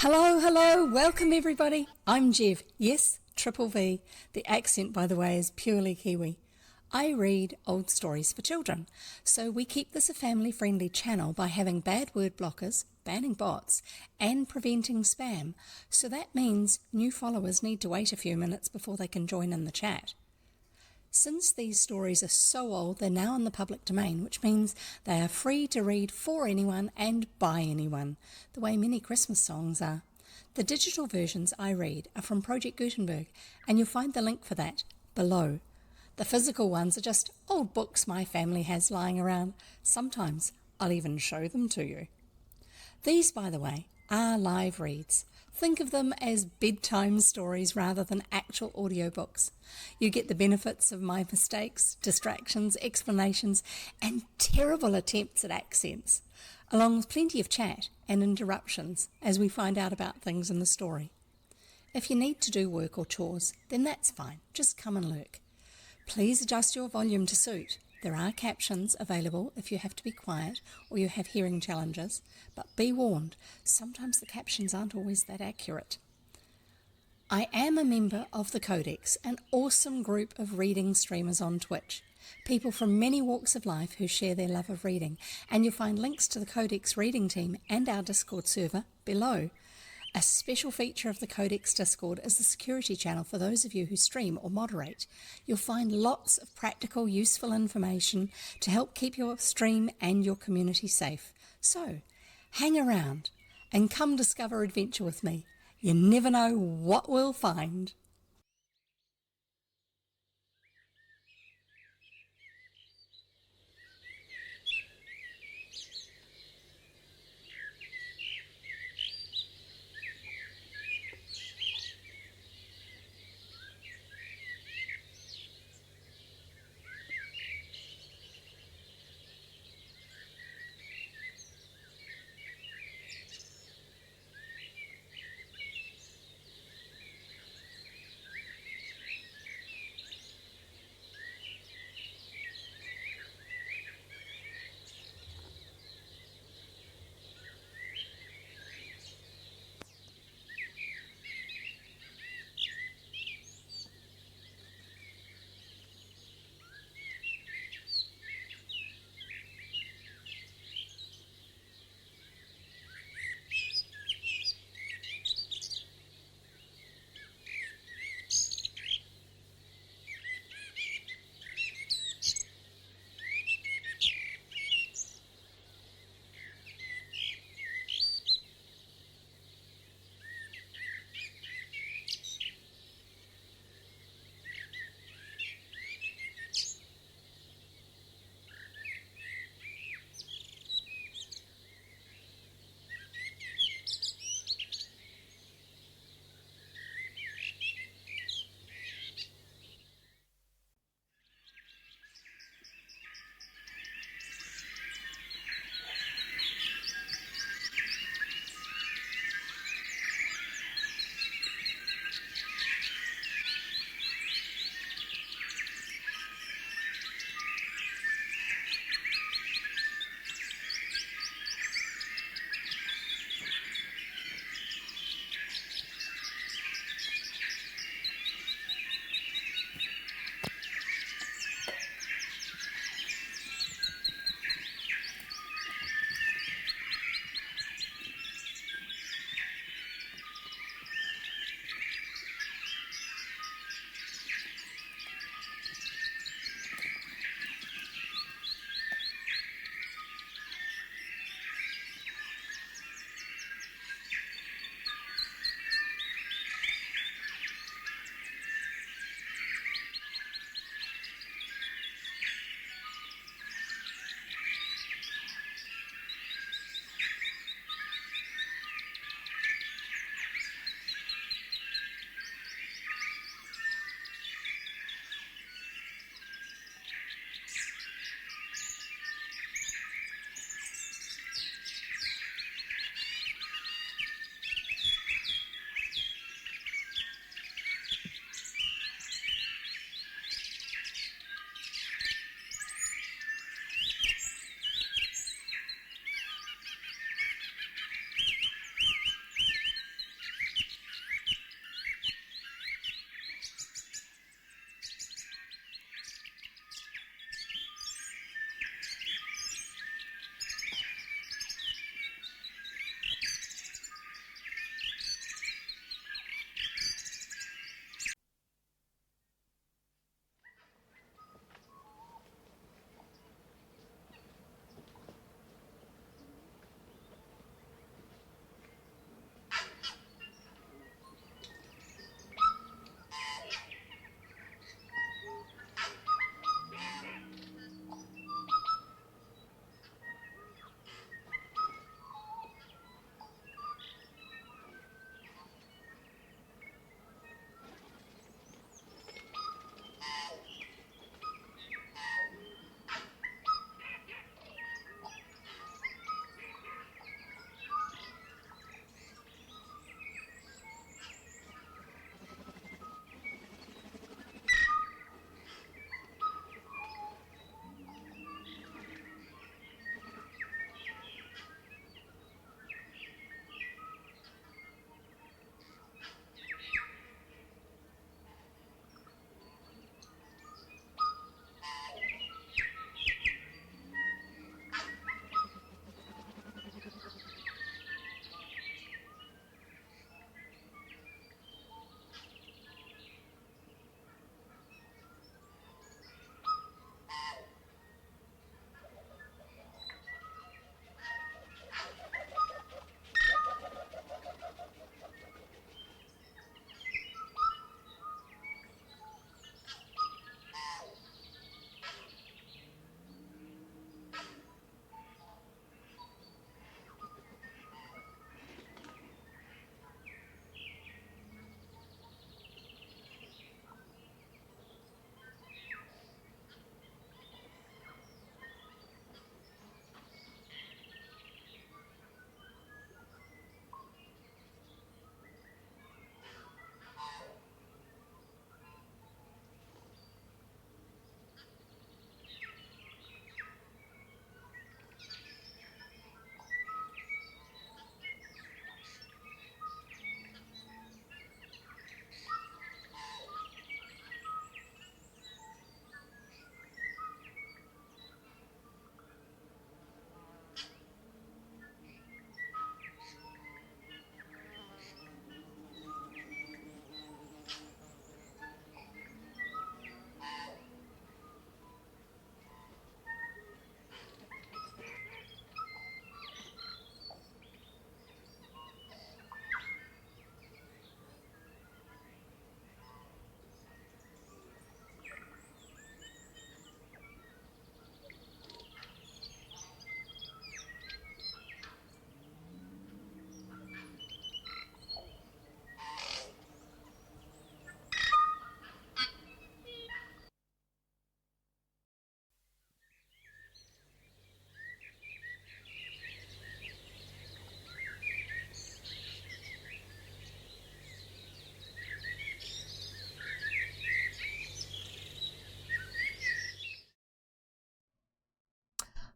Hello, hello, welcome everybody. I'm Jev. Yes, Triple V. The accent, by the way, is purely Kiwi. I read old stories for children, so we keep this a family-friendly channel by having bad word blockers, banning bots, and preventing spam. So that means new followers need to wait a few minutes before they can join in the chat. Since these stories are so old, they're now in the public domain, which means they are free to read for anyone and by anyone, the way many Christmas songs are. The digital versions I read are from Project Gutenberg, and you'll find the link for that below. The physical ones are just old books my family has lying around. Sometimes I'll even show them to you. These, by the way, are live reads. Think of them as bedtime stories rather than actual audiobooks. You get the benefits of my mistakes, distractions, explanations, and terrible attempts at accents, along with plenty of chat and interruptions as we find out about things in the story. If you need to do work or chores, then that's fine. Just come and lurk. Please adjust your volume to suit. There are captions available if you have to be quiet or you have hearing challenges, but be warned, sometimes the captions aren't always that accurate. I am a member of the Codex, an awesome group of reading streamers on Twitch. People from many walks of life who share their love of reading, and you'll find links to the Codex reading team and our Discord server below. A special feature of the Codex Discord is the security channel for those of you who stream or moderate. You'll find lots of practical, useful information to help keep your stream and your community safe. So, hang around and come discover adventure with me. You never know what we'll find.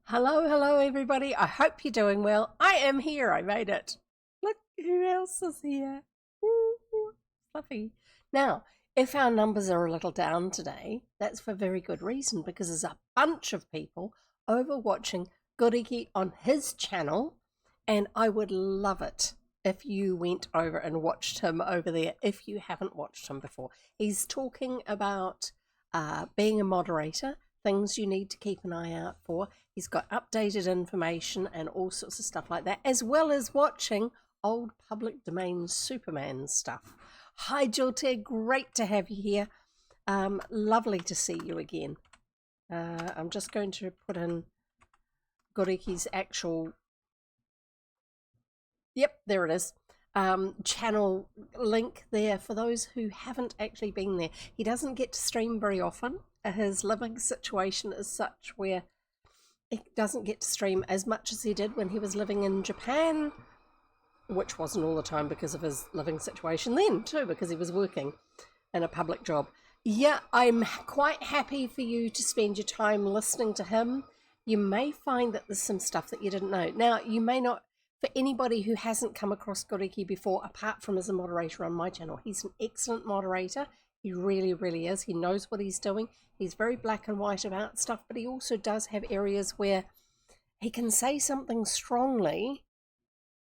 Hello, everybody. I hope you're doing well. I am here. I made it. Look who else is here. Ooh, fluffy. Now, if our numbers are a little down today, that's for very good reason because there's a bunch of people over watching Goriki on his channel, and I would love it if you went over and watched him over there if you haven't watched him before. He's talking about being a moderator, things you need to keep an eye out for. He's got updated information and all sorts of stuff like that, as well as watching old public domain Superman stuff. Hi, Jote, great to have you here. Lovely to see you again. I'm just going to put in Goriki's actual, yep, there it is, channel link there for those who haven't actually been there. He doesn't get to stream very often. His living situation is such where he doesn't get to stream as much as he did when he was living in Japan, which wasn't all the time because of his living situation then too, because he was working in a public job. Yeah, I'm quite happy for you to spend your time listening to him. You may find that there's some stuff that you didn't know. Now, you may not, for anybody who hasn't come across Goriki before, apart from as a moderator on my channel, he's an excellent moderator. He really, really is. He knows what he's doing. He's very black and white about stuff, but he also does have areas where he can say something strongly,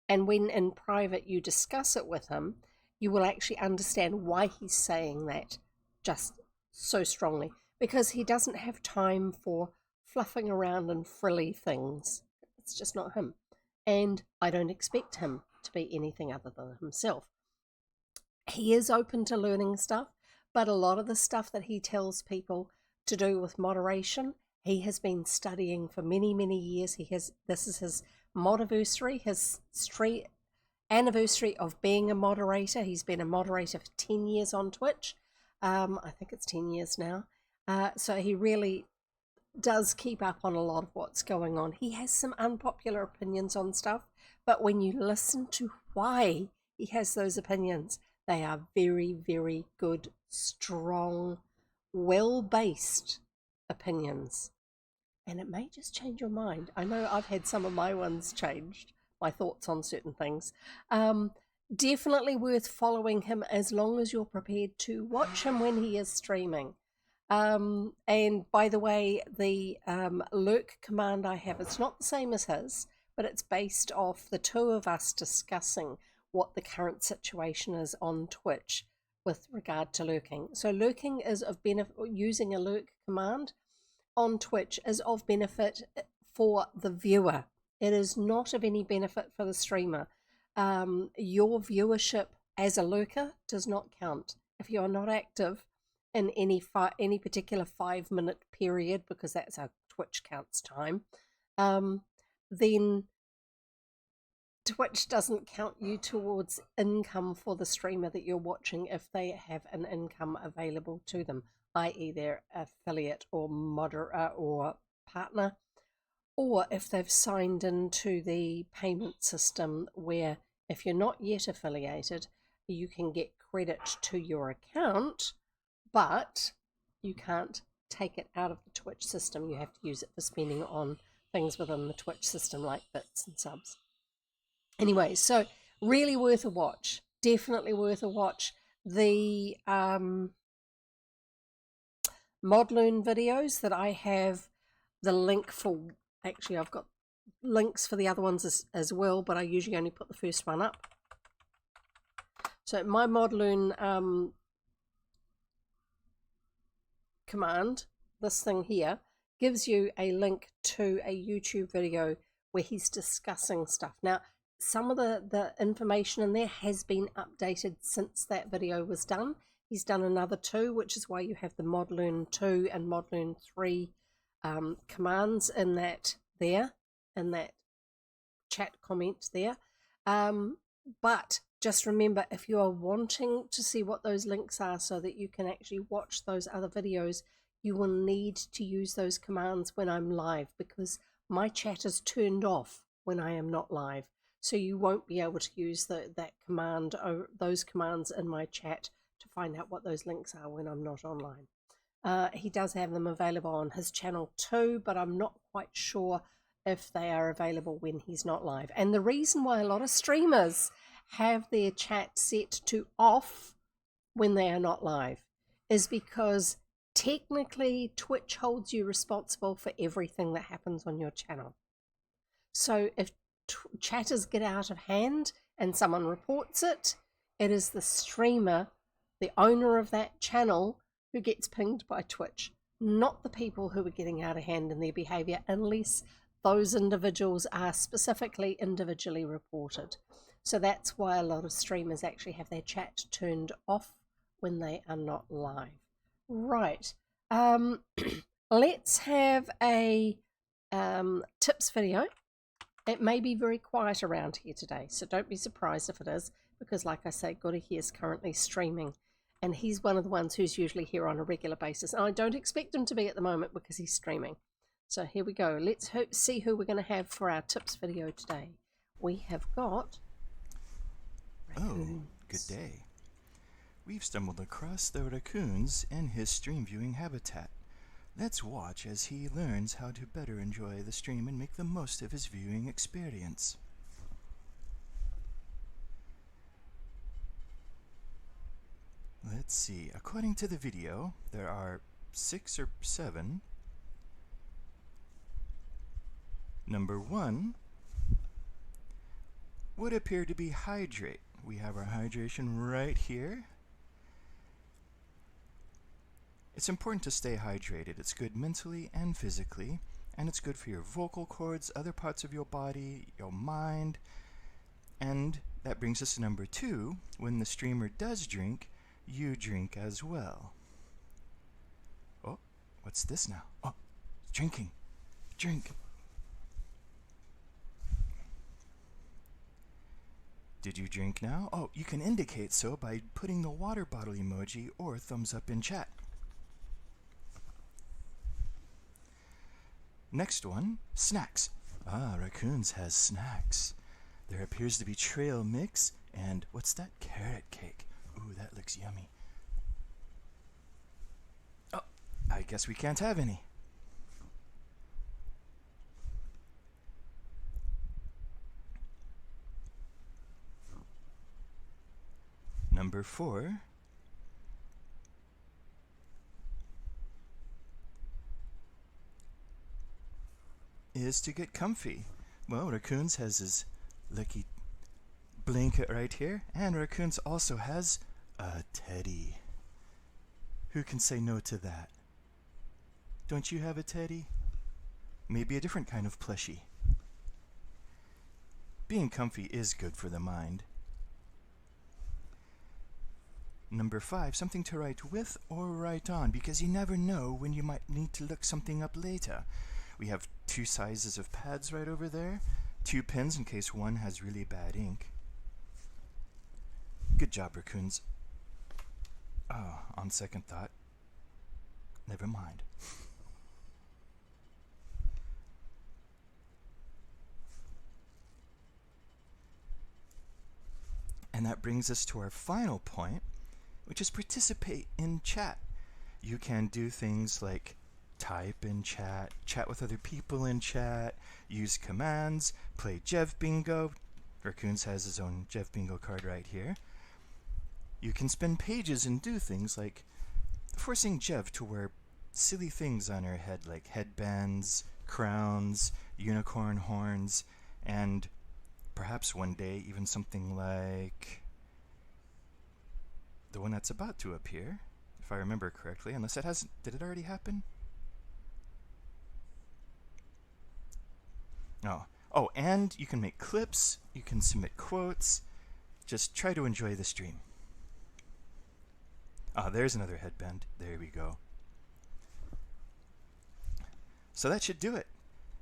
and when in private you discuss it with him, you will actually understand why he's saying that just so strongly, because he doesn't have time for fluffing around and frilly things. It's just not him. And I don't expect him to be anything other than himself. He is open to learning stuff, but a lot of the stuff that he tells people to do with moderation, he has been studying for many, many years. This is his modiversary, his anniversary of being a moderator. He's been a moderator for 10 years on Twitch. I think it's 10 years now. So he really does keep up on a lot of what's going on. He has some unpopular opinions on stuff, but when you listen to why he has those opinions, they are very, very good, strong, well-based opinions. And it may just change your mind. I know I've had some of my ones changed, my thoughts on certain things. Definitely worth following him as long as you're prepared to watch him when he is streaming. And by the way, the lurk command I have, it's not the same as his, but it's based off the two of us discussing what the current situation is on Twitch with regard to lurking. So lurking is of benefit. Using a lurk command on Twitch is of benefit for the viewer. It is not of any benefit for the streamer. Your viewership as a lurker does not count if you are not active in any particular 5-minute period, because that's how Twitch counts time. Then Twitch doesn't count you towards income for the streamer that you're watching if they have an income available to them, i.e. their affiliate or or partner, or if they've signed into the payment system where if you're not yet affiliated, you can get credit to your account, but you can't take it out of the Twitch system. You have to use it for spending on things within the Twitch system like bits and subs. Anyway, so really worth a watch. Definitely worth a watch. The Modloon videos that I have the link for, actually I've got links for the other ones as well, but I usually only put the first one up. So my Modloon command, this thing here, gives you a link to a YouTube video where he's discussing stuff. Now, some of the information in there has been updated since that video was done. He's done another 2, which is why you have the Modloon 2 and Modloon 3 commands in that chat comment there. But just remember, if you are wanting to see what those links are so that you can actually watch those other videos, you will need to use those commands when I'm live, because my chat is turned off when I am not live. So you won't be able to use that command or those commands in my chat to find out what those links are when I'm not online. He does have them available on his channel too, but I'm not quite sure if they are available when he's not live. And the reason why a lot of streamers have their chat set to off when they are not live is because technically Twitch holds you responsible for everything that happens on your channel. So if chatters get out of hand and someone reports it, it is the streamer, the owner of that channel, who gets pinged by Twitch, not the people who are getting out of hand in their behavior, unless those individuals are specifically individually reported. So that's why a lot of streamers actually have their chat turned off when they are not live. Right. Let's have a tips video. It may be very quiet around here today, so don't be surprised if it is, because like I say, Goody is currently streaming, and he's one of the ones who's usually here on a regular basis. And I don't expect him to be at the moment because he's streaming. So here we go. Let's see who we're going to have for our tips video today. We have got raccoons. Oh, good day. We've stumbled across the raccoons in his stream viewing habitat. Let's watch as he learns how to better enjoy the stream and make the most of his viewing experience. Let's see. According to the video, there are 6 or 7. Number 1 would appear to be hydrate. We have our hydration right here. It's important to stay hydrated. It's good mentally and physically, and it's good for your vocal cords, other parts of your body, your mind. And that brings us to number 2. When the streamer does drink, you drink as well. Oh, what's this now? Oh, drinking. Drink. Did you drink now? Oh, you can indicate so by putting the water bottle emoji or thumbs up in chat. Next one, snacks. Ah, raccoons has snacks. There appears to be trail mix and what's that? Carrot cake. Ooh, that looks yummy. Oh, I guess we can't have any. Number 4. Is to get comfy. Well, Raccoons has his lucky blanket right here, and Raccoons also has a teddy. Who can say no to that? Don't you have a teddy? Maybe a different kind of plushie. Being comfy is good for the mind. Number 5, something to write with or write on, because you never know when you might need to look something up later. We have 2 sizes of pads right over there, 2 pens in case one has really bad ink. Good job, Raccoons. Oh, on second thought, never mind. And that brings us to our final point, which is participate in chat. You can do things like type in chat, chat with other people in chat, use commands, play Jev Bingo. Raccoons has his own Jev Bingo card right here. You can spend pages and do things like forcing Jev to wear silly things on her head like headbands, crowns, unicorn horns, and perhaps one day even something like the one that's about to appear, if I remember correctly, unless it hasn't. Did it already happen? No. Oh, and you can make clips, you can submit quotes. Just try to enjoy the stream. Ah, there's another headband. There we go. So that should do it.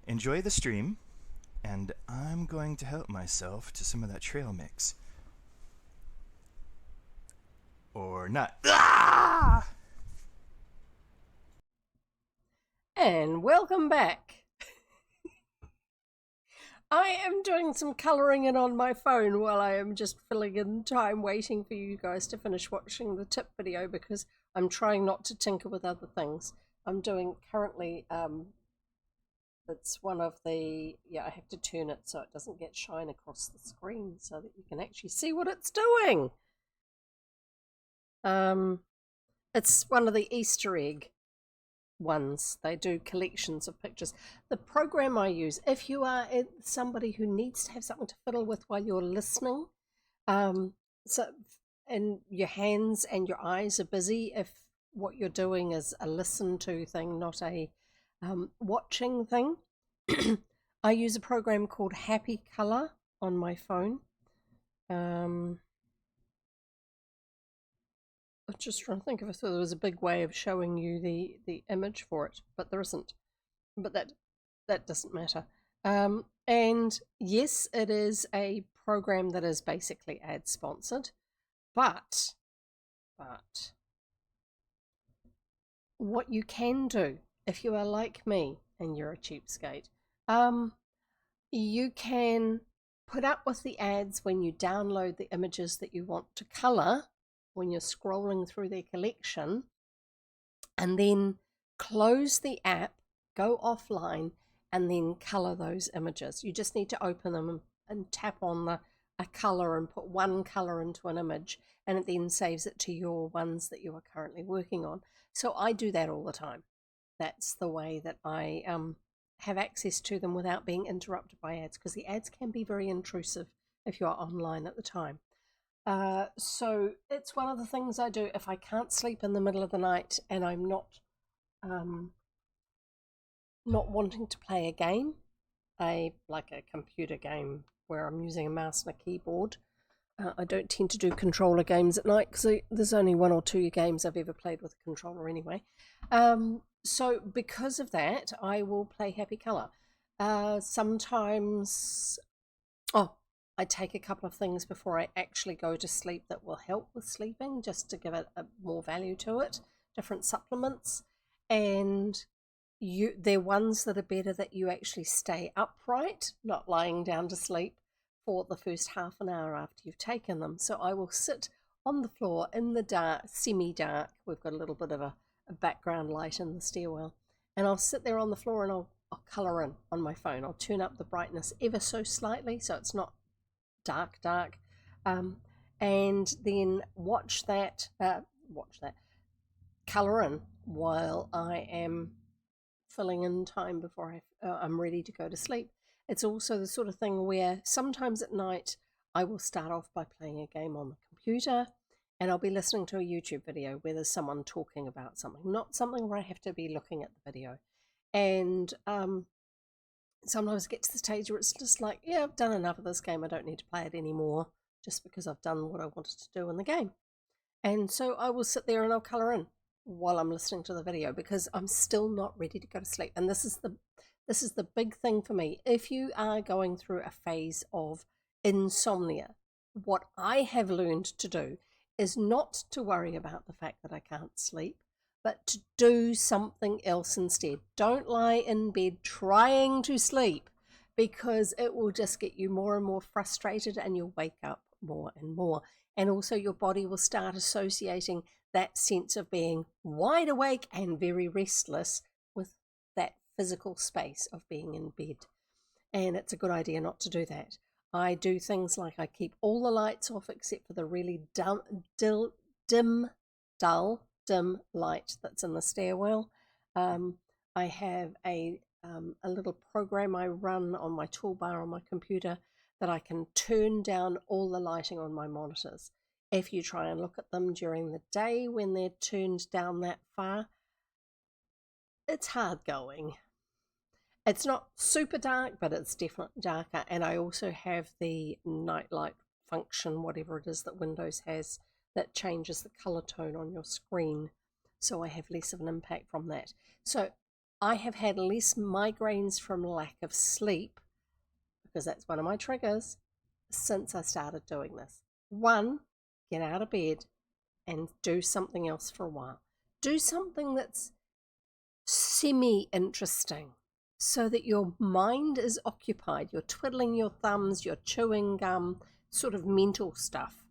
Enjoy the stream, and I'm going to help myself to some of that trail mix. Or not. Ah! And welcome back. I am doing some colouring in on my phone while I am just filling in time waiting for you guys to finish watching the tip video, because I'm trying not to tinker with other things. I'm doing currently It's one of the, yeah, I have to turn it so it doesn't get shine across the screen so that you can actually see what it's doing. It's one of the Easter egg ones. They do collections of pictures. The program I use, if you are somebody who needs to have something to fiddle with while you're listening, so and your hands and your eyes are busy, if what you're doing is a listen to thing, not a watching thing, I use a program called Happy Color on my phone. I'm just trying to think if there was a big way of showing you the image for it, but there isn't. But that doesn't matter. And yes, it is a program that is basically ad sponsored, but what you can do if you are like me and you're a cheapskate, you can put up with the ads when you download the images that you want to color when you're scrolling through their collection, and then close the app, go offline, and then color those images. You just need to open them and tap on a color and put one color into an image, and it then saves it to your ones that you are currently working on. So I do that all the time. That's the way that I have access to them without being interrupted by ads, because the ads can be very intrusive if you are online at the time. So it's one of the things I do if I can't sleep in the middle of the night and I'm not wanting to play a game, like a computer game where I'm using a mouse and a keyboard. I don't tend to do controller games at night because there's only one or two games I've ever played with a controller anyway. So because of that, I will play Happy Color. Sometimes, I take a couple of things before I actually go to sleep that will help with sleeping, just to give it more value to it, different supplements. And they're ones that are better that you actually stay upright, not lying down to sleep for the first half an hour after you've taken them. So I will sit on the floor in the dark, semi-dark. We've got a little bit of a background light in the stairwell. And I'll sit there on the floor and I'll colour in on my phone. I'll turn up the brightness ever so slightly so it's not dark, and then watch that colour in while I am filling in time before I'm ready to go to sleep. It's also the sort of thing where sometimes at night I will start off by playing a game on the computer, and I'll be listening to a YouTube video where there's someone talking about something, not something where I have to be looking at the video. And sometimes I get to the stage where it's just like, yeah, I've done enough of this game, I don't need to play it anymore, just because I've done what I wanted to do in the game. And so I will sit there and I'll colour in while I'm listening to the video, because I'm still not ready to go to sleep. And this is the big thing for me. If you are going through a phase of insomnia, what I have learned to do is not to worry about the fact that I can't sleep, but to do something else instead. Don't lie in bed trying to sleep, because it will just get you more and more frustrated and you'll wake up more and more. And also your body will start associating that sense of being wide awake and very restless with that physical space of being in bed. And it's a good idea not to do that. I do things like I keep all the lights off except for the really dim light that's in the stairwell. I have a little program I run on my toolbar on my computer that I can turn down all the lighting on my monitors. If you try and look at them during the day when they're turned down that far, it's hard going. It's not super dark, but it's definitely darker. And I also have the nightlight function, whatever it is that Windows has, that changes the color tone on your screen. So I have less of an impact from that. So I have had less migraines from lack of sleep, because that's one of my triggers, since I started doing this. One, get out of bed and do something else for a while. Do something that's semi-interesting so that your mind is occupied. You're twiddling your thumbs, you're chewing gum, sort of mental stuff.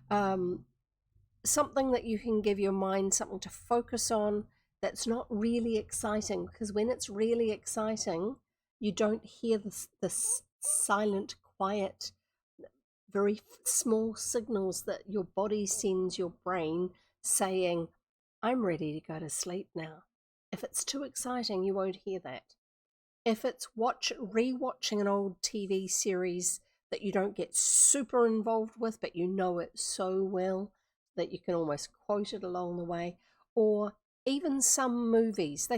Something that you can give your mind something to focus on that's not really exciting, because when it's really exciting, You don't hear this silent, quiet, very small signals that your body sends your brain saying, I'm ready to go to sleep now. If it's too exciting, you won't hear that. If it's rewatching an old TV series that you don't get super involved with, but you know it so well that you can almost quote it along the way, or even some movies,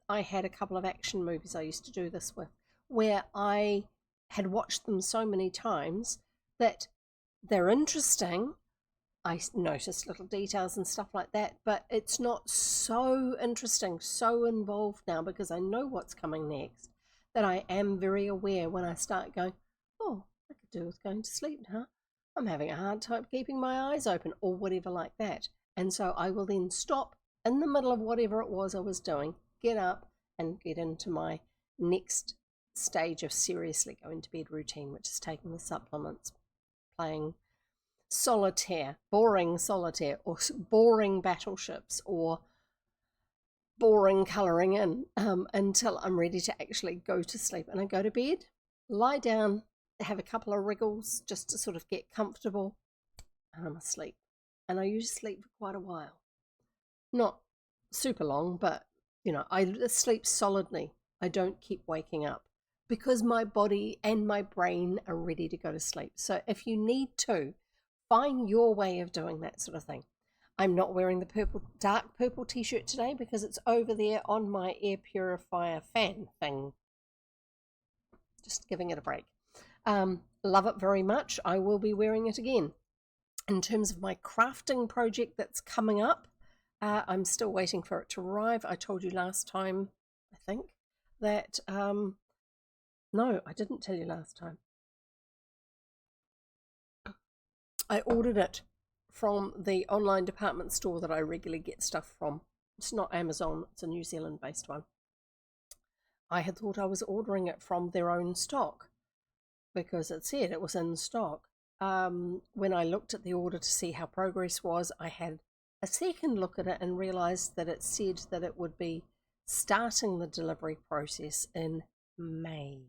I had a couple of action movies I used to do this with, where I had watched them so many times that they're interesting. I noticed little details and stuff like that, but it's not so interesting, so involved now because I know what's coming next, that I am very aware when I start going, oh, I could do with going to sleep now. I'm having a hard time keeping my eyes open, or whatever like that. And so I will then stop in the middle of whatever it was I was doing, get up and get into my next stage of seriously going to bed routine, which is taking the supplements, playing solitaire, or boring battleships, or boring colouring in, until I'm ready to actually go to sleep. And I go to bed, lie down, have a couple of wriggles just to sort of get comfortable, and I'm asleep. And I usually sleep for quite a while. Not super long, but I sleep solidly. I don't keep waking up because my body and my brain are ready to go to sleep. So if you need to, find your way of doing that sort of thing. I'm not wearing the dark purple t-shirt today because it's over there on my air purifier fan thing. Just giving it a break. Love it very much. I will be wearing it again. In terms of my crafting project that's coming up, I'm still waiting for it to arrive. I told you last time, I think, that no, I didn't tell you last time. I ordered it from the online department store that I regularly get stuff from. It's not Amazon, it's a New Zealand based one. I had thought I was ordering it from their own stock because it said it was in stock. When I looked at the order to see how progress was, I had a second look at it and realised that it said that it would be starting the delivery process in May.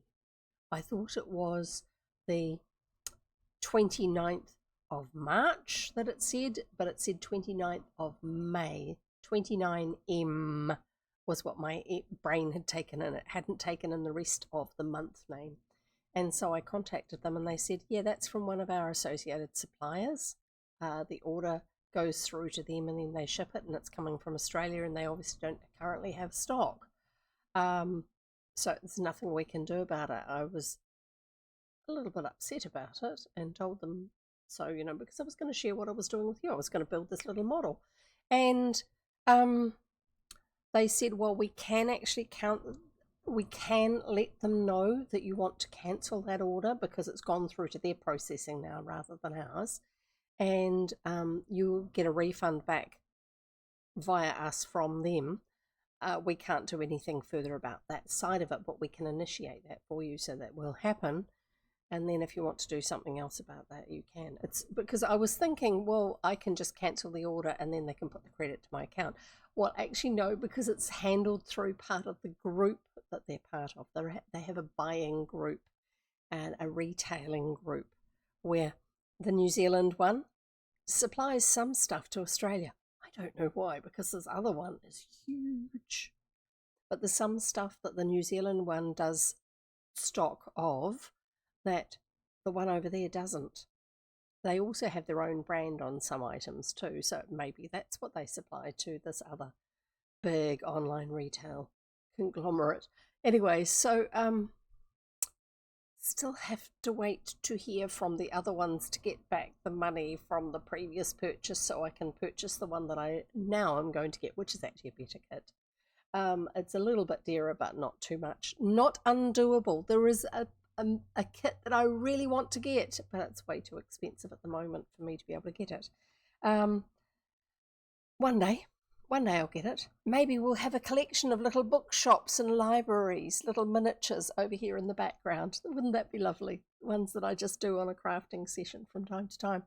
I thought it was the 29th of March that it said, but it said 29th of May. 29M was what my brain had taken in. It hadn't taken in the rest of the month name. And so I contacted them and they said, yeah, that's from one of our associated suppliers. The order goes through to them and then they ship it, and it's coming from Australia, and they obviously don't currently have stock. So there's nothing we can do about it. I was a little bit upset about it and told them so, because I was going to share what I was doing with you. I was going to build this little model. And they said, well, we can let them know that you want to cancel that order because it's gone through to their processing now rather than ours. And you get a refund back via us from them. We can't do anything further about that side of it, but we can initiate that for you, so that will happen. And then if you want to do something else about that, you can. It's because I was thinking, well, I can just cancel the order and then they can put the credit to my account. Well, actually, no, because it's handled through part of the group that they're part of. They have a buying group and a retailing group where the New Zealand one supplies some stuff to Australia. I don't know why, because this other one is huge. But there's some stuff that the New Zealand one does stock of that the one over there doesn't. They also have their own brand on some items too, so maybe that's what they supply to this other big online retail conglomerate. Anyway, so still have to wait to hear from the other ones to get back the money from the previous purchase so I can purchase the one that I now am going to get, which is actually a better kit. It's a little bit dearer, but not too much. Not undoable. There is a kit that I really want to get, but it's way too expensive at the moment for me to be able to get it. One day I'll get it. Maybe we'll have a collection of little bookshops and libraries, little miniatures over here in the background. Wouldn't that be lovely? Ones that I just do on a crafting session from time to time.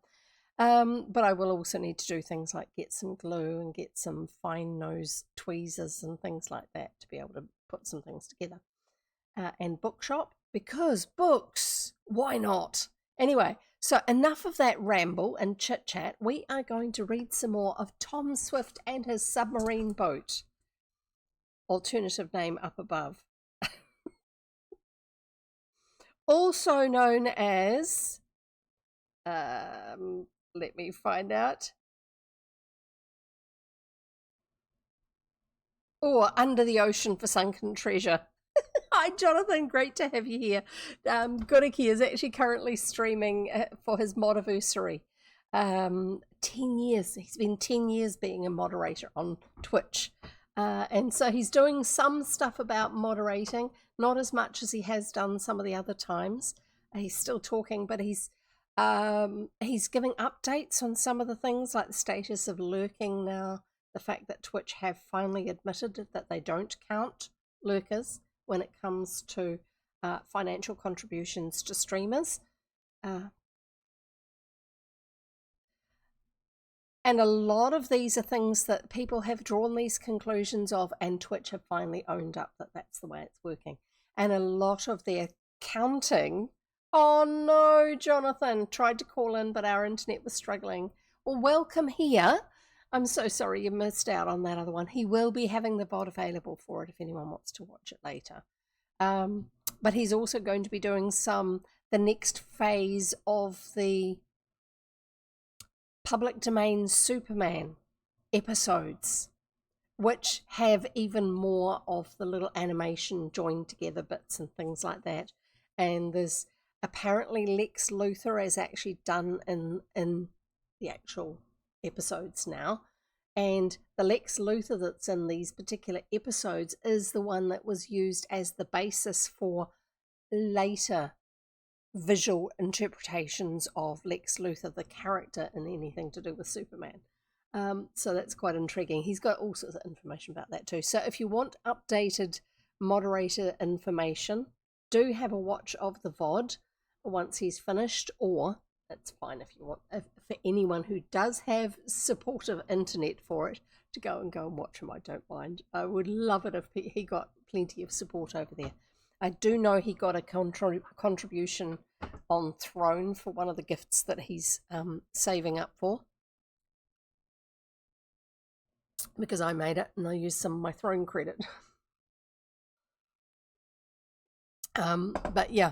But I will also need to do things like get some glue and get some fine nose tweezers and things like that to be able to put some things together. and bookshop, because books, why not? Anyway, so enough of that ramble and chit chat. We are going to read some more of Tom Swift and his Submarine Boat. Alternative name up above. Also known as, let me find out. Oh, Under the Ocean for Sunken Treasure. Hi, Jonathan. Great to have you here. Goriki is actually currently streaming for his modiversary. 10 years. He's been 10 years being a moderator on Twitch. And so he's doing some stuff about moderating, not as much as he has done some of the other times. He's still talking, but he's giving updates on some of the things, like the status of lurking now, the fact that Twitch have finally admitted that they don't count lurkers when it comes to financial contributions to streamers. And a lot of these are things that people have drawn these conclusions of, and Twitch have finally owned up that that's the way it's working. And a lot of their counting, oh no, Jonathan, tried to call in, but our internet was struggling. Well, welcome here. I'm so sorry you missed out on that other one. He will be having the VOD available for it if anyone wants to watch it later. But he's also going to be doing the next phase of the public domain Superman episodes, which have even more of the little animation joined together bits and things like that. And there's apparently Lex Luthor is actually done in the actual episodes now. And the Lex Luthor that's in these particular episodes is the one that was used as the basis for later visual interpretations of Lex Luthor, the character, in anything to do with Superman. So that's quite intriguing. He's got all sorts of information about that too. So if you want updated moderator information, do have a watch of the VOD once he's finished, or it's fine if you want, for anyone who does have supportive internet for it, to go and watch him. I don't mind. I would love it if he got plenty of support over there. I do know he got a contribution on Throne for one of the gifts that he's saving up for, because I made it and I used some of my Throne credit. But yeah,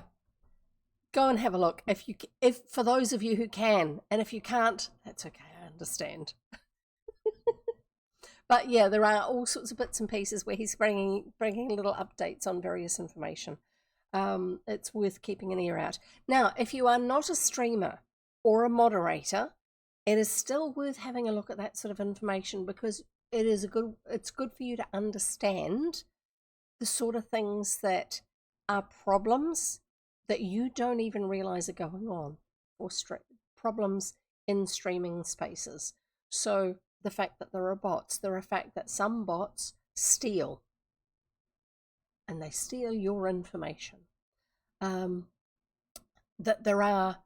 go and have a look if for those of you who can, and if you can't, that's okay. I understand. But yeah, there are all sorts of bits and pieces where he's bringing little updates on various information. It's worth keeping an ear out. Now, if you are not a streamer or a moderator, it is still worth having a look at that sort of information, because it's good for you to understand the sort of things that are problems that you don't even realize are going on, or problems in streaming spaces. So the fact that there are bots, the fact that some bots steal, and they steal your information. That there are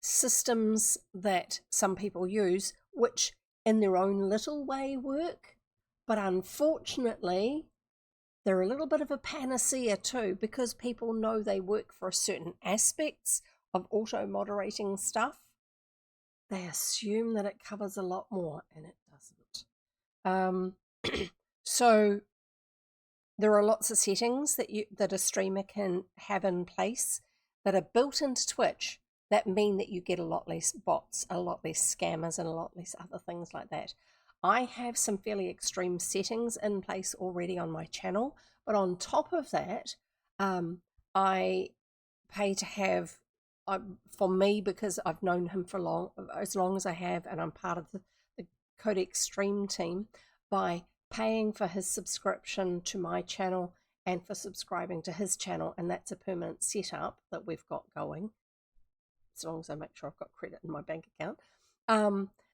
systems that some people use which in their own little way work, but unfortunately they're a little bit of a panacea too, because people know they work for certain aspects of auto moderating stuff. They assume that it covers a lot more, and it doesn't. So there are lots of settings that a streamer can have in place that are built into Twitch that mean that you get a lot less bots, a lot less scammers, and a lot less other things like that. I have some fairly extreme settings in place already on my channel, but on top of that, I pay to have, for me, because I've known him for as long as I have, and I'm part of the Codex Stream team, by paying for his subscription to my channel and for subscribing to his channel, and that's a permanent setup that we've got going, as long as I make sure I've got credit in my bank account.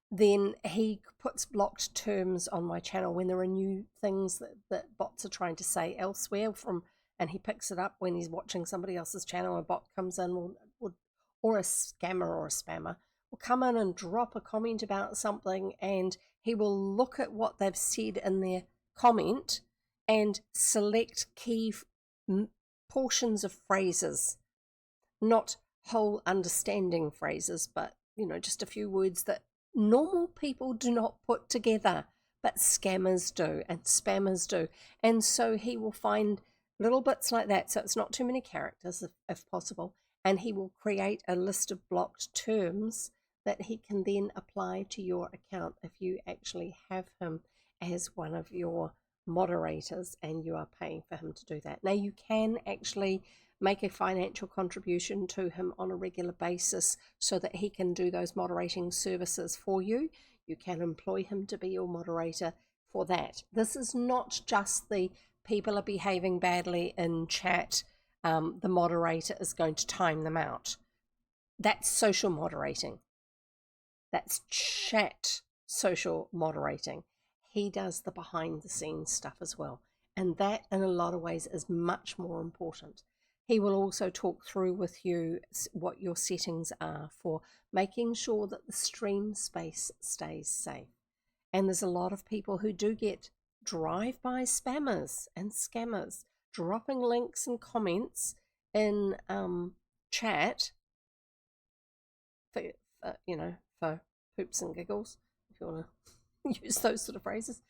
Then he puts blocked terms on my channel when there are new things that bots are trying to say elsewhere and he picks it up when he's watching somebody else's channel. A bot comes in, or a scammer or a spammer will come in and drop a comment about something, and he will look at what they've said in their comment and select key portions of phrases, not whole understanding phrases, but just a few words that normal people do not put together, but scammers do and spammers do. And so he will find little bits like that, so it's not too many characters if possible, and he will create a list of blocked terms that he can then apply to your account if you actually have him as one of your moderators and you are paying for him to do that. Now, you can actually make a financial contribution to him on a regular basis so that he can do those moderating services for you. You can employ him to be your moderator for that. This is not just the people are behaving badly in chat, the moderator is going to time them out. That's social moderating. That's chat social moderating. He does the behind the scenes stuff as well. And that, in a lot of ways, is much more important. He will also talk through with you what your settings are for making sure that the stream space stays safe. And there's a lot of people who do get drive-by spammers and scammers dropping links and comments in chat for for poops and giggles, if you want to use those sort of phrases.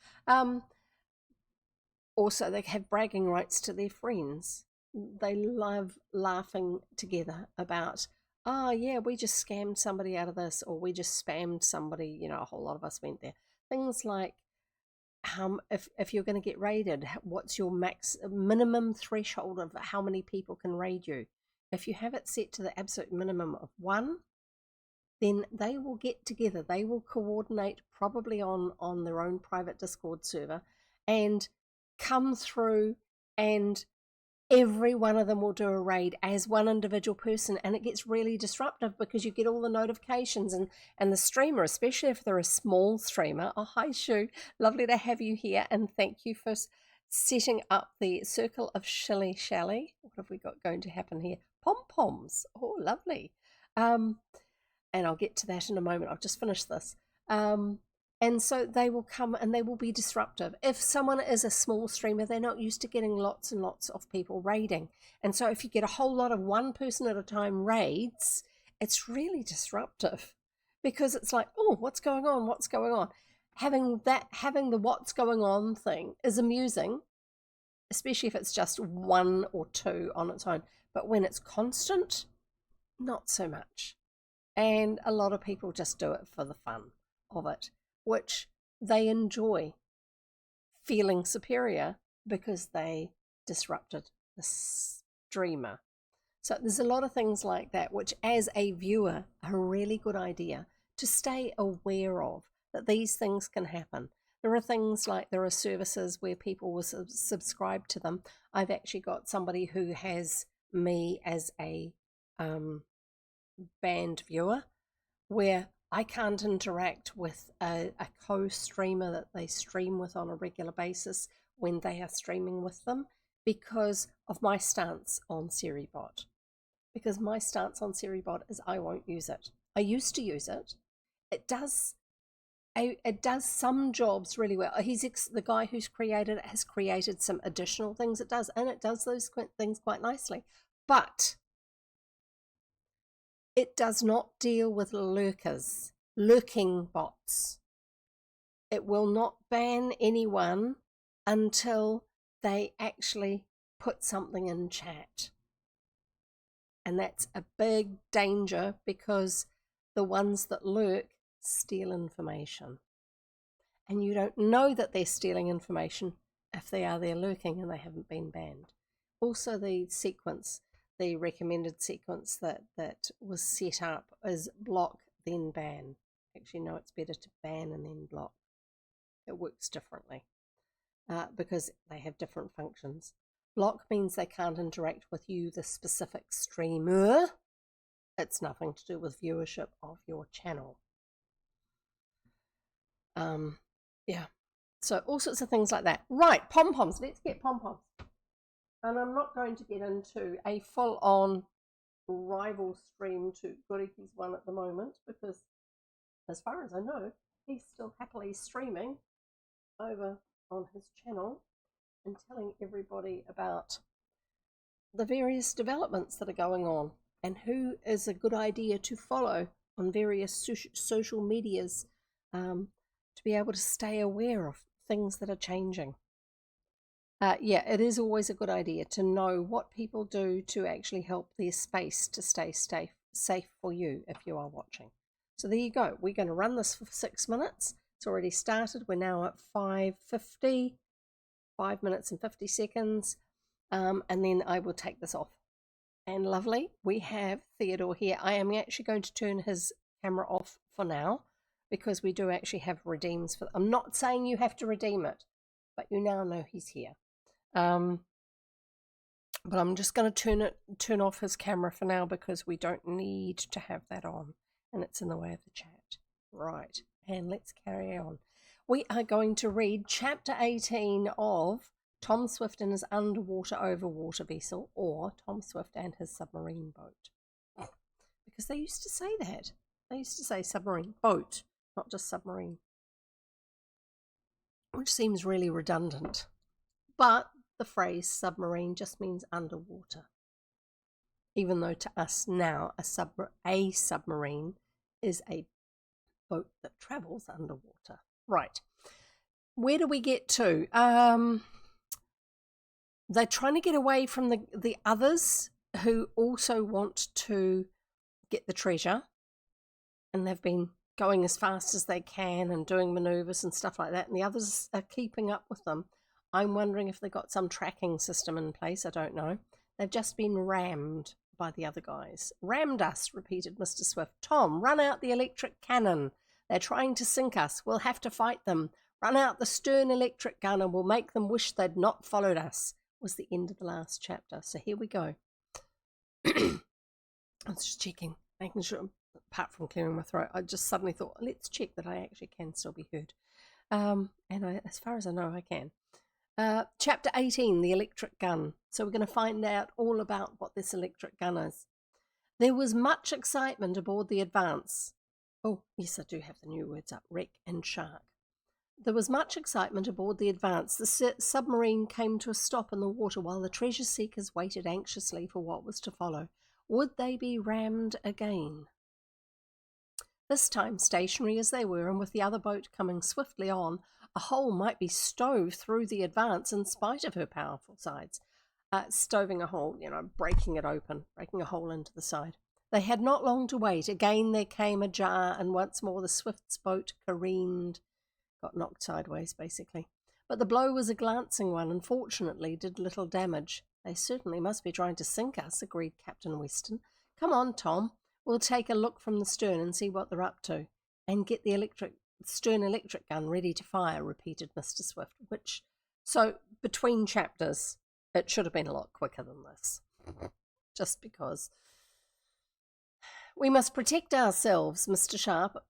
Also, they have bragging rights to their friends. They love laughing together about, oh yeah, we just scammed somebody out of this, or we just spammed somebody. A whole lot of us went there. Things like, if you're going to get raided, what's your minimum threshold of how many people can raid you? If you have it set to the absolute minimum of 1, then they will get together. They will coordinate, probably on their own private Discord server, and come through, and every one of them will do a raid as one individual person, and it gets really disruptive because you get all the notifications, and the streamer, especially if they're a small streamer. Oh, hi Shu, lovely to have you here, and thank you for setting up the circle of shilly shally. What have we got going to happen here? Pom-poms. Oh, lovely. And I'll get to that in a moment. I'll just finish this. And so they will come and they will be disruptive. If someone is a small streamer, they're not used to getting lots and lots of people raiding. And so if you get a whole lot of one person at a time raids, it's really disruptive, because it's like, oh, what's going on? What's going on? Having the what's going on thing is amusing, especially if it's just 1 or 2 on its own. But when it's constant, not so much. And a lot of people just do it for the fun of it, which they enjoy, feeling superior because they disrupted the streamer. So there's a lot of things like that, which as a viewer are a really good idea to stay aware of, that these things can happen. There are things like, there are services where people will subscribe to them. I've actually got somebody who has me as a banned viewer, where I can't interact with a co-streamer that they stream with on a regular basis when they are streaming with them, because of my stance on Seribot. Because my stance on Seribot is I won't use it. I used to use it. It does some jobs really well. The guy who's created it has created some additional things it does, and it does those things quite nicely. But it does not deal with lurking bots. It will not ban anyone until they actually put something in chat. And that's a big danger, because the ones that lurk steal information. And you don't know that they're stealing information if they are there lurking and they haven't been banned. Also, the recommended sequence that was set up is block, then ban. Actually, no, it's better to ban and then block. It works differently because they have different functions. Block means they can't interact with you, the specific streamer. It's nothing to do with viewership of your channel. Yeah. So all sorts of things like that. Right, pom-poms. Let's get pom-poms. And I'm not going to get into a full-on rival stream to Goriki's one at the moment, because as far as I know, he's still happily streaming over on his channel and telling everybody about the various developments that are going on and who is a good idea to follow on various social medias, to be able to stay aware of things that are changing. Yeah, it is always a good idea to know what people do to actually help their space to stay safe for you if you are watching. So there you go. We're going to run this for 6 minutes. It's already started. We're now at 5:50, 5 minutes and 50 seconds. And then I will take this off. And lovely, we have Theodore here. I am actually going to turn his camera off for now because we do actually have redeems for. I'm not saying you have to redeem it, but you now know he's here. But I'm just going to turn off his camera for now because we don't need to have that on, and it's in the way of the chat. Right, and let's carry on. We are going to read chapter 18 of Tom Swift and his underwater overwater vessel, or Tom Swift and his submarine boat. Because they used to say that. They used to say submarine boat, not just submarine. Which seems really redundant. But the phrase submarine just means underwater. Even though to us now a submarine is a boat that travels underwater. Right. Where do we get to? They're trying to get away from the others who also want to get the treasure, and they've been going as fast as they can and doing maneuvers and stuff like that, and the others are keeping up with them. I'm wondering if they've got some tracking system in place. I don't know. They've just been rammed by the other guys. Rammed us, repeated Mr. Swift. Tom, run out the electric cannon. They're trying to sink us. We'll have to fight them. Run out the stern electric gun and we'll make them wish they'd not followed us, was the end of the last chapter. So here we go. I was just checking, making sure, apart from clearing my throat, I just suddenly thought, let's check that I actually can still be heard. As far as I know, I can. Chapter 18, the electric gun. So we're going to find out all about what this electric gun is. There was much excitement aboard the Advance. Oh, yes, I do have the new words up, wreck and shark. There was much excitement aboard the Advance. The submarine came to a stop in the water while the treasure seekers waited anxiously for what was to follow. Would they be rammed again? This time, stationary as they were, and with the other boat coming swiftly on, a hole might be stove through the Advance in spite of her powerful sides. Stoving a hole, breaking it open, breaking a hole into the side. They had not long to wait. Again there came a jar, and once more the Swift's boat careened, got knocked sideways, basically. But the blow was a glancing one, and fortunately did little damage. They certainly must be trying to sink us, agreed Captain Weston. Come on, Tom. We'll take a look from the stern and see what they're up to. And get the stern electric gun ready to fire, repeated Mr. Swift. So between chapters, it should have been a lot quicker than this. Just because. We must protect ourselves, Mr. Sharp.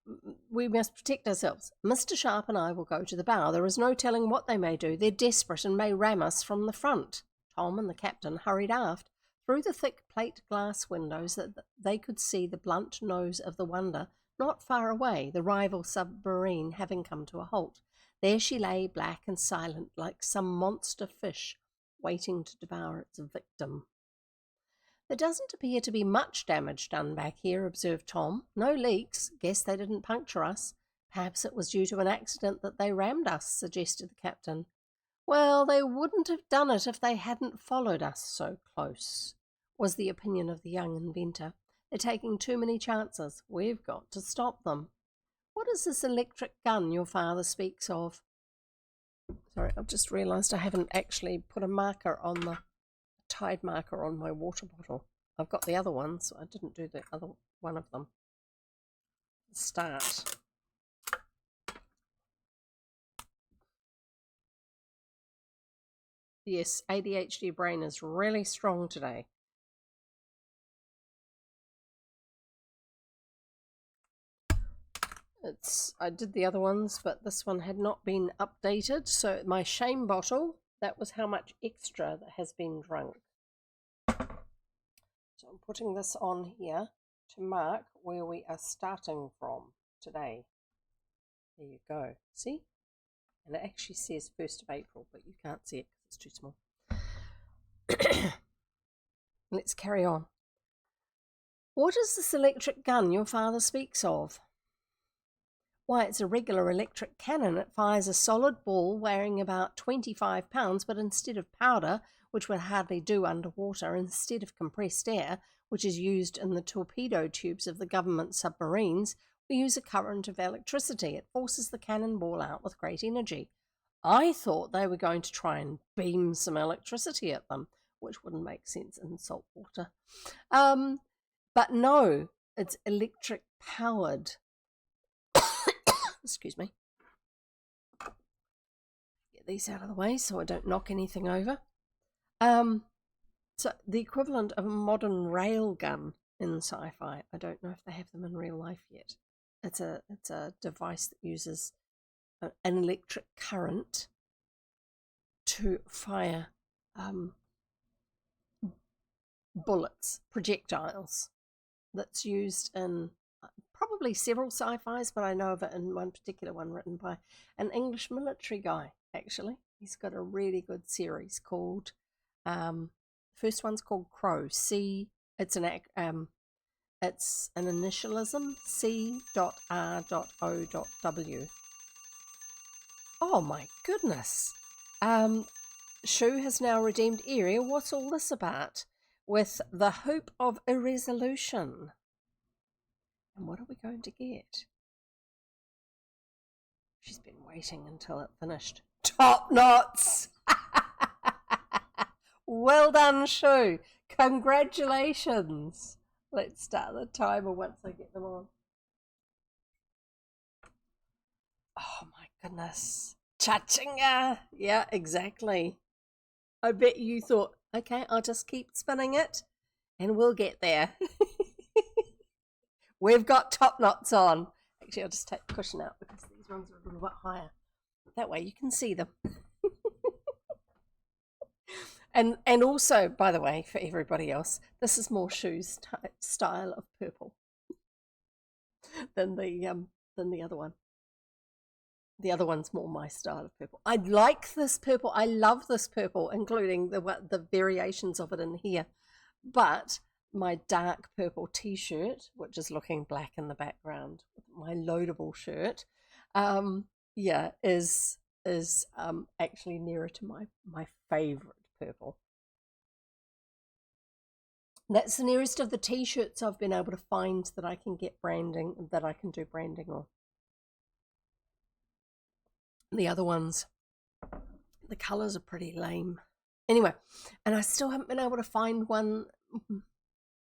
We must protect ourselves. Mr. Sharp and I will go to the bow. There is no telling what they may do. They're desperate and may ram us from the front. Tom and the captain hurried aft. Through the thick plate glass windows that they could see the blunt nose of the Wonder not far away, the rival submarine having come to a halt. There she lay, black and silent, like some monster fish waiting to devour its victim. There doesn't appear to be much damage done back here, observed Tom. No leaks. Guess they didn't puncture us. Perhaps it was due to an accident that they rammed us, suggested the captain. Well, they wouldn't have done it if they hadn't followed us so close, was the opinion of the young inventor. They're taking too many chances. We've got to stop them. What is this electric gun your father speaks of? Sorry, I've just realised I haven't actually put a Tide marker on my water bottle. I've got the other one, so I didn't do the other one of them. Start. Yes, ADHD brain is really strong today. I did the other ones, but this one had not been updated. So my shame bottle, that was how much extra that has been drunk. So I'm putting this on here to mark where we are starting from today. There you go. See? And it actually says 1st of April, but you can't see it because it's too small. Let's carry on. What is this electric gun your father speaks of? Why, it's a regular electric cannon. It fires a solid ball weighing about 25 pounds, but instead of powder, which would hardly do underwater, instead of compressed air, which is used in the torpedo tubes of the government submarines, we use a current of electricity. It forces the cannonball out with great energy. I thought they were going to try and beam some electricity at them, which wouldn't make sense in salt water. But no, it's electric powered. Excuse me. Get these out of the way so I don't knock anything over. So the equivalent of a modern rail gun in sci-fi. I don't know if they have them in real life yet. It's a device that uses an electric current to fire bullets, projectiles. That's used in probably several sci-fis, but I know of it in one particular one written by an English military guy, actually. He's got a really good series called, first one's called Crow. It's an initialism, C.R.O.W. Oh my goodness. Shu has now redeemed area. What's all this about? With the hope of irresolution. And what are we going to get? She's been waiting until it finished. Top knots! Well done, Shu. Congratulations. Let's start the timer once I get them on. Oh my goodness. Cha-chinga! Yeah, exactly. I bet you thought, okay, I'll just keep spinning it and we'll get there. We've got top knots on. Actually, I'll just take the cushion out because these ones are a little bit higher. That way you can see them. And also, by the way, for everybody else, this is more Shu's style of purple than the other one. The other one's more my style of purple. I like this purple. I love this purple, including the variations of it in here. But my dark purple t-shirt, which is looking black in the background, my loadable shirt, is actually nearer to my favorite purple. That's the nearest of the t-shirts I've been able to find that I can get branding, that I can do branding on. The other ones, the colours are pretty lame. Anyway, and I still haven't been able to find one.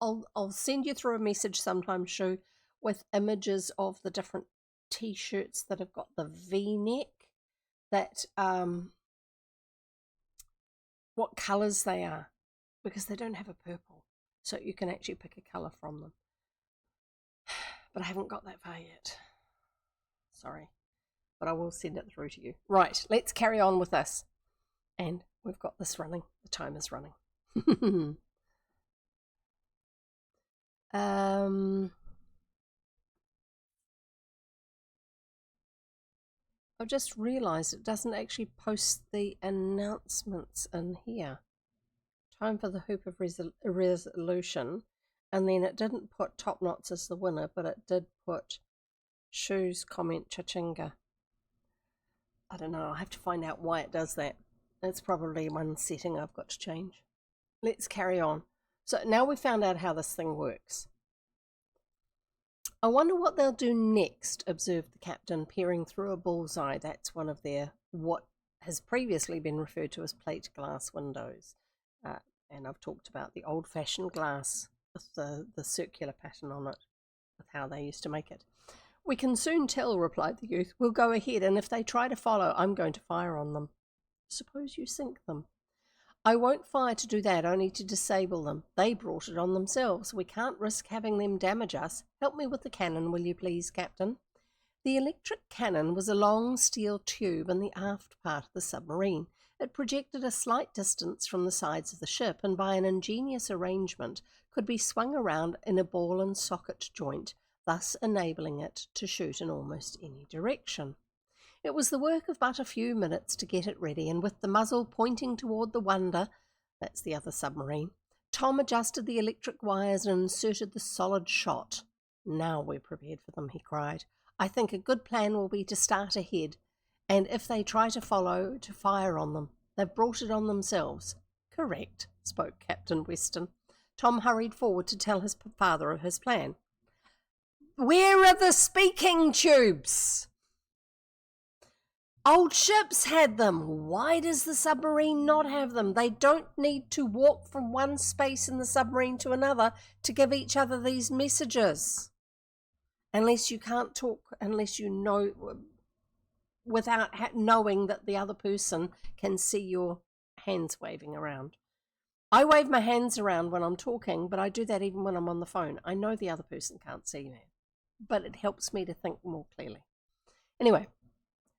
I'll send you through a message sometime, Shu, with images of the different t-shirts that have got the V-neck, that what colours they are, because they don't have a purple, so you can actually pick a colour from them. But I haven't got that far yet. Sorry. But I will send it through to you. Right, let's carry on with this. And we've got this running. The timer's running. I've just realised it doesn't actually post the announcements in here. Time for the hoop of resolution. And then it didn't put Top Knots as the winner, but it did put Shu's comment Chachinga. I don't know, I'll have to find out why it does that. It's probably one setting I've got to change. Let's carry on. So now we've found out how this thing works. I wonder what they'll do next, observed the captain, peering through a bullseye. That's one of their, what has previously been referred to as plate glass windows. And I've talked about the old-fashioned glass with the circular pattern on it, with how they used to make it. We can soon tell, replied the youth. We'll go ahead, and if they try to follow, I'm going to fire on them. Suppose you sink them. I won't fire to do that, only to disable them. They brought it on themselves. We can't risk having them damage us. Help me with the cannon, will you please, Captain? The electric cannon was a long steel tube in the aft part of the submarine. It projected a slight distance from the sides of the ship, and by an ingenious arrangement could be swung around in a ball and socket joint, thus enabling it to shoot in almost any direction. It was the work of but a few minutes to get it ready, and with the muzzle pointing toward the Wonder, that's the other submarine, Tom adjusted the electric wires and inserted the solid shot. "Now we're prepared for them," he cried. "I think a good plan will be to start ahead, and if they try to follow, to fire on them. They've brought it on themselves." "Correct," spoke Captain Weston. Tom hurried forward to tell his father of his plan. "Where are the speaking tubes?" "Old ships had them. Why does the submarine not have them? They don't need to walk from one space in the submarine to another to give each other these messages. Unless you can't talk, unless you know, without knowing that the other person can see your hands waving around. I wave my hands around when I'm talking, but I do that even when I'm on the phone. I know the other person can't see me, but it helps me to think more clearly." Anyway,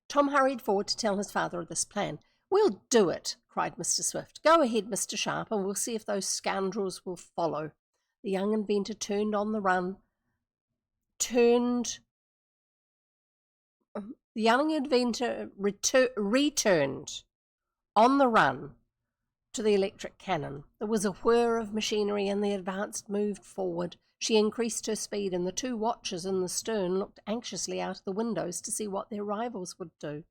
Tom hurried forward to tell his father of this plan. "We'll do it," cried Mr. Swift. "Go ahead, Mr. Sharp, and we'll see if those scoundrels will follow." The young inventor returned on the run to the electric cannon. There was a whir of machinery and the Advance moved forward. She increased her speed, and the two watchers in the stern looked anxiously out of the windows to see what their rivals would do.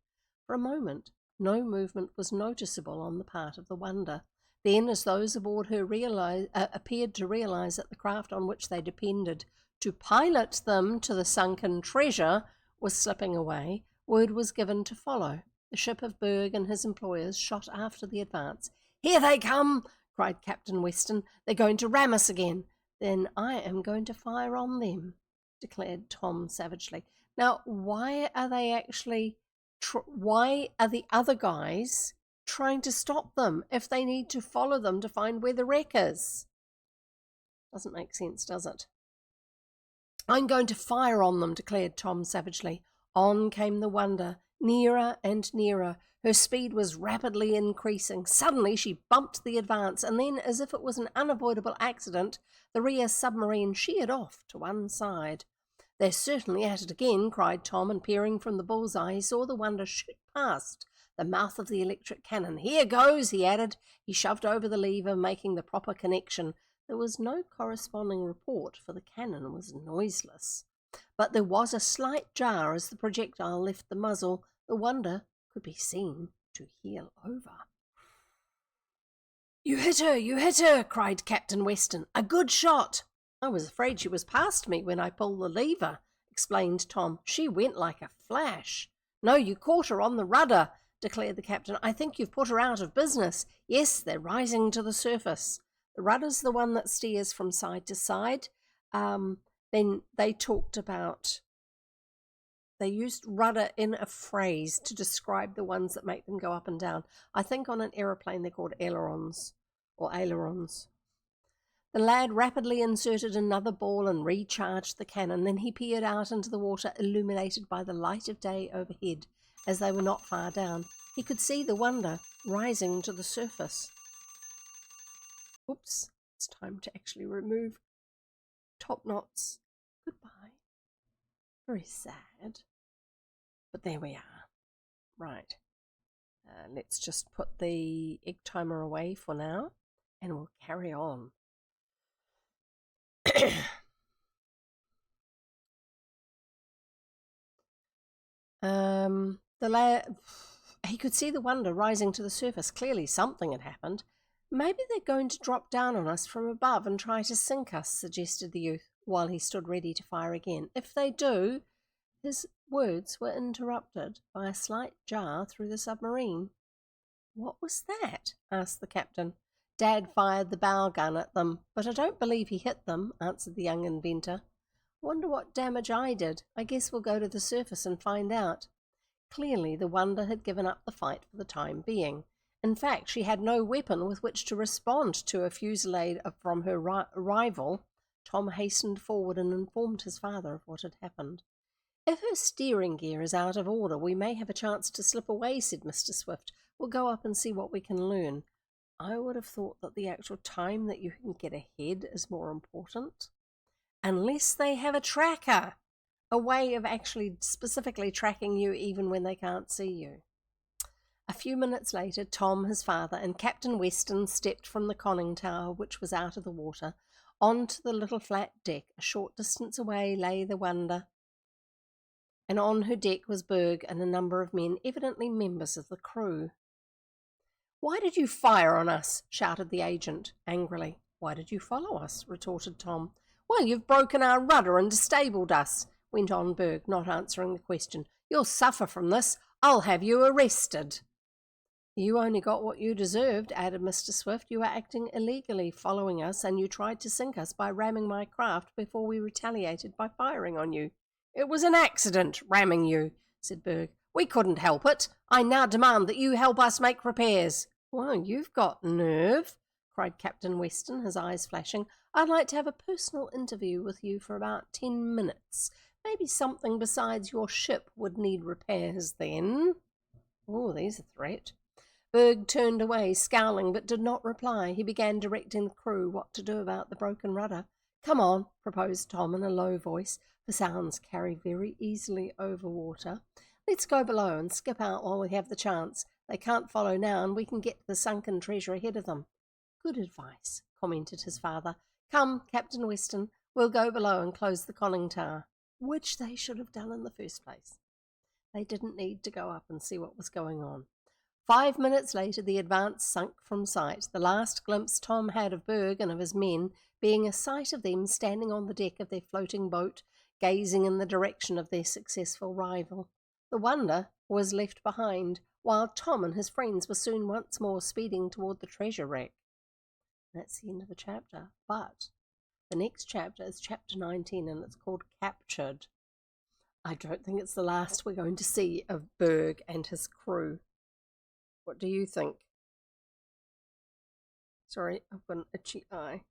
For a moment, no movement was noticeable on the part of the Wonder. Then, as those aboard her appeared to realize that the craft on which they depended to pilot them to the sunken treasure was slipping away, word was given to follow. The ship of Berg and his employers shot after the Advance. "Here they come!" cried Captain Weston. "They're going to ram us again." "Then I am going to fire on them," declared Tom savagely. Now, why are the other guys trying to stop them if they need to follow them to find where the wreck is? Doesn't make sense, does it? "I'm going to fire on them," declared Tom savagely. On came the Wonder, nearer and nearer. Her speed was rapidly increasing. Suddenly she bumped the Advance, and then, as if it was an unavoidable accident, the rear submarine sheered off to one side. "They're certainly at it again," cried Tom, and peering from the bullseye, he saw the Wonder shoot past the mouth of the electric cannon. "Here goes," he added. He shoved over the lever, making the proper connection. There was no corresponding report, for the cannon was noiseless. But there was a slight jar as the projectile left the muzzle. The Wonder could be seen to heel over. You hit her, cried Captain Weston. "A good shot." "I was afraid she was past me when I pulled the lever," explained Tom. "She went like a flash." "No, you caught her on the rudder," declared the captain. "I think you've put her out of business." "Yes, they're rising to the surface." The rudder's the one that steers from side to side. Then they talked about, they used rudder in a phrase to describe the ones that make them go up and down. I think on an aeroplane they're called ailerons or ailerons. The lad rapidly inserted another ball and recharged the cannon. Then he peered out into the water, illuminated by the light of day overhead. As they were not far down, he could see the Wonder rising to the surface. Oops, it's time to actually remove top knots. Goodbye. Very sad. But there we are. Right. Let's just put the egg timer away for now, and we'll carry on. He could see the Wonder rising to the surface. Clearly something had happened. "Maybe they're going to drop down on us from above and try to sink us," suggested the youth, while he stood ready to fire again. "If they do—" His words were interrupted by a slight jar through the submarine. "What was that?" asked the captain. "Dad fired the bow gun at them, but I don't believe he hit them," answered the young inventor. "Wonder what damage I did. I guess we'll go to the surface and find out." Clearly the Wonder had given up the fight for the time being. In fact, she had no weapon with which to respond to a fusillade from her rival. Tom hastened forward and informed his father of what had happened. "If her steering gear is out of order, we may have a chance to slip away," said Mr. Swift. "We'll go up and see what we can learn." I would have thought that the actual time that you can get ahead is more important. Unless they have a tracker, a way of actually specifically tracking you even when they can't see you. A few minutes later, Tom, his father, and Captain Weston stepped from the conning tower, which was out of the water, onto the little flat deck. A short distance away lay the Wonder, and on her deck was Berg and a number of men, evidently members of the crew. "Why did you fire on us?" shouted the agent angrily. "Why did you follow us?" retorted Tom. "Well, you've broken our rudder and disabled us," went on Berg, not answering the question. "You'll suffer from this. I'll have you arrested." "You only got what you deserved," added Mr. Swift. "You were acting illegally, following us, and you tried to sink us by ramming my craft before we retaliated by firing on you." "It was an accident, ramming you," said Berg. "We couldn't help it. I now demand that you help us make repairs." "Well, you've got nerve," cried Captain Weston, his eyes flashing. "I'd like to have a personal interview with you for about 10 minutes. Maybe something besides your ship would need repairs then." Oh, there's a threat. Berg turned away, scowling, but did not reply. He began directing the crew what to do about the broken rudder. "Come on," proposed Tom in a low voice, for sounds carry very easily over water. "Let's go below and skip out while we have the chance. They can't follow now, and we can get to the sunken treasure ahead of them." "Good advice," commented his father. "Come, Captain Weston, we'll go below and close the conning tower," which they should have done in the first place. They didn't need to go up and see what was going on. 5 minutes later, the Advance sunk from sight, the last glimpse Tom had of Berg and of his men being a sight of them standing on the deck of their floating boat, gazing in the direction of their successful rival. The Wonder was left behind, while Tom and his friends were soon once more speeding toward the treasure wreck. That's the end of the chapter, but the next chapter is chapter 19, and it's called Captured. I don't think it's the last we're going to see of Berg and his crew. What do you think? Sorry, I've got an itchy eye.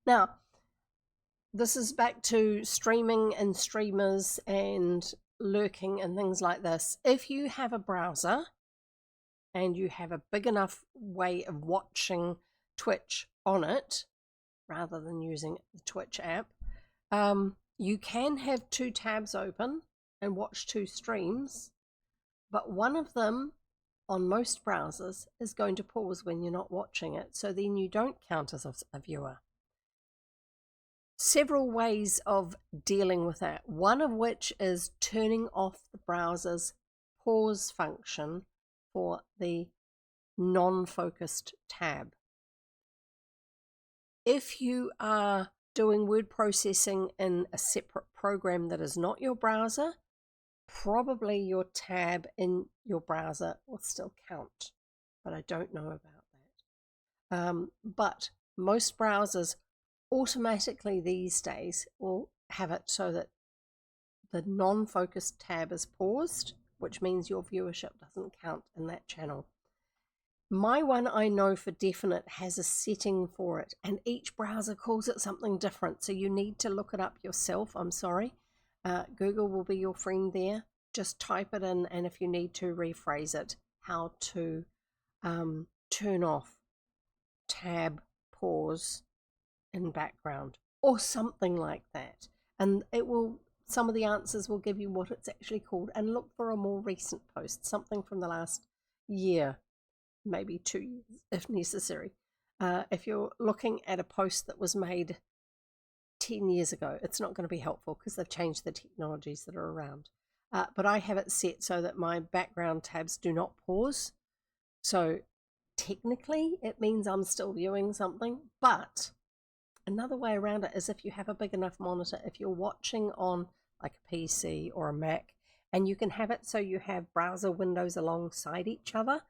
Now, this is back to streaming and streamers and lurking and things like this. If you have a browser and you have a big enough way of watching Twitch on it, rather than using the Twitch app, you can have 2 tabs open and watch 2 streams, but one of them on most browsers is going to pause when you're not watching it, so then you don't count as a viewer. Several ways of dealing with that, one of which is turning off the browser's pause function for the non-focused tab. If you are doing word processing in a separate program that is not your browser, probably your tab in your browser will still count, but I don't know about that. But most browsers automatically these days will have it so that the non-focused tab is paused, which means your viewership doesn't count in that channel. My one, I know for definite, has a setting for it, and each browser calls it something different, so you need to look it up yourself. I'm sorry. Google will be your friend there. Just type it in, and if you need to rephrase it, how to turn off tab pause in background or something like that, and it will, some of the answers will give you what it's actually called. And look for a more recent post, something from the last year, maybe 2 years if necessary. If you're looking at a post that was made 10 years ago, it's not going to be helpful because they've changed the technologies that are around. But I have it set so that my background tabs do not pause. So technically it means I'm still viewing something, but another way around it is if you have a big enough monitor, if you're watching on like a PC or a Mac, and you can have it so you have browser windows alongside each other,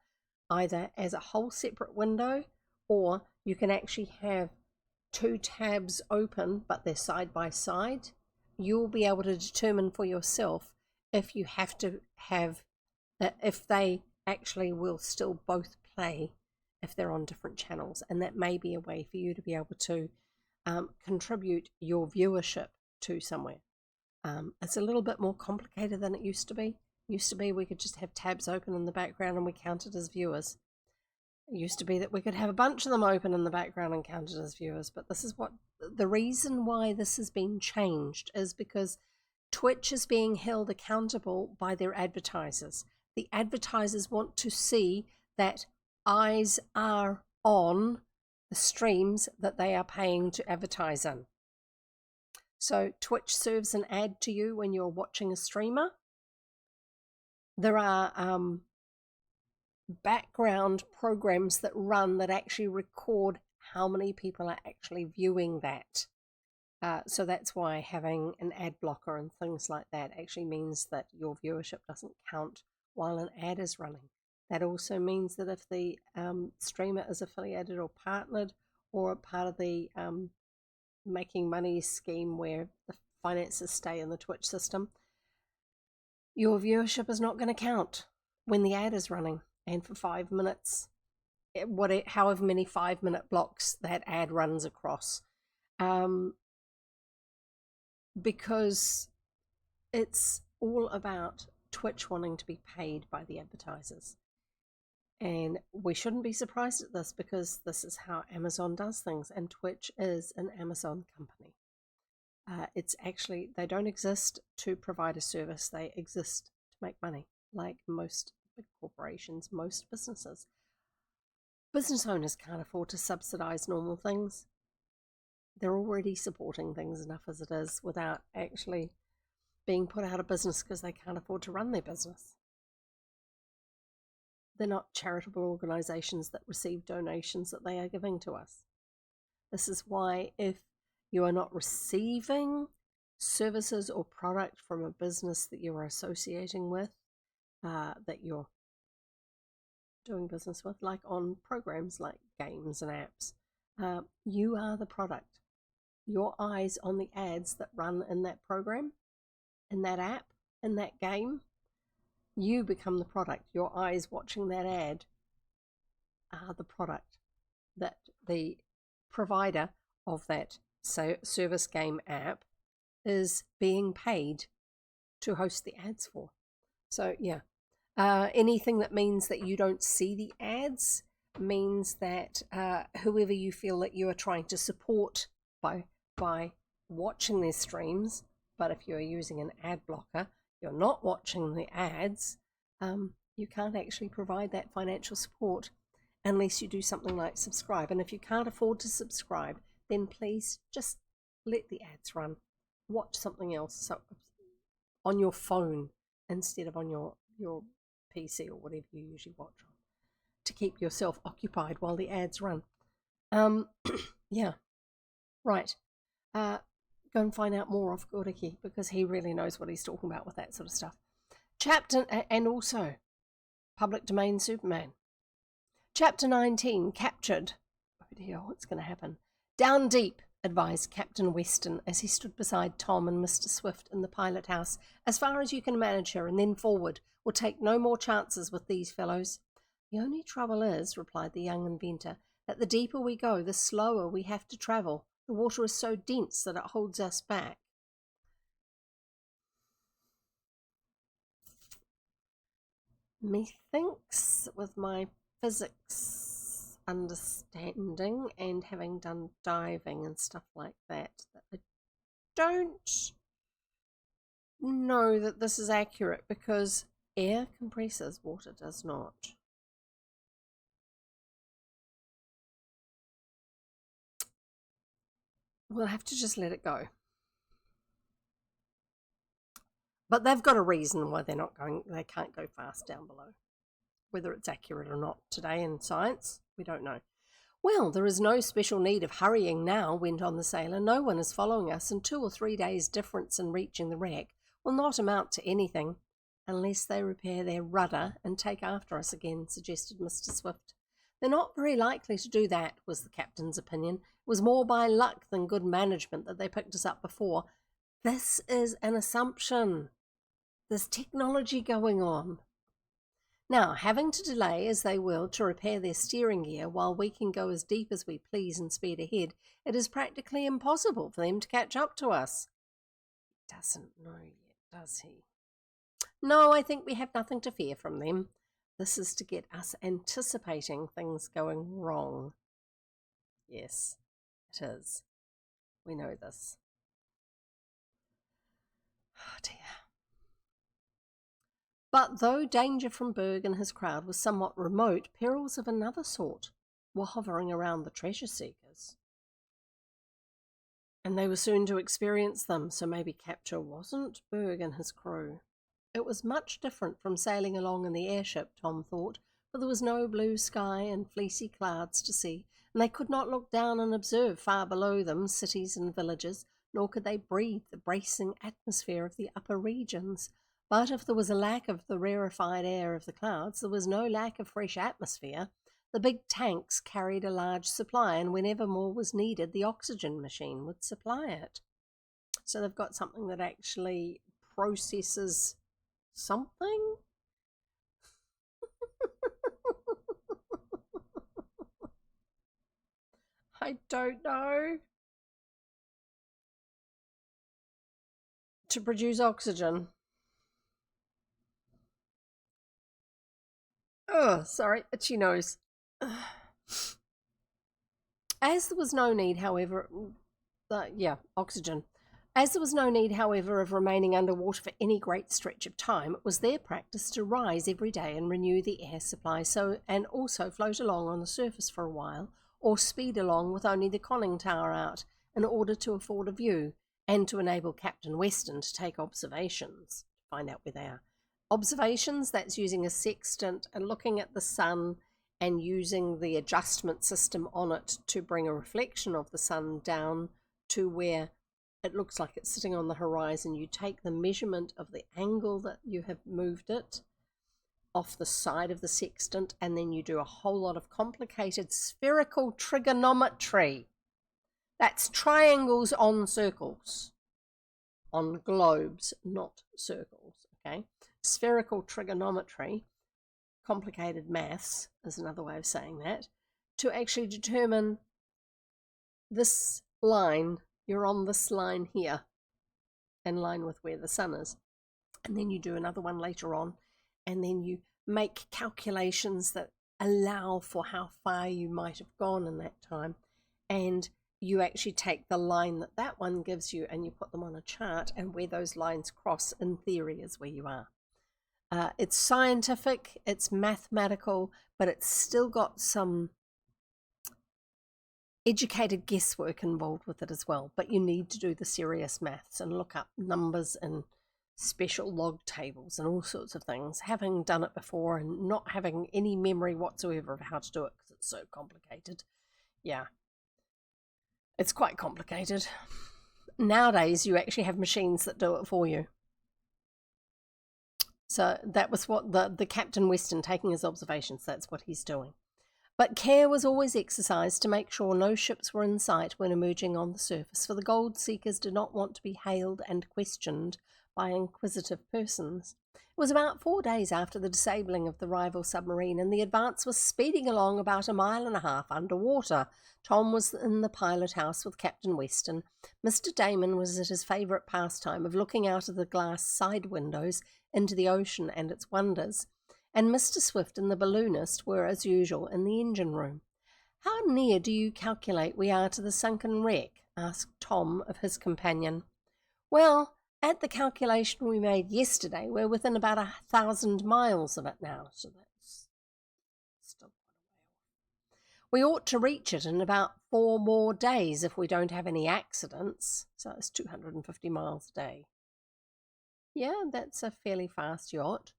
either as a whole separate window, or you can actually have 2 tabs open but they're side by side. You'll be able to determine for yourself if you have to have, if they actually will still both play if they're on different channels, and that may be a way for you to be able to contribute your viewership to somewhere. It's a little bit more complicated than it used to be. We could just have tabs open in the background and we counted as viewers. It used to be that we could have a bunch of them open in the background and counted as viewers, but this is what the reason why this has been changed is because Twitch is being held accountable by their advertisers. The advertisers want to see that eyes are on the streams that they are paying to advertise in. So Twitch serves an ad to you when you're watching a streamer. There are background programs that run that actually record how many people are actually viewing that. So that's why having an ad blocker and things like that actually means that your viewership doesn't count while an ad is running. That also means that if the streamer is affiliated or partnered or a part of the making money scheme where the finances stay in the Twitch system, your viewership is not going to count when the ad is running. And for 5 minutes, however many 5-minute blocks that ad runs across. Because it's all about Twitch wanting to be paid by the advertisers. And we shouldn't be surprised at this because this is how Amazon does things, and Twitch is an Amazon company. It's actually, they don't exist to provide a service, they exist to make money, like most big corporations, most businesses. Business owners can't afford to subsidize normal things. They're already supporting things enough as it is without actually being put out of business because they can't afford to run their business. They're not charitable organizations that receive donations that they are giving to us. This is why if you are not receiving services or product from a business that you are associating with, that you're doing business with, like on programs like games and apps, you are the product. Your eyes on the ads that run in that program, in that app, in that game, you become the product. Your eyes watching that ad are the product that the provider of that service game app is being paid to host the ads for. So yeah, anything that means that you don't see the ads means that whoever you feel that you are trying to support by watching their streams, but if you're using an ad blocker, you're not watching the ads, you can't actually provide that financial support unless you do something like subscribe. And if you can't afford to subscribe, then please just let the ads run. Watch something else on your phone instead of on your PC or whatever you usually watch on, to keep yourself occupied while the ads run. Yeah, right. Go and find out more of Goriki because he really knows what he's talking about with that sort of stuff. Chapter, and also public domain Superman. Chapter 19, captured. Oh dear, what's going to happen? Down deep, advised Captain Weston as he stood beside Tom and Mr. Swift in the pilot house. As far as you can manage her and then forward. We'll take no more chances with these fellows. The only trouble is, replied the young inventor, that the deeper we go, the slower we have to travel. The water is so dense that it holds us back. Methinks, with my physics understanding and having done diving and stuff like that I don't know that this is accurate because air compresses, water does not. We'll have to just let it go. But they've got a reason why they can't go fast down below. Whether it's accurate or not today in science, we don't know. Well, there is no special need of hurrying now, went on the sailor. No one is following us, and 2 or 3 days' difference in reaching the wreck will not amount to anything, unless they repair their rudder and take after us again, suggested Mr. Swift. They're not very likely to do that, was the captain's opinion. It was more by luck than good management that they picked us up before. This is an assumption. There's technology going on. Now, having to delay as they will to repair their steering gear while we can go as deep as we please and speed ahead, it is practically impossible for them to catch up to us. He doesn't know yet, does he? No, I think we have nothing to fear from them. This is to get us anticipating things going wrong. Yes, it is. We know this. Oh dear. But though danger from Berg and his crowd was somewhat remote, perils of another sort were hovering around the treasure seekers. And they were soon to experience them, so maybe capture wasn't Berg and his crew. It was much different from sailing along in the airship, Tom thought, for there was no blue sky and fleecy clouds to see, and they could not look down and observe far below them cities and villages, nor could they breathe the bracing atmosphere of the upper regions. But if there was a lack of the rarefied air of the clouds, there was no lack of fresh atmosphere. The big tanks carried a large supply, and whenever more was needed, the oxygen machine would supply it. So they've got something that actually processes something? I don't know. To produce oxygen. Oh, sorry, itchy nose. As there was no need, however, oxygen. As there was no need, however, of remaining underwater for any great stretch of time, it was their practice to rise every day and renew the air supply, and also float along on the surface for a while, or speed along with only the conning tower out, in order to afford a view, and to enable Captain Weston to take observations, to find out where they are. Observations, that's using a sextant and looking at the sun and using the adjustment system on it to bring a reflection of the sun down to where it looks like it's sitting on the horizon. You take the measurement of the angle that you have moved it off the side of the sextant, and then you do a whole lot of complicated spherical trigonometry. That's triangles on circles, on globes, not circles, okay? Spherical trigonometry, complicated maths is another way of saying that, to actually determine this line. You're on this line here, in line with where the sun is. And then you do another one later on, and then you make calculations that allow for how far you might have gone in that time. And you actually take the line that one gives you and you put them on a chart, and where those lines cross, in theory, is where you are. It's scientific, it's mathematical, but it's still got some educated guesswork involved with it as well. But you need to do the serious maths and look up numbers and special log tables and all sorts of things, having done it before and not having any memory whatsoever of how to do it because it's so complicated. Yeah, it's quite complicated. Nowadays, you actually have machines that do it for you. So that was what the Captain Weston, taking his observations, that's what he's doing. But care was always exercised to make sure no ships were in sight when emerging on the surface, for the gold seekers did not want to be hailed and questioned by inquisitive persons. It was about 4 days after the disabling of the rival submarine, and the Advance was speeding along about 1.5 miles underwater. Tom was in the pilot house with Captain Weston. Mr. Damon was at his favourite pastime of looking out of the glass side windows into the ocean and its wonders, and Mr. Swift and the balloonist were, as usual, in the engine room. "How near do you calculate we are to the sunken wreck?" asked Tom of his companion. "Well, at the calculation we made yesterday, we're within about 1,000 miles of it now, so that's still quite a way off. We ought to reach it in about 4 more days if we don't have any accidents, so it's 250 miles a day." "Yeah, that's a fairly fast yacht."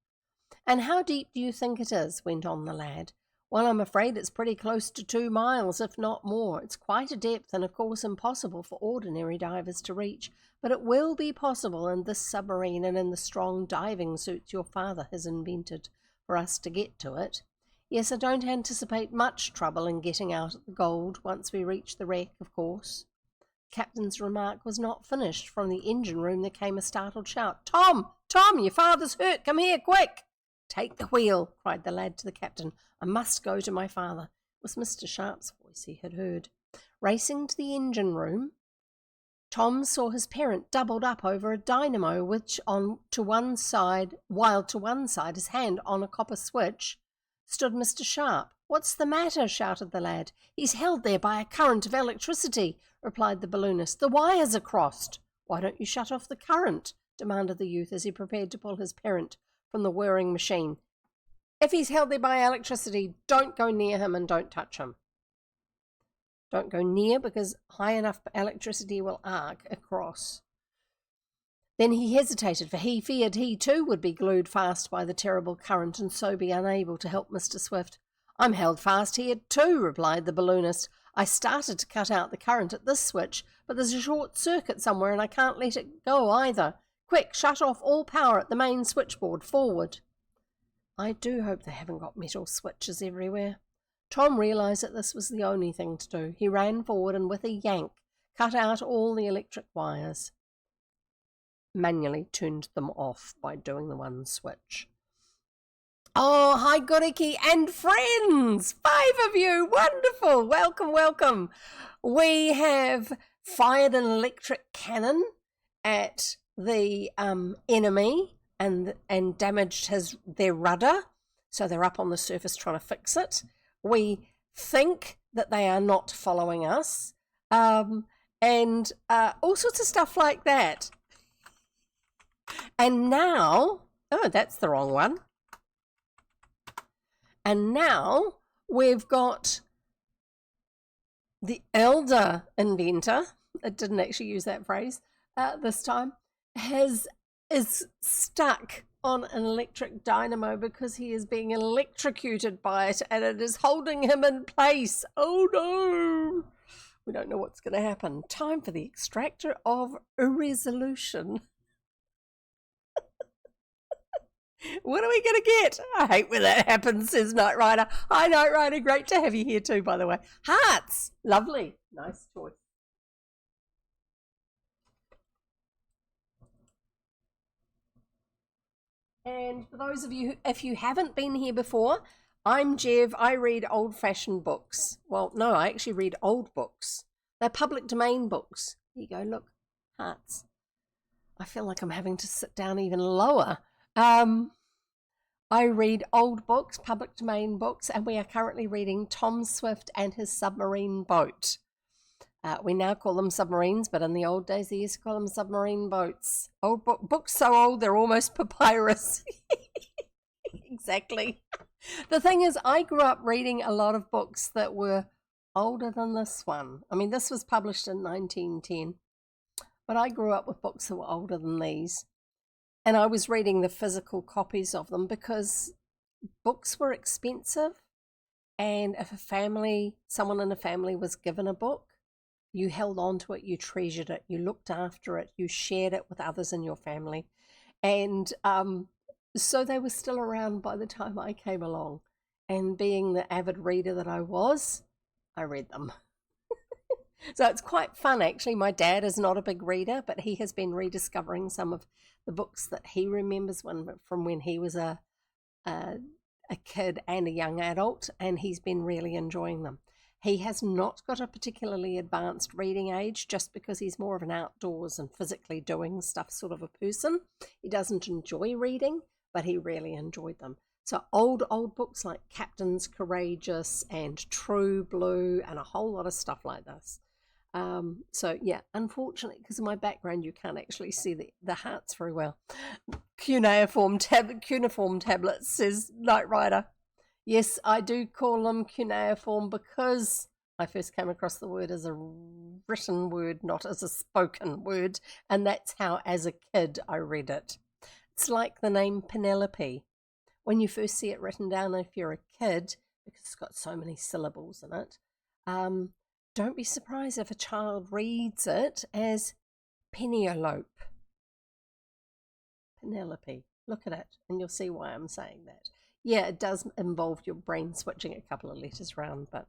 "And how deep do you think it is?" went on the lad. "Well, I'm afraid it's pretty close to 2 miles, if not more. It's quite a depth, and of course impossible for ordinary divers to reach, but it will be possible in this submarine and in the strong diving suits your father has invented for us to get to it. Yes, I don't anticipate much trouble in getting out at the gold once we reach the wreck, of course." The captain's remark was not finished. From the engine room there came a startled shout. "Tom! Tom! Your father's hurt! Come here, quick!" "Take the wheel," cried the lad to the captain. "I must go to my father." It was Mr. Sharp's voice he had heard. Racing to the engine room, Tom saw his parent doubled up over a dynamo, while to one side his hand on a copper switch stood Mr. Sharp. "What's the matter?" shouted the lad. "He's held there by a current of electricity," replied the balloonist. "The wires are crossed." "Why don't you shut off the current?" demanded the youth as he prepared to pull his parent from the whirring machine. "If he's held there by electricity, don't go near him and don't touch him." Don't go near, because high enough electricity will arc across. Then he hesitated, for he feared he too would be glued fast by the terrible current and so be unable to help Mr. Swift. "I'm held fast here too," replied the balloonist. "I started to cut out the current at this switch, but there's a short circuit somewhere and I can't let it go either. Quick, shut off all power at the main switchboard forward." I do hope they haven't got metal switches everywhere. Tom realised that this was the only thing to do. He ran forward and with a yank cut out all the electric wires. Manually turned them off by doing the one switch. "Oh, hi Goriki and friends! 5 of you! Wonderful! Welcome, welcome! We have fired an electric cannon at the enemy and damaged their rudder, so they're up on the surface trying to fix it. We think that they are not following us, and all sorts of stuff like that. And now, oh, that's the wrong one. And now we've got the elder inventor, it didn't actually use that phrase this time, is stuck on an electric dynamo because he is being electrocuted by it and it is holding him in place. Oh no! We don't know what's going to happen. Time for the extractor of irresolution. What are we going to get? I hate when that happens, says Knight Rider. Hi, Knight Rider. Great to have you here too, by the way. Hearts. Lovely. Nice choice. And for those of you, if you haven't been here before, I'm Jev. I read old-fashioned books. Well, no, I actually read old books. They're public domain books. Here you go, look. Hearts. I feel like I'm having to sit down even lower. I read old books, public domain books, and we are currently reading Tom Swift and his Submarine Boat. We now call them submarines, but in the old days they used to call them submarine boats. Old books so old they're almost papyrus. Exactly. The thing is, I grew up reading a lot of books that were older than this one. I mean, this was published in 1910, but I grew up with books that were older than these. And I was reading the physical copies of them because books were expensive. And if someone in a family was given a book, you held on to it, you treasured it, you looked after it, you shared it with others in your family. And so they were still around by the time I came along. And being the avid reader that I was, I read them. So it's quite fun, actually. My dad is not a big reader, but he has been rediscovering some of the books that he remembers from when he was a kid and a young adult, and he's been really enjoying them. He has not got a particularly advanced reading age just because he's more of an outdoors and physically doing stuff sort of a person. He doesn't enjoy reading, but he really enjoyed them. So old books like Captain's Courageous and True Blue and a whole lot of stuff like this. So yeah, unfortunately, because of my background, you can't actually see the hearts very well. Cuneiform tablets, says Knight Rider. Yes, I do call them cuneiform because I first came across the word as a written word, not as a spoken word, and that's how, as a kid, I read it. It's like the name Penelope. When you first see it written down, if you're a kid, because it's got so many syllables in it, don't be surprised if a child reads it as Penelope. Penelope. Look at it, and you'll see why I'm saying that. Yeah, it does involve your brain switching a couple of letters around, but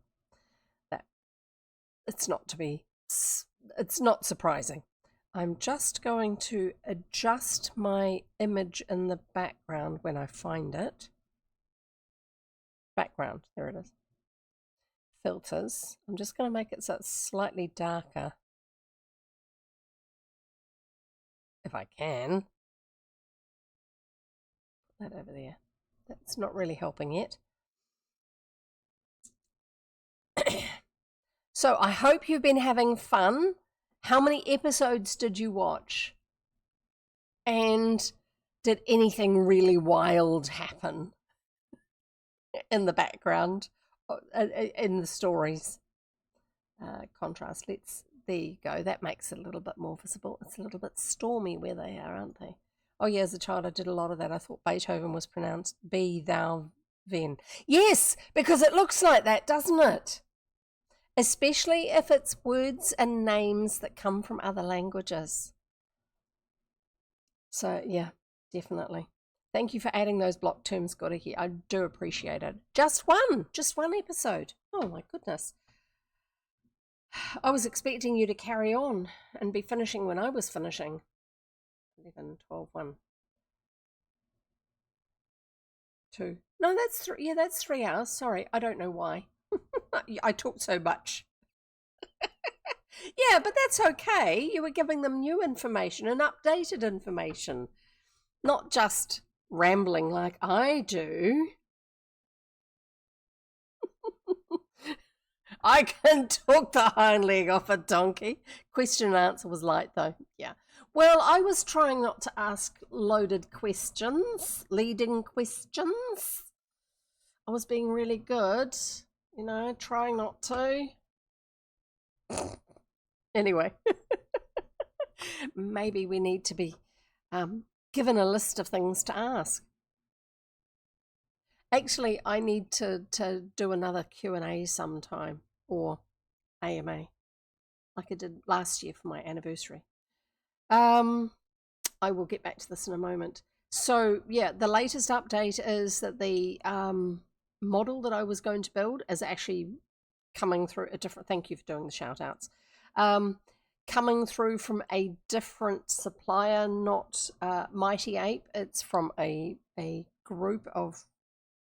it's not surprising. I'm just going to adjust my image in the background when I find it. Background, there it is. Filters. I'm just going to make it so it's slightly darker. If I can. Put that over there. That's not really helping yet. So I hope you've been having fun. How many episodes did you watch? And did anything really wild happen in the background, in the stories? Contrast. There you go. That makes it a little bit more visible. It's a little bit stormy where they are, aren't they? Oh yeah, as a child I did a lot of that. I thought Beethoven was pronounced be thou then. Yes, because it looks like that, doesn't it? Especially if it's words and names that come from other languages. So yeah, definitely. Thank you for adding those block terms, Goriki. I do appreciate it. Just one episode. Oh my goodness. I was expecting you to carry on and be finishing when I was finishing. 11, 12, 1, 2. No, that's 3. Yeah, that's 3 hours. Sorry, I don't know why. I talk so much. Yeah, but that's okay. You were giving them new information and updated information, not just rambling like I do. I can talk the hind leg off a donkey. Question and answer was light though. Yeah. Well, I was trying not to ask loaded questions, leading questions. I was being really good, trying not to. Anyway, maybe we need to be given a list of things to ask. Actually, I need to do another Q&A sometime, or AMA, like I did last year for my anniversary. I will get back to this in a moment. So yeah, the latest update is that the model that I was going to build is actually coming through a different, thank you for doing the shout outs, coming through from a different supplier, not Mighty Ape. It's from a group of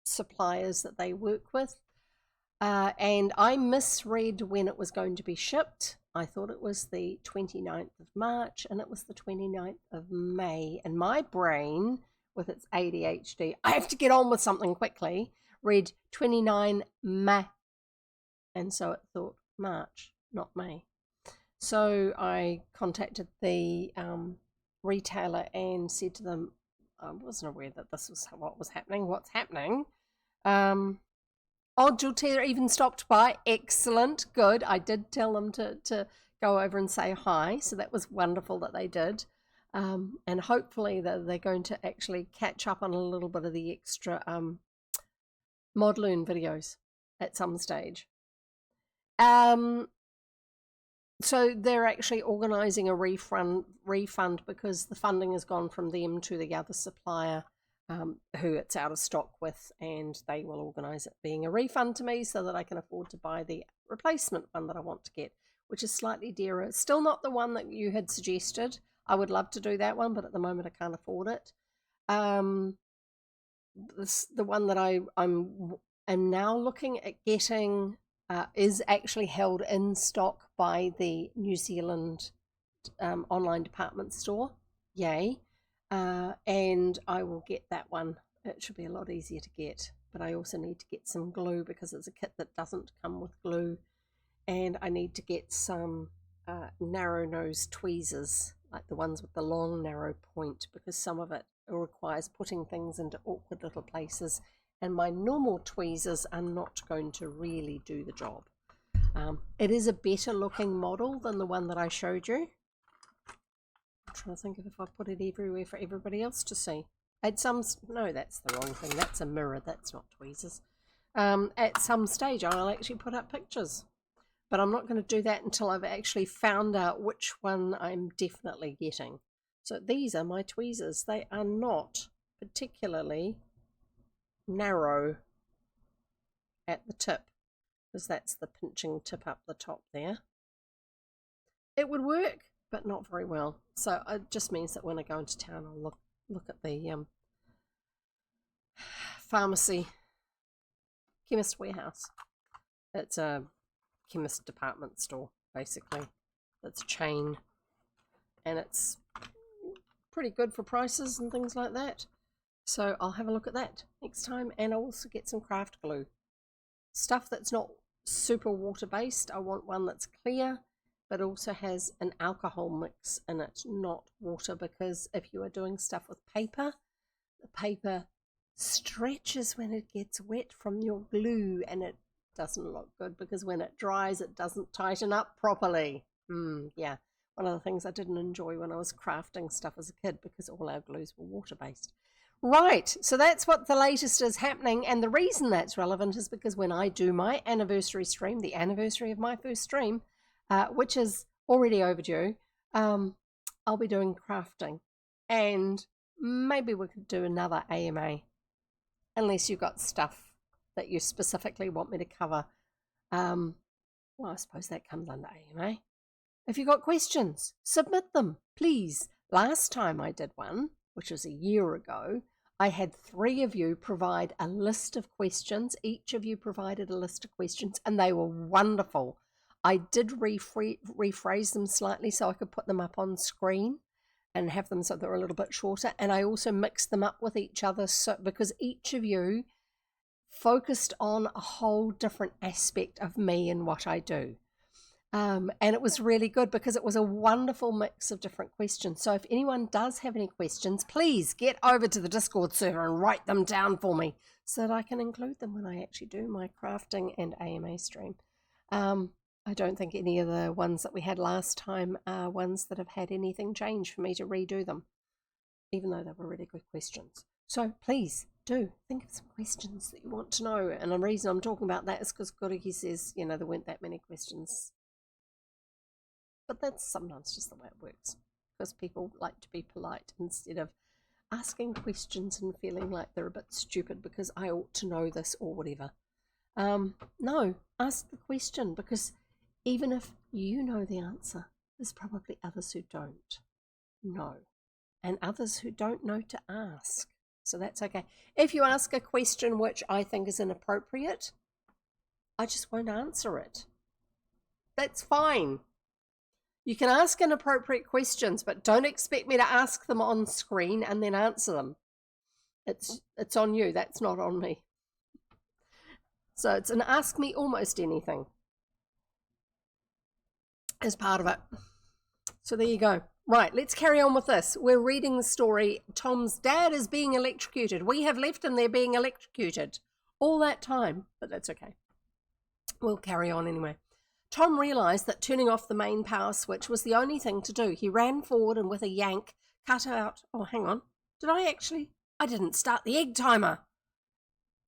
suppliers that they work with, and I misread when it was going to be shipped. I thought it was the 29th of March and it was the 29th of May, and my brain with its ADHD, I have to get on with something quickly, read 29 May, and so it thought March, not May. So I contacted the retailer and said to them, I wasn't aware that this was what was happening. What's happening? Oh, Jultia even stopped by. Excellent. Good. I did tell them to go over and say hi. So that was wonderful that they did. And hopefully they're going to actually catch up on a little bit of the extra Modloon videos at some stage. So they're actually organising a refund because the funding has gone from them to the other supplier who it's out of stock with, and they will organise it being a refund to me so that I can afford to buy the replacement one that I want to get, which is slightly dearer. Still not the one that you had suggested. I would love to do that one, but at the moment I can't afford it. The one that I'm now looking at getting is actually held in stock by the New Zealand online department store. Yay. And I will get that one. It should be a lot easier to get, but I also need to get some glue because it's a kit that doesn't come with glue, and I need to get some narrow nose tweezers, like the ones with the long narrow point, because some of it requires putting things into awkward little places, and my normal tweezers are not going to really do the job. It is a better looking model than the one that I showed you. I'm trying to think of if I put it everywhere for everybody else to see. No, that's the wrong thing. That's a mirror. That's not tweezers. At some stage, I'll actually put up pictures. But I'm not going to do that until I've actually found out which one I'm definitely getting. So these are my tweezers. They are not particularly narrow at the tip, because that's the pinching tip up the top there. It would work, but not very well. So it just means that when I go into town, I'll look at the chemist warehouse. It's a chemist department store, basically. It's a chain, and it's pretty good for prices and things like that. So I'll have a look at that next time, and I'll also get some craft glue. Stuff that's not super water-based. I want one that's clear, but also has an alcohol mix in it, not water, because if you are doing stuff with paper, the paper stretches when it gets wet from your glue, and it doesn't look good because when it dries, it doesn't tighten up properly. Yeah, one of the things I didn't enjoy when I was crafting stuff as a kid, because all our glues were water-based. Right, so that's what the latest is happening, and the reason that's relevant is because when I do my anniversary stream, the anniversary of my first stream, which is already overdue, I'll be doing crafting, and maybe we could do another AMA, unless you've got stuff that you specifically want me to cover. Well, I suppose that comes under AMA. If you've got questions, submit them, please. Last time I did one, which was a year ago, I had 3 of you provide a list of questions. Each of you provided a list of questions, and they were wonderful. I did rephrase them slightly so I could put them up on screen and have them so they're a little bit shorter. And I also mixed them up with each other, so because each of you focused on a whole different aspect of me and what I do. And it was really good because it was a wonderful mix of different questions. So if anyone does have any questions, please get over to the Discord server and write them down for me so that I can include them when I actually do my crafting and AMA stream. I don't think any of the ones that we had last time are ones that have had anything change for me to redo them, even though they were really good questions. So please do think of some questions that you want to know. And the reason I'm talking about that is because Goriki says, there weren't that many questions. But that's sometimes just the way it works, because people like to be polite instead of asking questions and feeling like they're a bit stupid because I ought to know this or whatever. No, ask the question, because even if you know the answer, there's probably others who don't know, and others who don't know to ask. So that's okay. If you ask a question which I think is inappropriate, I just won't answer it. That's fine. You can ask inappropriate questions, but don't expect me to ask them on screen and then answer them. It's on you. That's not on me. So it's an ask me almost anything as part of it. So there you go. Right, let's carry on with this. We're reading the story. Tom's dad is being electrocuted. We have left him there being electrocuted all that time, but that's okay. We'll carry on anyway. Tom realised that turning off the main power switch was the only thing to do. He ran forward and with a yank cut out... Oh, hang on. I didn't start the egg timer.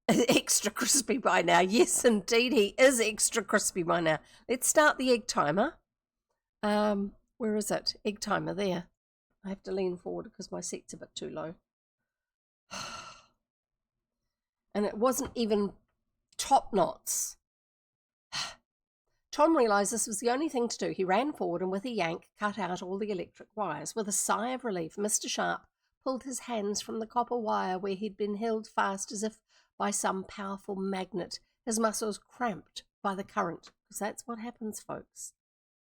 Extra crispy by now. Yes, indeed, he is extra crispy by now. Let's start the egg timer. Where is it? Egg timer, there. I have to lean forward because my seat's a bit too low. And it wasn't even top knots. Tom realised this was the only thing to do. He ran forward and with a yank cut out all the electric wires. With a sigh of relief, Mr. Sharp pulled his hands from the copper wire where he'd been held fast as if by some powerful magnet. His muscles cramped by the current, because that's what happens, folks.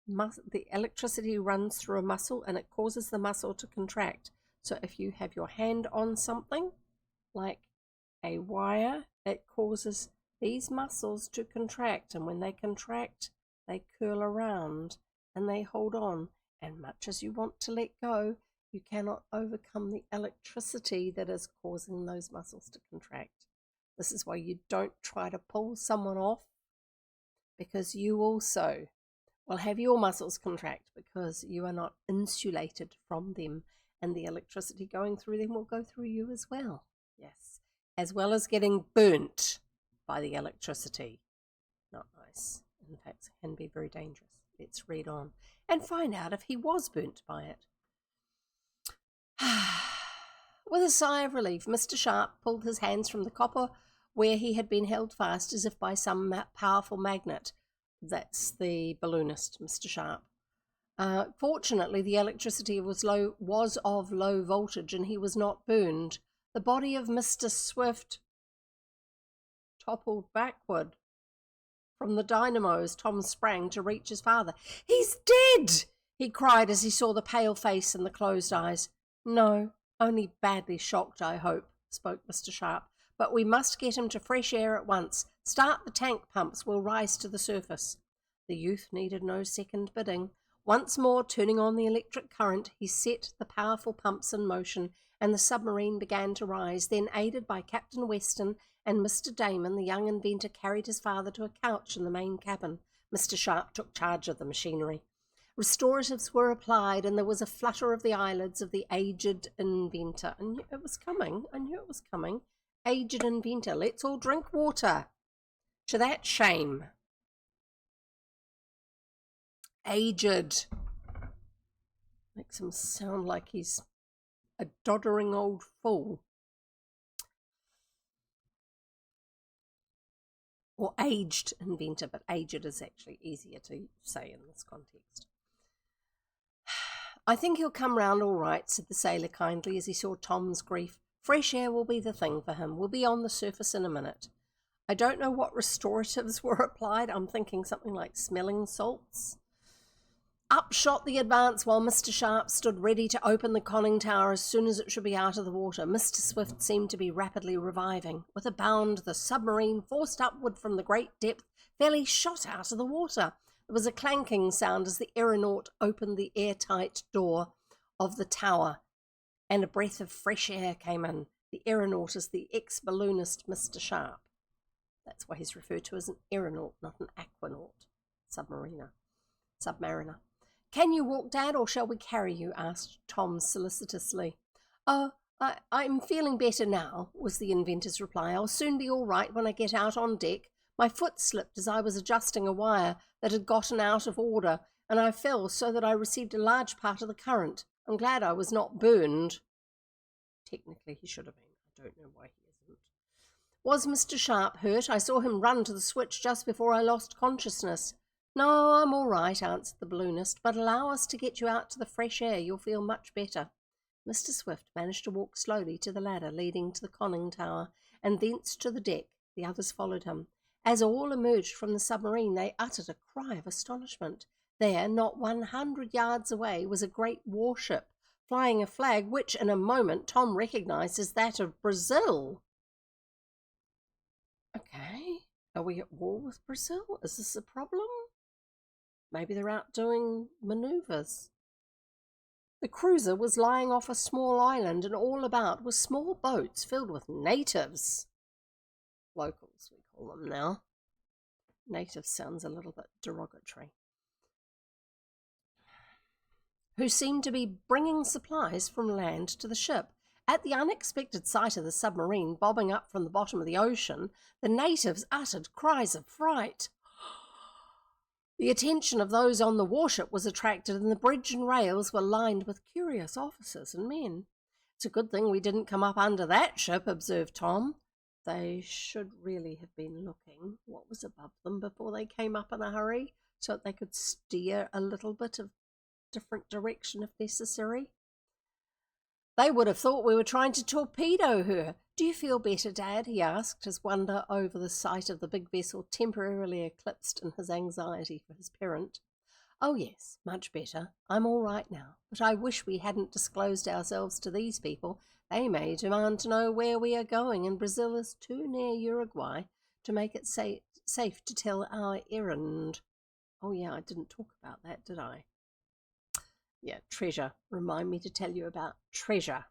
The electricity runs through a muscle and it causes the muscle to contract. So if you have your hand on something like a wire, it causes these muscles to contract, and when they contract, they curl around and they hold on, and much as you want to let go, you cannot overcome the electricity that is causing those muscles to contract. This is why you don't try to pull someone off, because you also will have your muscles contract because you are not insulated from them, and the electricity going through them will go through you as well. Yes, as well as getting burnt by the electricity. Not nice. In fact, it can be very dangerous. Let's read on and find out if he was burnt by it. With a sigh of relief, Mr. Sharp pulled his hands from the copper where he had been held fast as if by some powerful magnet. That's the balloonist, Mr. Sharp. Fortunately, the electricity was of low voltage and he was not burned. The body of Mr. Swift toppled backward from the dynamo as Tom sprang to reach his father. "He's dead!" he cried as he saw the pale face and the closed eyes. "No, only badly shocked, I hope," spoke Mr. Sharp. but we must get him to fresh air at once. Start the tank pumps, we'll rise to the surface. The youth needed no second bidding. Once more turning on the electric current, he set the powerful pumps in motion, and the submarine began to rise. Then, aided by Captain Weston and Mr. Damon, the young inventor carried his father to a couch in the main cabin. Mr. Sharp took charge of the machinery. Restoratives were applied, and there was a flutter of the eyelids of the aged inventor. I knew it was coming. Aged inventor, let's all drink water. To that shame. Aged. Makes him sound like he's a doddering old fool. Or aged inventor, but aged is actually easier to say in this context. I think he'll come round all right, said the sailor kindly as he saw Tom's grief. Fresh air will be the thing for him. We'll be on the surface in a minute. I don't know what restoratives were applied. I'm thinking something like smelling salts. Up shot the Advance while Mr. Sharp stood ready to open the conning tower as soon as it should be out of the water. Mr. Swift seemed to be rapidly reviving. With a bound, the submarine, forced upward from the great depth, fairly shot out of the water. There was a clanking sound as the aeronaut opened the airtight door of the tower, and a breath of fresh air came in. The aeronaut is the ex-balloonist Mr. Sharp. That's why he's referred to as an aeronaut, not an aquanaut. Submariner. Can you walk, Dad, or shall we carry you? Asked Tom solicitously. Oh, I'm feeling better now, was the inventor's reply. I'll soon be all right when I get out on deck. My foot slipped as I was adjusting a wire that had gotten out of order, and I fell so that I received a large part of the current. I'm glad I was not burned. Technically, he should have been. I don't know why he isn't. Was Mr. Sharp hurt? I saw him run to the switch just before I lost consciousness. No, I'm all right, answered the balloonist, but allow us to get you out to the fresh air. You'll feel much better. Mr. Swift managed to walk slowly to the ladder leading to the conning tower, and thence to the deck. The others followed him. As all emerged from the submarine, they uttered a cry of astonishment. There, not 100 yards away, was a great warship, flying a flag which, in a moment, Tom recognized as that of Brazil. Okay, are we at war with Brazil? Is this a problem? Maybe they're out doing manoeuvres. The cruiser was lying off a small island, and all about were small boats filled with natives. Locals, we call them now. Native sounds a little bit derogatory. Who seemed to be bringing supplies from land to the ship. At the unexpected sight of the submarine bobbing up from the bottom of the ocean, the natives uttered cries of fright. The attention of those on the warship was attracted, and the bridge and rails were lined with curious officers and men. It's a good thing we didn't come up under that ship, observed Tom. They should really have been looking what was above them before they came up in a hurry, so that they could steer a little bit of different direction if necessary. They would have thought we were trying to torpedo her. Do you feel better, Dad? He asked, his wonder over the sight of the big vessel temporarily eclipsed in his anxiety for his parent. Oh, yes, much better. I'm all right now, but I wish we hadn't disclosed ourselves to these people. They may demand to know where we are going, and Brazil is too near Uruguay to make it safe to tell our errand. Oh, yeah, I didn't talk about that, did I? Yeah, treasure. Remind me to tell you about treasure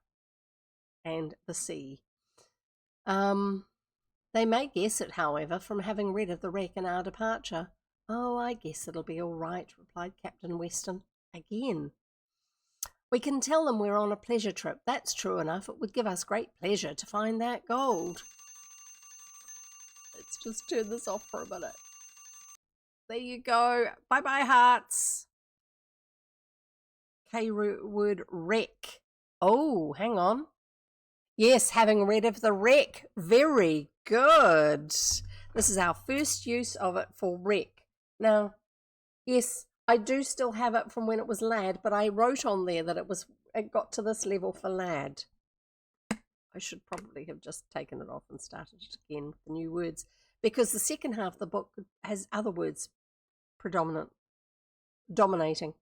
and the sea. They may guess it, however, from having read of the wreck and our departure. Oh, I guess it'll be all right, replied Captain Weston. Again. We can tell them we're on a pleasure trip. That's true enough. It would give us great pleasure to find that gold. Let's just turn this off for a minute. There you go. Bye-bye, hearts. K-word wreck. Oh, hang on. Yes, having read of the wreck. Very good. This is our first use of it for wreck. Now, yes, I do still have it from when it was lad, but I wrote on there that it got to this level for lad. I should probably have just taken it off and started it again with the new words, because the second half of the book has other words dominating.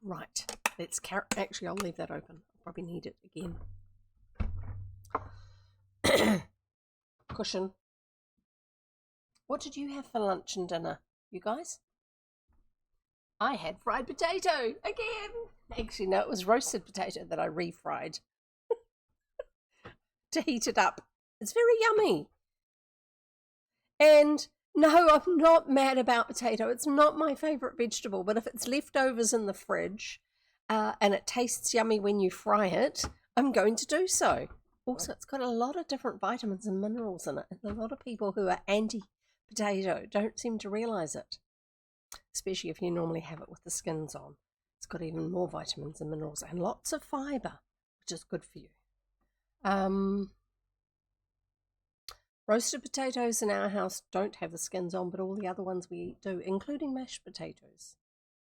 Right, let's actually, I'll leave that open. I'll probably need it again. cushion. What did you have for lunch and dinner, you guys? I had fried potato again. Actually, no, it was roasted potato that I refried to heat it up. It's very yummy. And no, I'm not mad about potato. It's not my favourite vegetable, but if it's leftovers in the fridge and it tastes yummy when you fry it, I'm going to do so. Also, it's got a lot of different vitamins and minerals in it. And a lot of people who are anti-potato don't seem to realise it, especially if you normally have it with the skins on. It's got even more vitamins and minerals and lots of fibre, which is good for you. Roasted potatoes in our house don't have the skins on, but all the other ones we eat do, including mashed potatoes.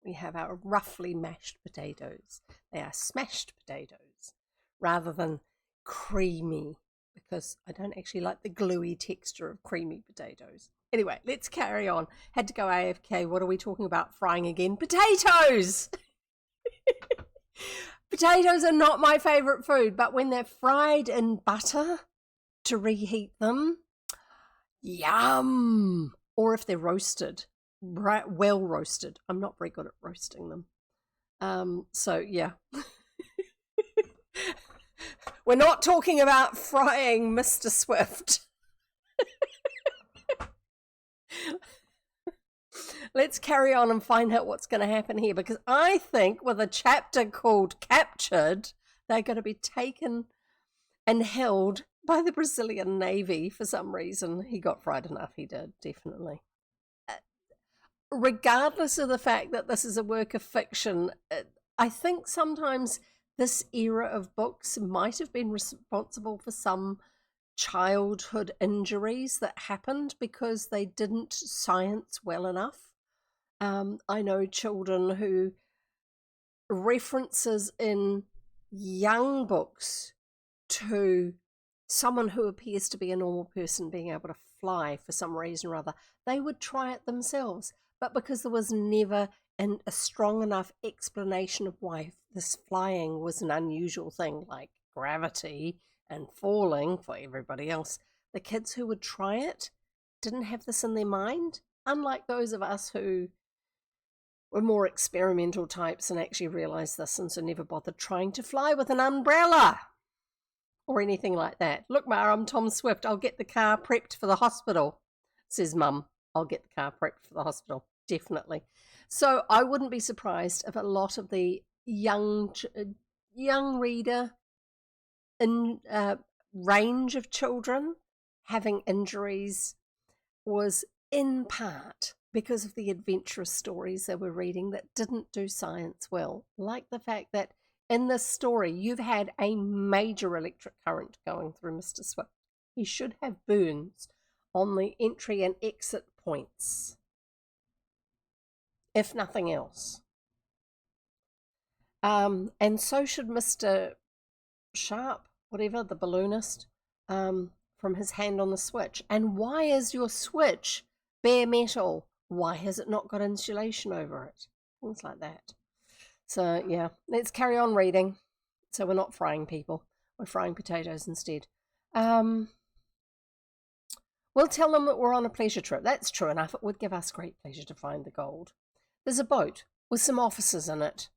We have our roughly mashed potatoes. They are smashed potatoes rather than creamy, because I don't actually like the gluey texture of creamy potatoes. Anyway, let's carry on. Had to go AFK. What are we talking about? Frying again? Potatoes! Potatoes are not my favourite food, but when they're fried in butter to reheat them, yum! Or if they're roasted, well roasted. I'm not very good at roasting them. So, yeah. We're not talking about frying Mr. Swift. Let's carry on and find out what's going to happen here, because I think with a chapter called Captured, they're going to be taken and held by the Brazilian Navy for some reason. He got fried enough, he did, definitely. Regardless of the fact that this is a work of fiction, I think sometimes this era of books might have been responsible for some childhood injuries that happened because they didn't science well enough. I know children who references in young books to someone who appears to be a normal person being able to fly for some reason or other, they would try it themselves. But because there was never a strong enough explanation of why this flying was an unusual thing, like gravity and falling for everybody else, the kids who would try it didn't have this in their mind, unlike those of us who were more experimental types and actually realised this and so never bothered trying to fly with an umbrella or anything like that. Look, Ma, I'm Tom Swift. I'll get the car prepped for the hospital, says Mum. I'll get the car prepped for the hospital, definitely. So I wouldn't be surprised if a lot of the young reader in range of children having injuries was in part because of the adventurous stories they were reading that didn't do science well, like the fact that in this story you've had a major electric current going through Mr. Swift. He should have burns on the entry and exit points, if nothing else. And so should Mr. Sharp, whatever, the balloonist, from his hand on the switch. And why is your switch bare metal? Why has it not got insulation over it? Things like that. So, yeah, let's carry on reading. So we're not frying people. We're frying potatoes instead. We'll tell them that we're on a pleasure trip. That's true enough. It would give us great pleasure to find the gold. There's a boat with some officers in it,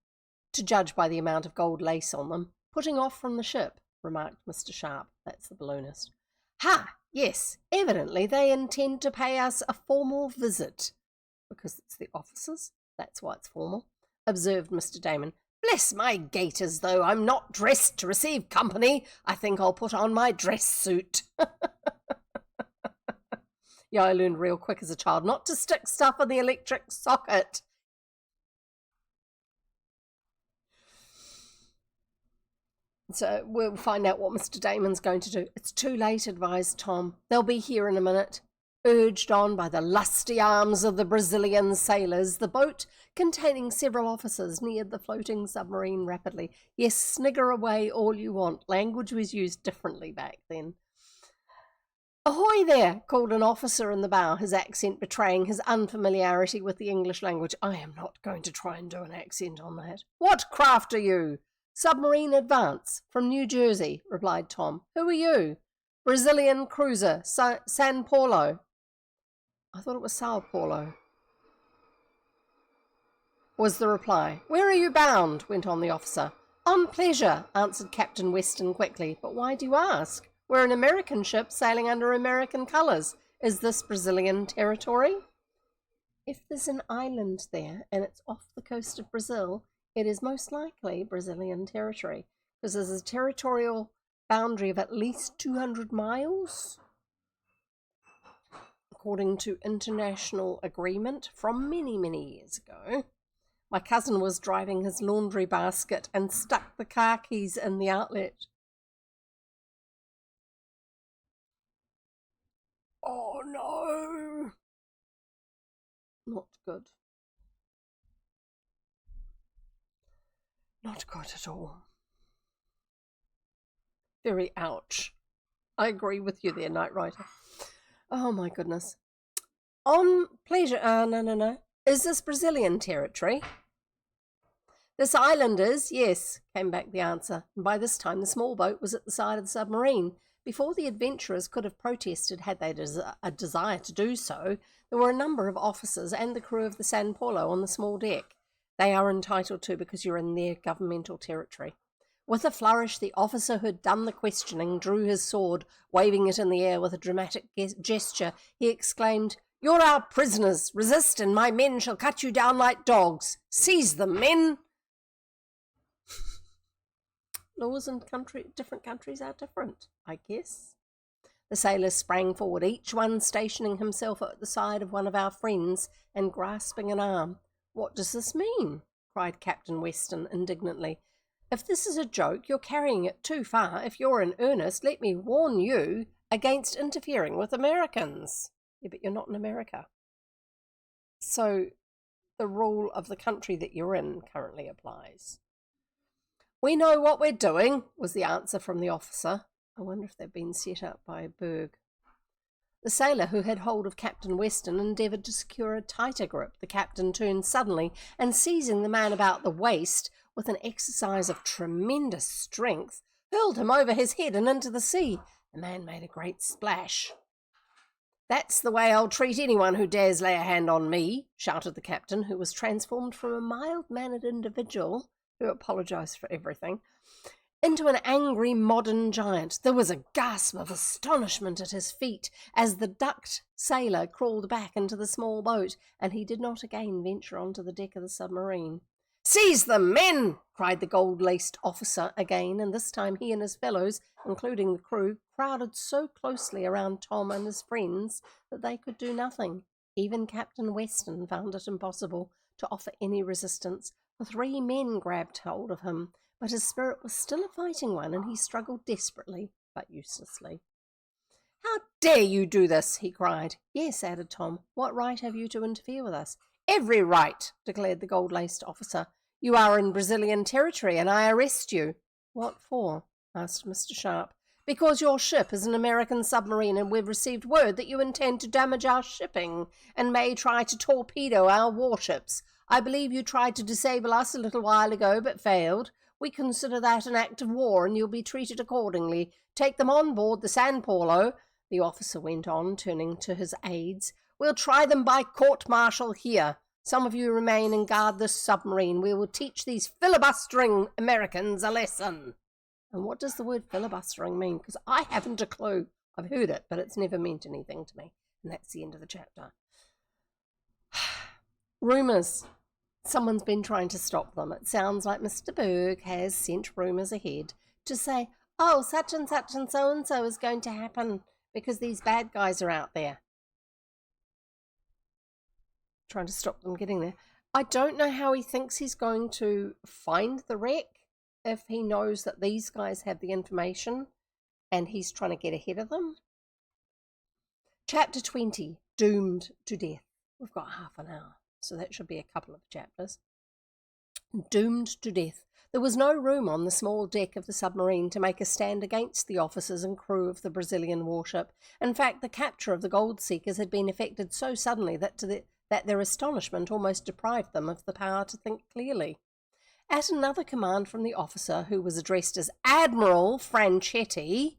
to judge by the amount of gold lace on them, putting off from the ship, remarked Mr. Sharp. That's the balloonist. Ha! Yes, evidently they intend to pay us a formal visit. Because it's the officers, that's why it's formal, observed Mr. Damon. Bless my gaiters, though, I'm not dressed to receive company. I think I'll put on my dress suit. Yeah, I learned real quick as a child not to stick stuff in the electric socket. So we'll find out what Mr. Damon's going to do. It's too late, advised Tom. They'll be here in a minute. Urged on by the lusty arms of the Brazilian sailors, the boat, containing several officers, neared the floating submarine rapidly. Yes, snigger away all you want. Language was used differently back then. Ahoy there, called an officer in the bow, his accent betraying his unfamiliarity with the English language. I am not going to try and do an accent on that. What craft are you? Submarine Advance, from New Jersey, replied Tom. Who are you? Brazilian cruiser, San Paulo. I thought it was Sao Paulo, was the reply. Where are you bound? Went on the officer. On pleasure, answered Captain Weston quickly. But why do you ask? We're an American ship sailing under American colours. Is this Brazilian territory? If there's an island there and it's off the coast of Brazil, it is most likely Brazilian territory, because there's a territorial boundary of at least 200 miles, according to international agreement from many, many years ago. My cousin was driving his laundry basket and stuck the car keys in the outlet. Oh no! Not good. Not good at all. Very ouch. I agree with you there, Night Rider. Oh my goodness. On pleasure. No. Is this Brazilian territory? This island is, yes, came back the answer. And by this time the small boat was at the side of the submarine. Before the adventurers could have protested had they a desire to do so, there were a number of officers and the crew of the San Paulo on the small deck. They are entitled to because you're in their governmental territory. With a flourish, the officer who had done the questioning drew his sword, waving it in the air with a dramatic gesture. He exclaimed, You're our prisoners. Resist, and my men shall cut you down like dogs. Seize them, men. Laws in different countries are different, I guess. The sailors sprang forward, each one stationing himself at the side of one of our friends and grasping an arm. What does this mean? Cried Captain Weston indignantly. If this is a joke, you're carrying it too far. If you're in earnest, let me warn you against interfering with Americans. Yeah, but you're not in America. So the rule of the country that you're in currently applies. We know what we're doing, was the answer from the officer. I wonder if they've been set up by Berg. The sailor who had hold of Captain Weston endeavoured to secure a tighter grip. The captain turned suddenly and, seizing the man about the waist with an exercise of tremendous strength, hurled him over his head and into the sea. The man made a great splash. That's the way I'll treat anyone who dares lay a hand on me, shouted the captain, who was transformed from a mild-mannered individual who apologised for everything, into an angry modern giant. There was a gasp of astonishment at his feet as the ducked sailor crawled back into the small boat, and he did not again venture onto the deck of the submarine. Seize them, men! Cried the gold-laced officer again, and this time he and his fellows, including the crew, crowded so closely around Tom and his friends that they could do nothing. Even Captain Weston found it impossible to offer any resistance. The 3 men grabbed hold of him, but his spirit was still a fighting one, and he struggled desperately, but uselessly. How dare you do this? He cried. Yes, added Tom. What right have you to interfere with us? Every right, declared the gold-laced officer. You are in Brazilian territory, and I arrest you. What for? Asked Mr. Sharp. Because your ship is an American submarine, and we've received word that you intend to damage our shipping, and may try to torpedo our warships. I believe you tried to disable us a little while ago, but failed. We consider that an act of war, and you'll be treated accordingly. Take them on board the San Paulo, the officer went on, turning to his aides. We'll try them by court-martial here. Some of you remain and guard this submarine. We will teach these filibustering Americans a lesson. And what does the word filibustering mean? Because I haven't a clue. I've heard it, but it's never meant anything to me. And that's the end of the chapter. Rumours. Someone's been trying to stop them. It sounds like Mr. Berg has sent rumours ahead to say, oh, such and so is going to happen because these bad guys are out there. Trying to stop them getting there. I don't know how he thinks he's going to find the wreck if he knows that these guys have the information and he's trying to get ahead of them. Chapter 20, Doomed to Death. We've got half an hour, so that should be a couple of chapters. Doomed to death. There was no room on the small deck of the submarine to make a stand against the officers and crew of the Brazilian warship. In fact, the capture of the gold seekers had been effected so suddenly that their astonishment almost deprived them of the power to think clearly. At another command from the officer, who was addressed as Admiral Franchetti,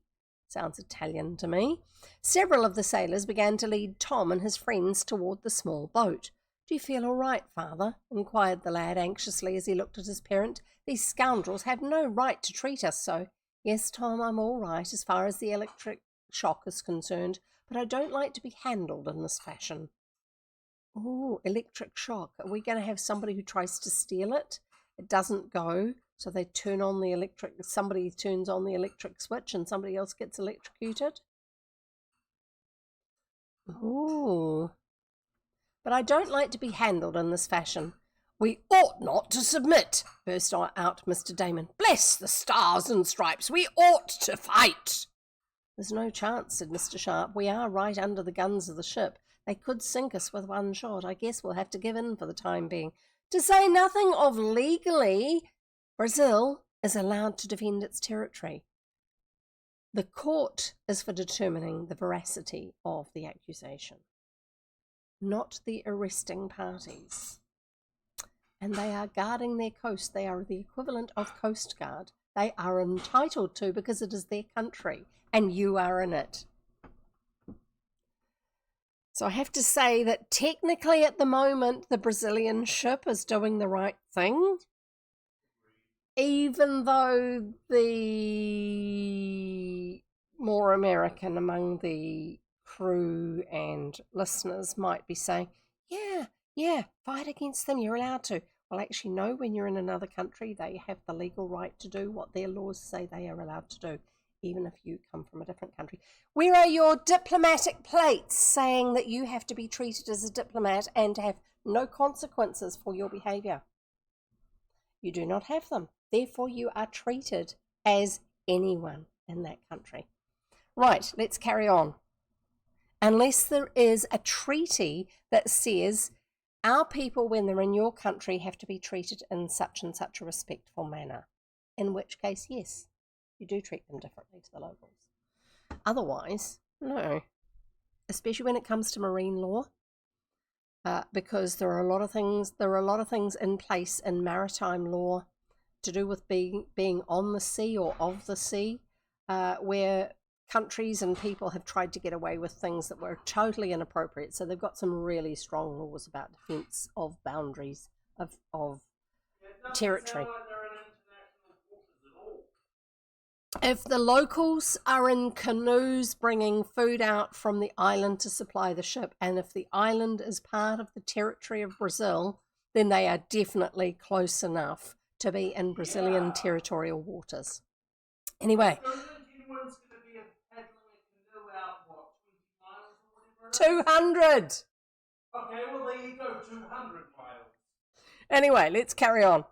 Sounds Italian to me. Several of the sailors began to lead Tom and his friends toward the small boat. "Do you feel all right, father?" inquired the lad anxiously as he looked at his parent. "These scoundrels have no right to treat us so." "Yes, Tom, I'm all right as far as the electric shock is concerned, but I don't like to be handled in this fashion." Oh, electric shock. Are we going to have somebody who tries to steal it? It doesn't go, so they turn on the electric, somebody turns on the electric switch and somebody else gets electrocuted? Oh, but I don't like to be handled in this fashion. "We ought not to submit," burst out Mr. Damon. "Bless the stars and stripes, we ought to fight." "There's no chance," said Mr. Sharp. "We are right under the guns of the ship. They could sink us with one shot. I guess we'll have to give in for the time being. To say nothing of legally, Brazil is allowed to defend its territory. The court is for determining the veracity of the accusation, not the arresting parties. And they are guarding their coast. They are the equivalent of Coast Guard. They are entitled to, because it is their country and you are in it." So I have to say that technically at the moment the Brazilian ship is doing the right thing, even though the more American among the crew and listeners might be saying, yeah, fight against them, you're allowed to. Well, actually, no, when you're in another country, they have the legal right to do what their laws say they are allowed to do, even if you come from a different country. Where are your diplomatic plates saying that you have to be treated as a diplomat and have no consequences for your behaviour? You do not have them. Therefore, you are treated as anyone in that country. Right, let's carry on. Unless there is a treaty that says our people, when they're in your country, have to be treated in such and such a respectful manner, in which case, yes, you do treat them differently to the locals. Otherwise, no, especially when it comes to marine law, because there are a lot of things in place in maritime law to do with being on the sea or of the sea, where countries and people have tried to get away with things that were totally inappropriate. So they've got some really strong laws about defence of boundaries of territory. If the locals are in canoes bringing food out from the island to supply the ship, and if the island is part of the territory of Brazil, then they are definitely close enough to be in Brazilian territorial waters. Anyway. 200! Okay, well, there you go, 200 miles. Anyway, let's carry on.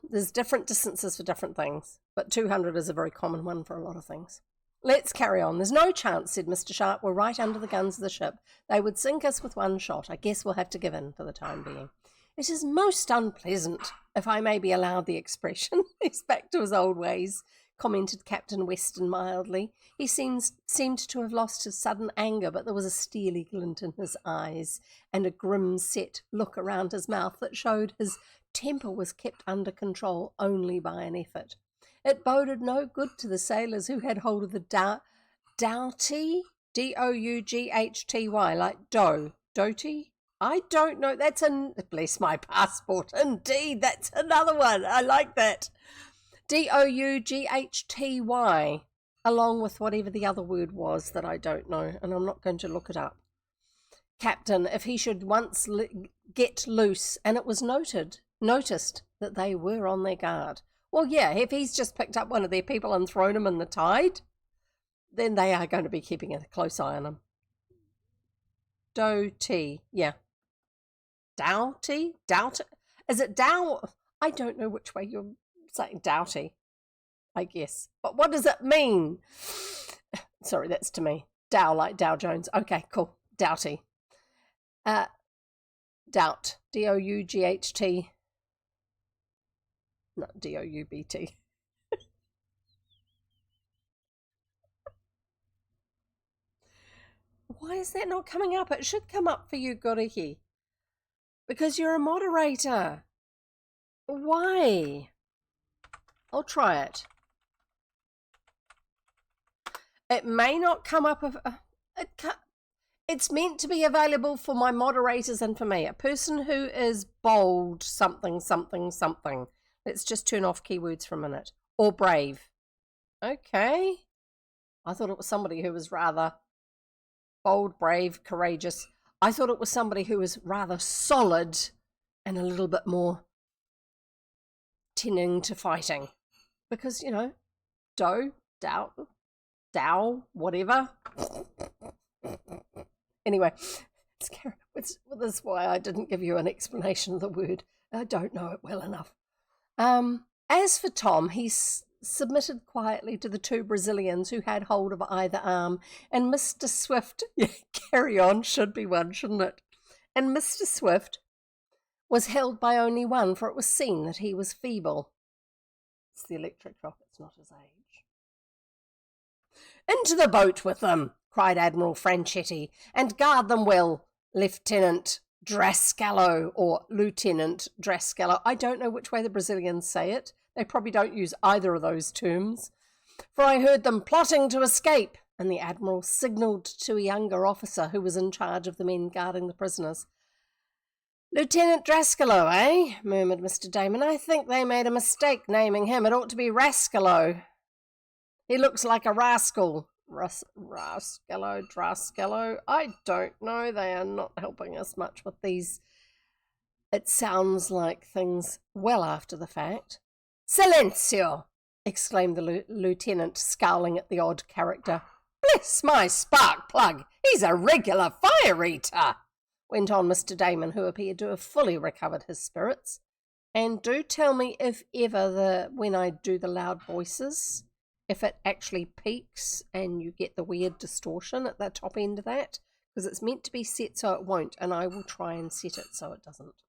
There's different distances for different things, but 200 is a very common one for a lot of things. Let's carry on. "There's no chance," said Mr. Sharp. "We're right under the guns of the ship. They would sink us with one shot. I guess we'll have to give in for the time being." "It is most unpleasant, if I may be allowed the expression." He's back to his old ways, commented Captain Weston mildly. He seemed to have lost his sudden anger, but there was a steely glint in his eyes and a grim set look around his mouth that showed his temper was kept under control only by an effort. It boded no good to the sailors who had hold of the doughty, D-O-U-G-H-T-Y, like doty. I don't know. That's bless my passport. Indeed, that's another one. I like that. D-O-U-G-H-T-Y, along with whatever the other word was that I don't know, and I'm not going to look it up. Captain, if he should once get loose, and it was noticed that they were on their guard. Well, yeah, if he's just picked up one of their people and thrown him in the tide, then they are going to be keeping a close eye on him. Doughty, yeah. Doughty? Is it dow? I don't know which way you're saying doughty, I guess. But what does it mean? Sorry, that's to me. Dow, like Dow Jones. Okay, cool. Doughty. Doubt. D-O-U-G-H-T. Not D-O-U-B-T. Why is that not coming up? It should come up for you, Gorihi. Because you're a moderator. Why? I'll try it. It may not come up of... it's meant to be available for my moderators and for me. A person who is bold, something, something, something. Let's just turn off keywords for a minute. Or brave. Okay. I thought it was somebody who was rather bold, brave, courageous. I thought it was somebody who was rather solid and a little bit more tending to fighting. Because, you know, Dow, whatever. Anyway, this is why I didn't give you an explanation of the word. I don't know it well enough. As for Tom, he submitted quietly to the two Brazilians who had hold of either arm, and Mr. Swift, carry on, should be one, shouldn't it? And Mr. Swift was held by only one, for it was seen that he was feeble. It's the electric shock, it's not his age. Into the boat with them, cried Admiral Franchetti, and guard them well, Lieutenant Drascalo, or Lieutenant Drascalo. I don't know which way the Brazilians say it. They probably don't use either of those terms. For I heard them plotting to escape, and the Admiral signalled to a younger officer who was in charge of the men guarding the prisoners. Lieutenant Drascalo, eh? Murmured Mr. Damon. I think they made a mistake naming him. It ought to be Rascalo. He looks like a rascal. Drascalo. I don't know. They are not helping us much with these. It sounds like things well after the fact. Silencio! Exclaimed the lieutenant, scowling at the odd character. Bless my spark plug! He's a regular fire-eater! Went on Mr. Damon, who appeared to have fully recovered his spirits. And do tell me if ever when I do the loud voices, if it actually peaks and you get the weird distortion at the top end of that, because it's meant to be set so it won't, and I will try and set it so it doesn't.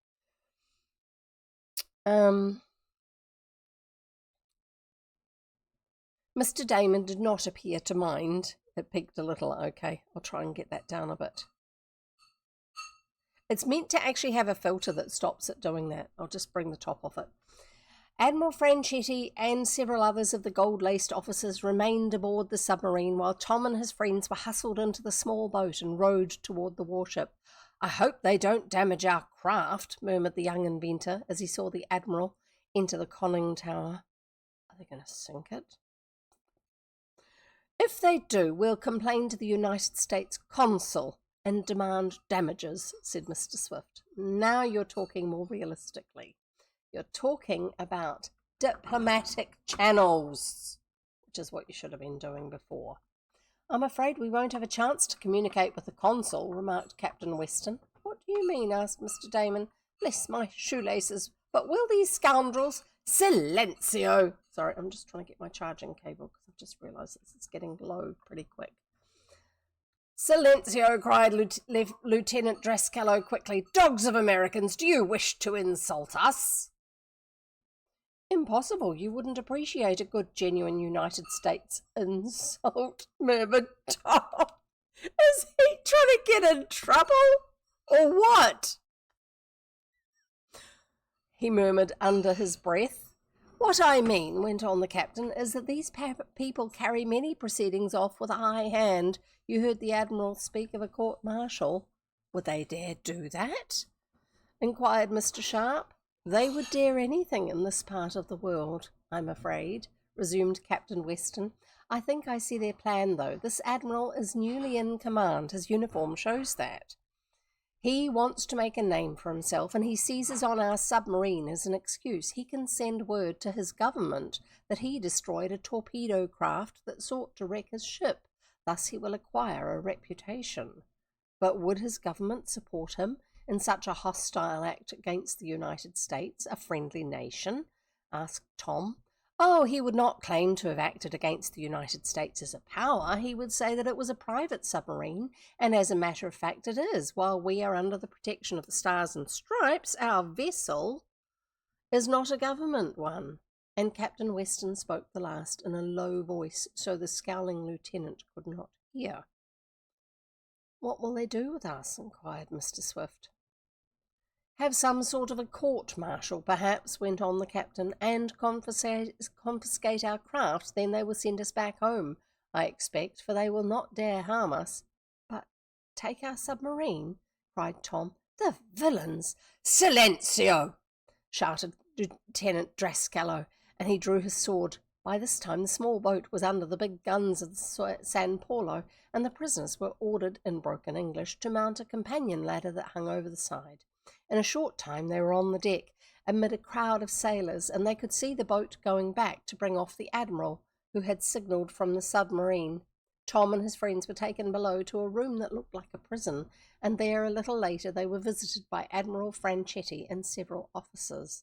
Mr. Damon did not appear to mind. It peaked a little. Okay, I'll try and get that down a bit. It's meant to actually have a filter that stops it doing that. I'll just bring the top off it. Admiral Franchetti and several others of the gold-laced officers remained aboard the submarine while Tom and his friends were hustled into the small boat and rowed toward the warship. I hope they don't damage our craft, murmured the young inventor as he saw the Admiral enter the conning tower. Are they going to sink it? If they do, we'll complain to the United States consul and demand damages, said Mr. Swift. Now you're talking more realistically. You're talking about diplomatic channels, which is what you should have been doing before. I'm afraid we won't have a chance to communicate with the consul, remarked Captain Weston. What do you mean? Asked Mr. Damon. Bless my shoelaces, but will these scoundrels... Silencio! Sorry, I'm just trying to get my charging cable because I've just realised it's getting low pretty quick. Silencio, cried Lieutenant Drascalo quickly. Dogs of Americans, do you wish to insult us? Impossible. You wouldn't appreciate a good, genuine United States insult, murmured Tom. Is he trying to get in trouble? Or what? He murmured under his breath. What I mean, went on the captain, is that these people carry many proceedings off with a high hand. You heard the Admiral speak of a court-martial. Would they dare do that? Inquired Mr. Sharp. They would dare anything in this part of the world, I'm afraid, resumed Captain Weston. I think I see their plan, though. This Admiral is newly in command. His uniform shows that. He wants to make a name for himself, and he seizes on our submarine as an excuse. He can send word to his government that he destroyed a torpedo craft that sought to wreck his ship. Thus he will acquire a reputation. But would his government support him in such a hostile act against the United States, a friendly nation? Asked Tom. Oh, he would not claim to have acted against the United States as a power. He would say that it was a private submarine, and as a matter of fact it is. While we are under the protection of the Stars and Stripes, our vessel is not a government one. And Captain Weston spoke the last in a low voice, so the scowling lieutenant could not hear. What will they do with us? Inquired Mr. Swift. Have some sort of a court-martial, perhaps, went on the captain, and confiscate our craft. Then they will send us back home. I expect, for they will not dare harm us. But take our submarine, cried Tom. The villains! Silenzio! Shouted Lieutenant Drascalo, and he drew his sword. By this time the small boat was under the big guns of the San Paulo, and the prisoners were ordered, in broken English, to mount a companion ladder that hung over the side. In a short time they were on the deck, amid a crowd of sailors, and they could see the boat going back to bring off the Admiral, who had signalled from the submarine. Tom and his friends were taken below to a room that looked like a prison, and there, a little later, they were visited by Admiral Franchetti and several officers.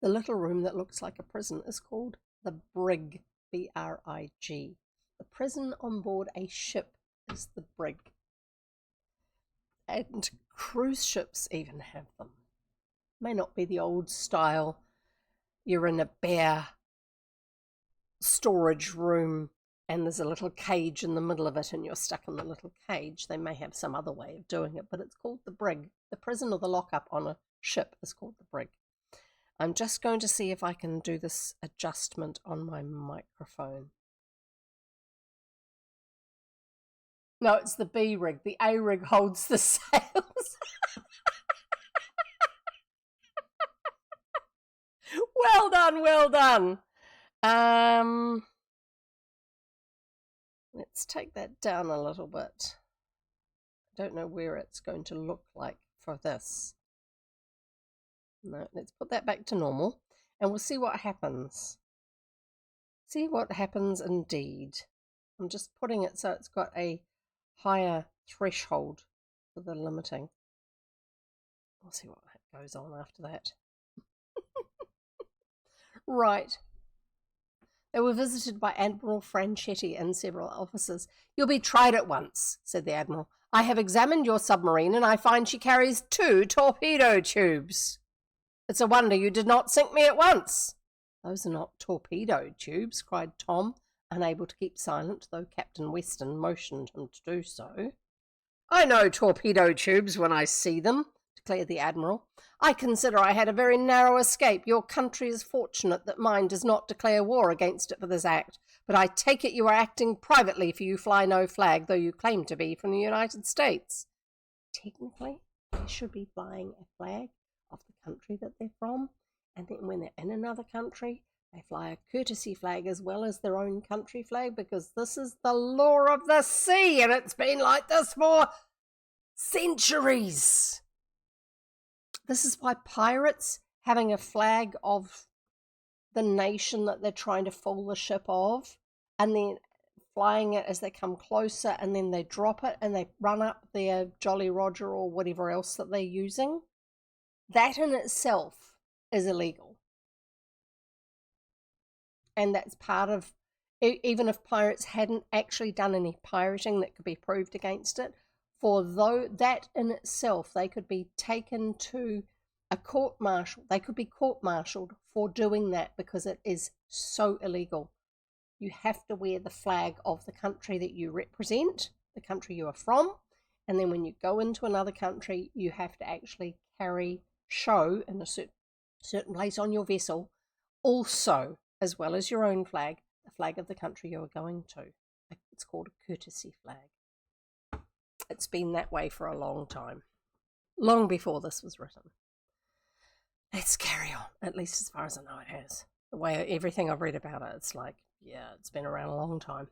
The little room that looks like a prison is called the brig, B-R-I-G. The prison on board a ship is the brig. And cruise ships even have them. May not be the old style, you're in a bare storage room and there's a little cage in the middle of it and you're stuck in the little cage. They may have some other way of doing it, but it's called the brig. The prison or the lockup on a ship is called the brig. I'm just going to see if I can do this adjustment on my microphone. No, it's the B rig. The A rig holds the sails. Well done, well done. Let's take that down a little bit. I don't know where it's going to look like for this. No, let's put that back to normal and we'll see what happens. See what happens indeed. I'm just putting it so it's got a higher threshold for the limiting. We'll see what goes on after that. Right. They were visited by Admiral Franchetti and several officers. You'll be tried at once, said the Admiral. I have examined your submarine and I find she carries 2 torpedo tubes. It's a wonder you did not sink me at once. Those are not torpedo tubes, cried Tom, unable to keep silent, though Captain Weston motioned him to do so. I know torpedo tubes when I see them, declared the Admiral. I consider I had a very narrow escape. Your country is fortunate that mine does not declare war against it for this act, but I take it you are acting privately, for you fly no flag, though you claim to be from the United States. Technically, they should be flying a flag of the country that they're from, and then when they're in another country, they fly a courtesy flag as well as their own country flag, because this is the law of the sea, and it's been like this for centuries. This is why pirates having a flag of the nation that they're trying to fool the ship of, and then flying it as they come closer, and then they drop it and they run up their Jolly Roger or whatever else that they're using. That in itself is illegal. And that's part of, even if pirates hadn't actually done any pirating that could be proved against it, for though that in itself, they could be taken to a court-martial. They could be court-martialed for doing that because it is so illegal. You have to wear the flag of the country that you represent, the country you are from, and then when you go into another country, you have to actually show in a certain place on your vessel, also, as well as your own flag, the flag of the country you are going to. It's called a courtesy flag. It's been that way for a long time, long before this was written. Let's carry on, at least as far as I know it has. The way everything I've read about it, it's like, yeah, it's been around a long time.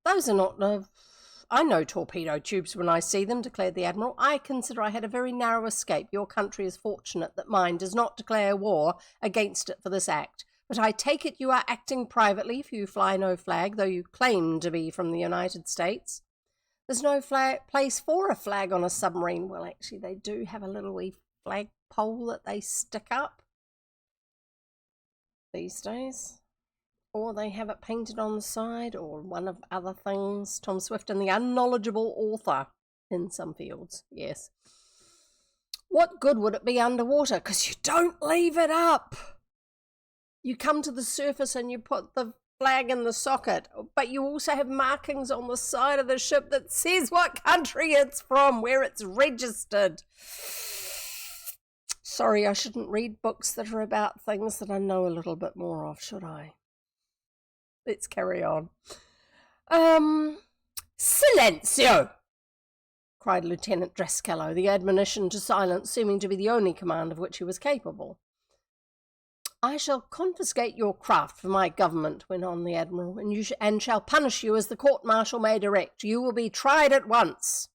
Those are not... I know torpedo tubes when I see them, declared the Admiral. I consider I had a very narrow escape. Your country is fortunate that mine does not declare war against it for this act. But I take it you are acting privately, for you fly no flag, though you claim to be from the United States. There's no place for a flag on a submarine. Well, actually, they do have a little wee flag pole that they stick up these days. Or they have it painted on the side, or one of other things. Tom Swift and the unknowledgeable author in some fields, yes. What good would it be underwater? Because you don't leave it up. You come to the surface and you put the flag in the socket, but you also have markings on the side of the ship that says what country it's from, where it's registered. Sorry, I shouldn't read books that are about things that I know a little bit more of, should I? Let's carry on. Silenzio! Cried Lieutenant Drascalo, the admonition to silence seeming to be the only command of which he was capable. I shall confiscate your craft for my government, went on the Admiral, and shall punish you as the court-martial may direct. You will be tried at once.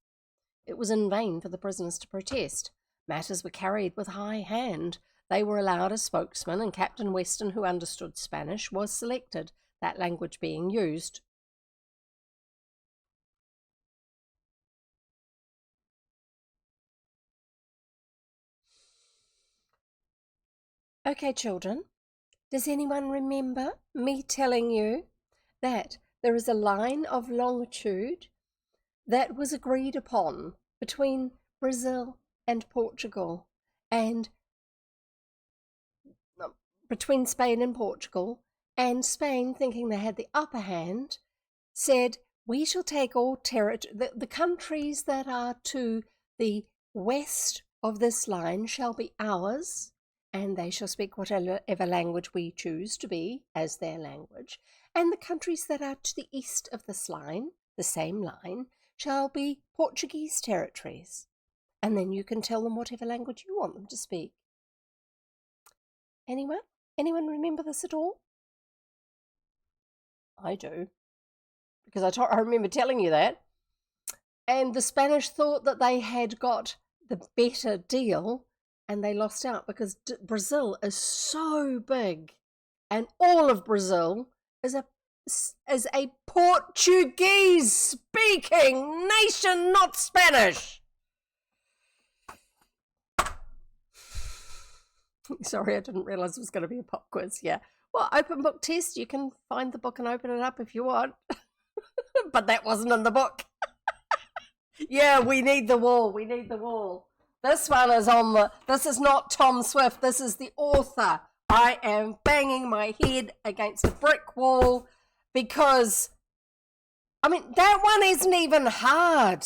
It was in vain for the prisoners to protest. Matters were carried with high hand. They were allowed a spokesman, and Captain Weston, who understood Spanish, was selected, that language being used. Okay, children, does anyone remember me telling you that there is a line of longitude that was agreed upon between Brazil and Portugal, and between Spain and Portugal, and Spain, thinking they had the upper hand, said, we shall take all territory, the countries that are to the west of this line shall be ours, and they shall speak whatever language we choose to be as their language, and the countries that are to the east of this line, the same line, shall be Portuguese territories, and then you can tell them whatever language you want them to speak. Anyone? Anyone remember this at all? I do, because I remember telling you that. And the Spanish thought that they had got the better deal, and they lost out because Brazil is so big, and all of Brazil is a Portuguese-speaking nation, not Spanish. Sorry, I didn't realise it was going to be a pop quiz. Yeah. Well, open book test. You can find the book and open it up if you want. But that wasn't in the book. Yeah, we need the wall. We need the wall. This one is this is not Tom Swift. This is the author. I am banging my head against a brick wall because, I mean, that one isn't even hard.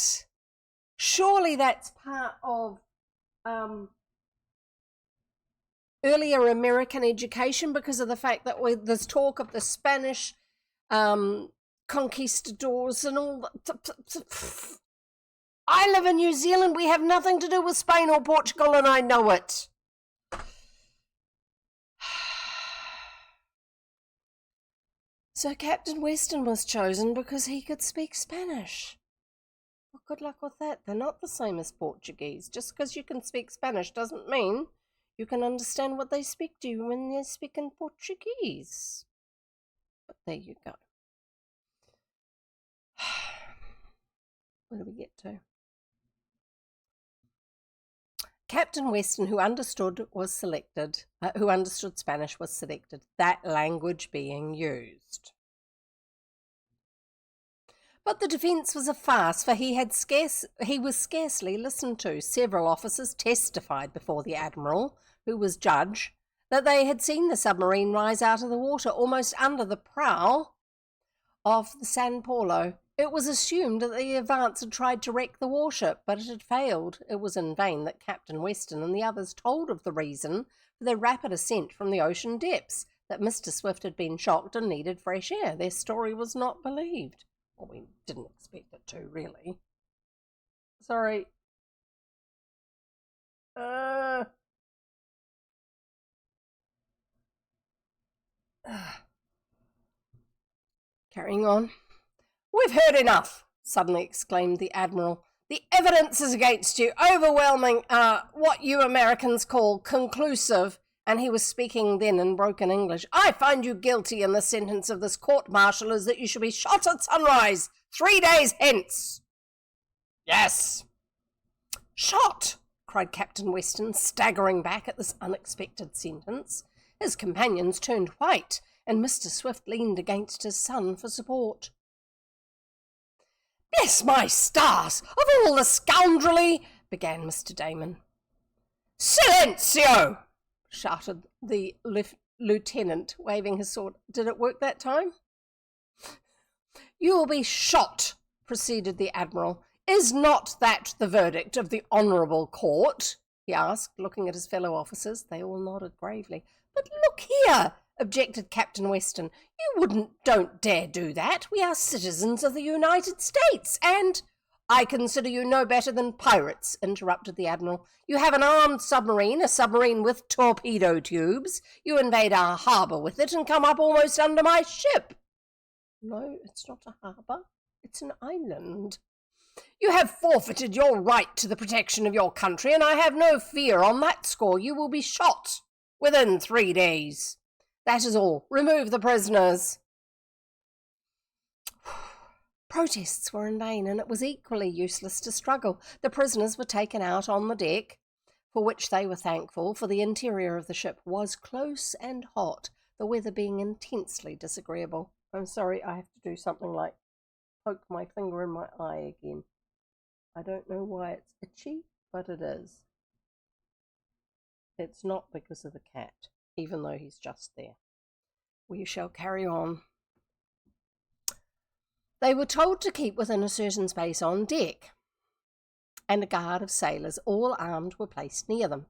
Surely that's part of earlier American education because of the fact that there's talk of the Spanish conquistadors and all that. I live in New Zealand. We have nothing to do with Spain or Portugal, and I know it. So Captain Weston was chosen because he could speak Spanish. Well, good luck with that. They're not the same as Portuguese. Just because you can speak Spanish doesn't mean you can understand what they speak to you when they're speaking Portuguese. But there you go. Where do we get to? Captain Weston, who understood Spanish, was selected, that language being used. But the defence was a farce, for he was scarcely listened to. Several officers testified before the Admiral, who was judge, that they had seen the submarine rise out of the water almost under the prow of the San Paulo. It was assumed that the Advance had tried to wreck the warship, but it had failed. It was in vain that Captain Weston and the others told of the reason for their rapid ascent from the ocean depths, that Mr. Swift had been shocked and needed fresh air. Their story was not believed. Well, we didn't expect it to, really. Sorry. Carrying on. We've heard enough, suddenly exclaimed the Admiral. The evidence is against you, overwhelming, what you Americans call conclusive, and he was speaking then in broken English. I find you guilty, and the sentence of this court-martial is that you shall be shot at sunrise 3 days hence. Yes. Shot, cried Captain Weston, staggering back at this unexpected sentence. His companions turned white, and Mr. Swift leaned against his son for support. Bless my stars! Of all the scoundrelly, began Mr. Damon. Silenzio! Shouted the lieutenant, waving his sword. Did it work that time? You will be shot, proceeded the Admiral. Is not that the verdict of the honourable court? He asked, looking at his fellow officers. They all nodded gravely. But look here, objected Captain Weston. You don't dare do that. We are citizens of the United States, and I consider you no better than pirates, interrupted the Admiral. You have an armed submarine, a submarine with torpedo tubes. You invade our harbour with it and come up almost under my ship. No, it's not a harbour. It's an island. You have forfeited your right to the protection of your country, and I have no fear on that score. You will be shot within 3 days. That is all. Remove the prisoners. Protests were in vain, and it was equally useless to struggle. The prisoners were taken out on the deck, for which they were thankful, for the interior of the ship was close and hot, the weather being intensely disagreeable. I'm sorry, I have to do something like poke my finger in my eye again. I don't know why it's itchy, but it is. It's not because of the cat, even though he's just there. We shall carry on. They were told to keep within a certain space on deck, and a guard of sailors, all armed, were placed near them.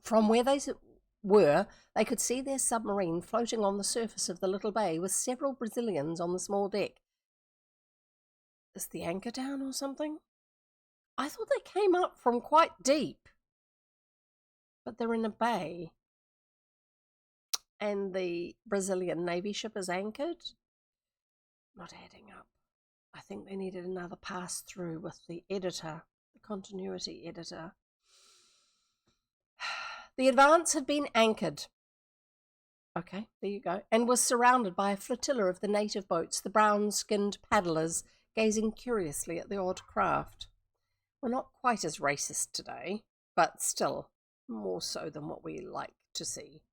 From where they were, they could see their submarine floating on the surface of the little bay with several Brazilians on the small deck. Is the anchor down or something? I thought they came up from quite deep, but they're in a bay, and the Brazilian Navy ship is anchored. Not adding up. I think they needed another pass through with the editor, the continuity editor. The Advance had been anchored. Okay, there you go. And was surrounded by a flotilla of the native boats, the brown-skinned paddlers, gazing curiously at the odd craft. We're not quite as racist today, but still more so than what we like to see.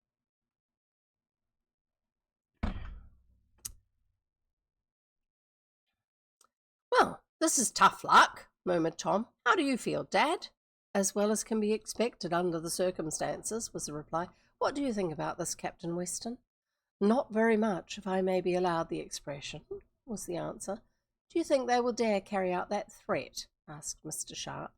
Well, this is tough luck, murmured Tom. How do you feel, Dad? As well as can be expected under the circumstances, was the reply. What do you think about this, Captain Weston? Not very much, if I may be allowed the expression, was the answer. Do you think they will dare carry out that threat? Asked Mr. Sharp.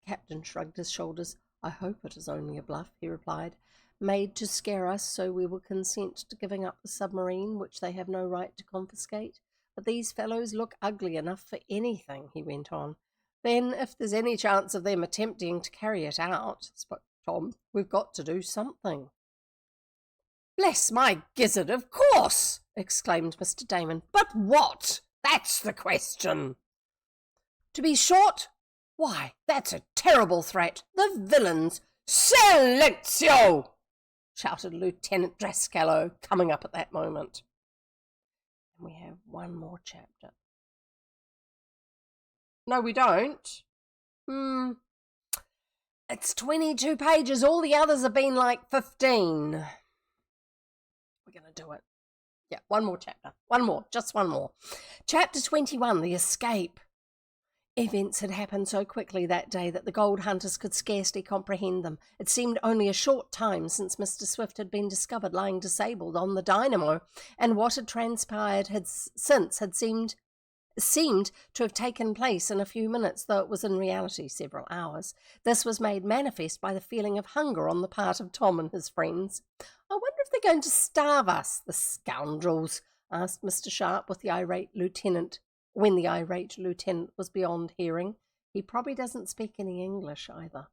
The captain shrugged his shoulders. I hope it is only a bluff, he replied, made to scare us so we will consent to giving up the submarine, which they have no right to confiscate. But these fellows look ugly enough for anything, he went on. Then, if there's any chance of them attempting to carry it out, spoke Tom, we've got to do something. Bless my gizzard, of course, exclaimed Mr. Damon. But what? That's the question. To be shot? Why, that's a terrible threat. The villains! Silenzio! Shouted Lieutenant Drascalo, coming up at that moment. And we have one more chapter. No, we don't. It's 22 pages. All the others have been like 15. We're going to do it. Yeah, one more chapter. One more. Just one more. Chapter 21, The Escape. Events had happened so quickly that day that the gold hunters could scarcely comprehend them. It seemed only a short time since Mr. Swift had been discovered lying disabled on the Dynamo, and what had transpired had seemed to have taken place in a few minutes, though it was in reality several hours. This was made manifest by the feeling of hunger on the part of Tom and his friends. I wonder if they're going to starve us, the scoundrels, asked Mr. Sharp with the irate lieutenant. When the irate lieutenant was beyond hearing. He probably doesn't speak any English either.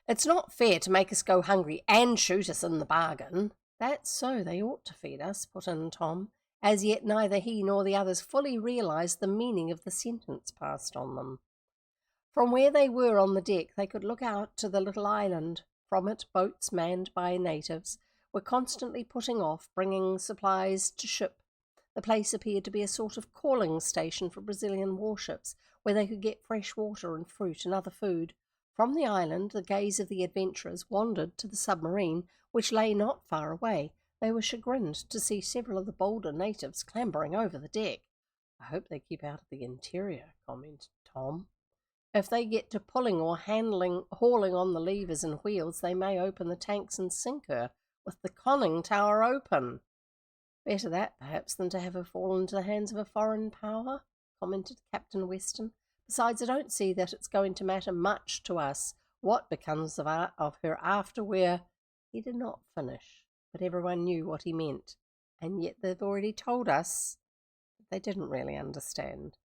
It's not fair to make us go hungry and shoot us in the bargain. That's so, they ought to feed us, put in Tom. As yet neither he nor the others fully realised the meaning of the sentence passed on them. From where they were on the deck they could look out to the little island. From it boats manned by natives were constantly putting off, bringing supplies to ship. The place appeared to be a sort of calling station for Brazilian warships, where they could get fresh water and fruit and other food. From the island, the gaze of the adventurers wandered to the submarine, which lay not far away. They were chagrined to see several of the bolder natives clambering over the deck. I hope they keep out of the interior, commented Tom. If they get to pulling or hauling on the levers and wheels, they may open the tanks and sink her, with the conning tower open. Better that, perhaps, than to have her fall into the hands of a foreign power, commented Captain Weston. Besides, I don't see that it's going to matter much to us what becomes of her after we're... He did not finish. but everyone knew what he meant, and yet they've already told us that they didn't really understand.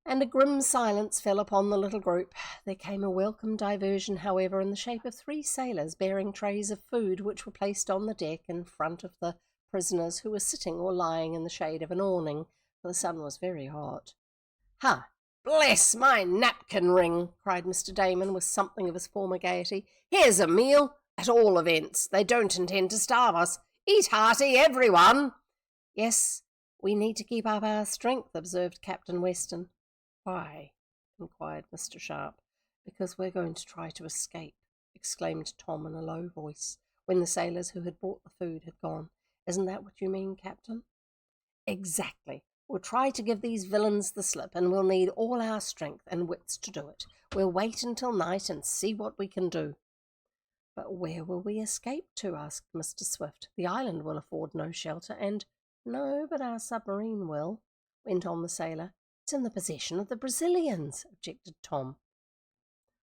And a grim silence fell upon the little group. There came a welcome diversion, however, in the shape of 3 sailors bearing trays of food which were placed on the deck in front of the prisoners, who were sitting or lying in the shade of an awning, for the sun was very hot. "Ha! Bless my napkin ring!" cried Mr. Damon with something of his former gaiety. "Here's a meal! At all events, they don't intend to starve us. Eat hearty, everyone!" "Yes, we need to keep up our strength," observed Captain Weston. "Why?" inquired Mr. Sharp. "Because we're going to try to escape," exclaimed Tom in a low voice, when the sailors who had brought the food had gone. "Isn't that what you mean, Captain?" "Exactly. We'll try to give these villains the slip, and we'll need all our strength and wits to do it. We'll wait until night and see what we can do." "But where will we escape to?" asked Mr. Swift. "The island will afford no shelter, and—" "No, but our submarine will," went on the sailor. "It's in the possession of the Brazilians," objected Tom.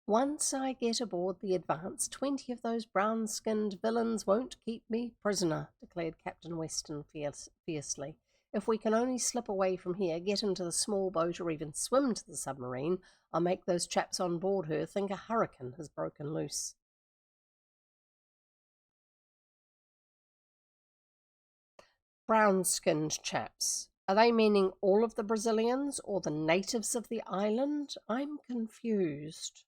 "Once I get aboard the Advance, 20 of those brown-skinned villains won't keep me prisoner," declared Captain Weston fiercely. "If we can only slip away from here, get into the small boat, or even swim to the submarine, I'll make those chaps on board her think a hurricane has broken loose." Brown-skinned chaps. Are they meaning all of the Brazilians or the natives of the island? I'm confused.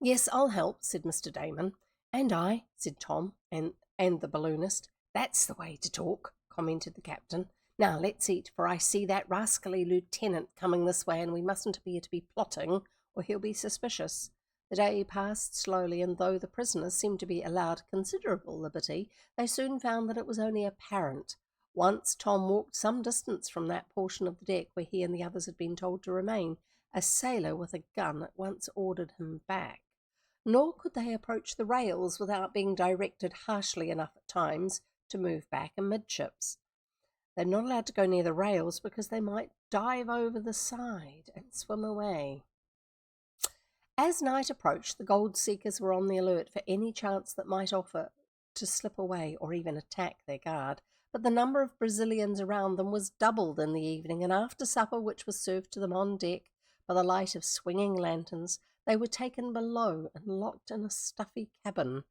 "Yes, I'll help," said Mr. Damon. "And I," said Tom, and the balloonist. "That's the way to talk," commented the captain. "Now let's eat, for I see that rascally lieutenant coming this way, and we mustn't appear to be plotting, or he'll be suspicious." The day passed slowly, and though the prisoners seemed to be allowed considerable liberty, they soon found that it was only apparent. Once Tom walked some distance from that portion of the deck where he and the others had been told to remain. A sailor with a gun at once ordered him back. Nor could they approach the rails without being directed harshly enough at times to move back amidships. They're not allowed to go near the rails because they might dive over the side and swim away. As night approached, the gold seekers were on the alert for any chance that might offer to slip away or even attack their guard, but the number of Brazilians around them was doubled in the evening, and after supper, which was served to them on deck by the light of swinging lanterns, they were taken below and locked in a stuffy cabin.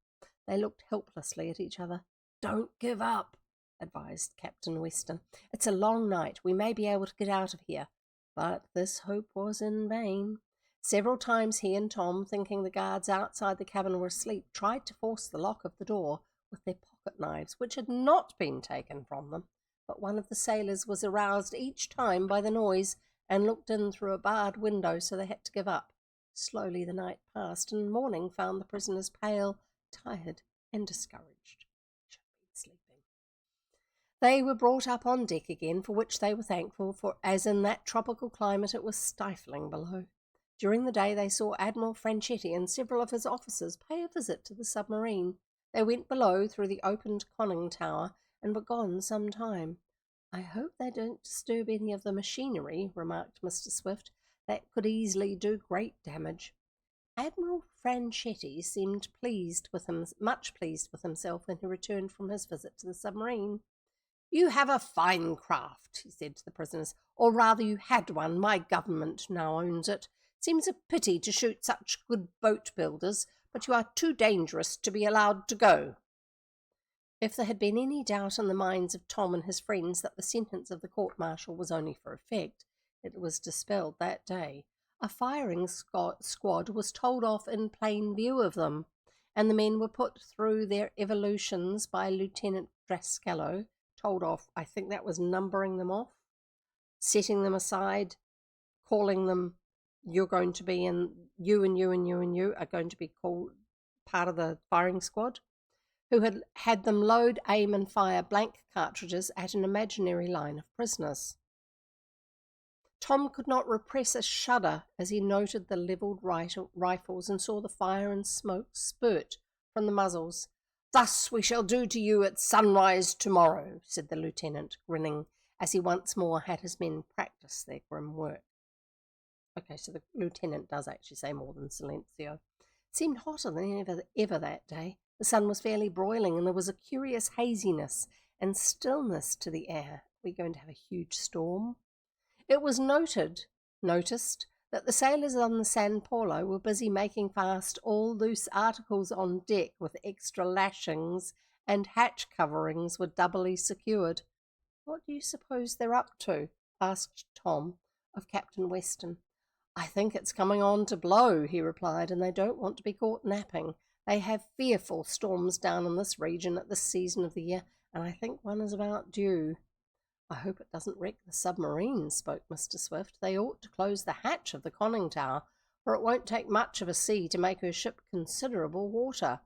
They looked helplessly at each other. "Don't give up," advised Captain Weston. "It's a long night. We may be able to get out of here." But this hope was in vain. Several times he and Tom, thinking the guards outside the cabin were asleep, tried to force the lock of the door with their pocket knives, which had not been taken from them. But one of the sailors was aroused each time by the noise and looked in through a barred window, so they had to give up. Slowly the night passed, and morning found the prisoners pale, tired, and discouraged. Should have been sleeping. They were brought up on deck again, for which they were thankful, for as in that tropical climate it was stifling below. During the day they saw Admiral Franchetti and several of his officers pay a visit to the submarine. They went below through the opened conning tower and were gone some time. "I hope they don't disturb any of the machinery," remarked Mr. Swift. "That could easily do great damage." Admiral Franchetti seemed much pleased with himself when he returned from his visit to the submarine. "You have a fine craft," he said to the prisoners, "or rather you had one. My government now owns it. Seems a pity to shoot such good boat builders, but you are too dangerous to be allowed to go." If there had been any doubt in the minds of Tom and his friends that the sentence of the court-martial was only for effect, it was dispelled that day. A firing squad was told off in plain view of them, and the men were put through their evolutions by Lieutenant Drascalo, told off. I think that was numbering them off, setting them aside, calling them, "You're going to be in, you and you and you and you are going to be called part of the firing squad," who had them load, aim, and fire blank cartridges at an imaginary line of prisoners. Tom could not repress a shudder as he noted the levelled rifles and saw the fire and smoke spurt from the muzzles. "Thus we shall do to you at sunrise tomorrow," said the lieutenant, grinning, as he once more had his men practice their grim work. Okay, so the lieutenant does actually say more than silencio. It seemed hotter than ever that day. The sun was fairly broiling, and there was a curious haziness and stillness to the air. We're going to have a huge storm. It was noticed that the sailors on the San Paulo were busy making fast all loose articles on deck with extra lashings, and hatch coverings were doubly secured. "What do you suppose they're up to?" asked Tom of Captain Weston. "I think it's coming on to blow," he replied, "and they don't want to be caught napping. They have fearful storms down in this region at this season of the year, and I think one is about due." "I hope it doesn't wreck the submarine," spoke Mr. Swift. "They ought to close the hatch of the conning tower, for it won't take much of a sea to make her ship considerable water."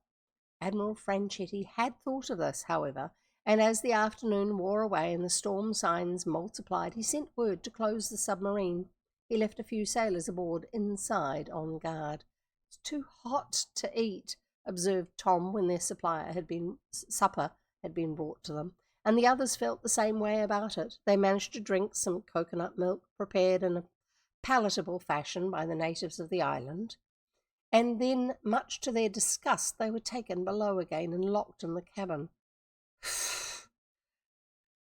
Admiral Franchetti had thought of this, however, and as the afternoon wore away and the storm signs multiplied, he sent word to close the submarine. He left a few sailors aboard inside on guard. "It's too hot to eat," observed Tom when their supper had been brought to them, and the others felt the same way about it. They managed to drink some coconut milk prepared in a palatable fashion by the natives of the island, and then, much to their disgust, they were taken below again and locked in the cabin.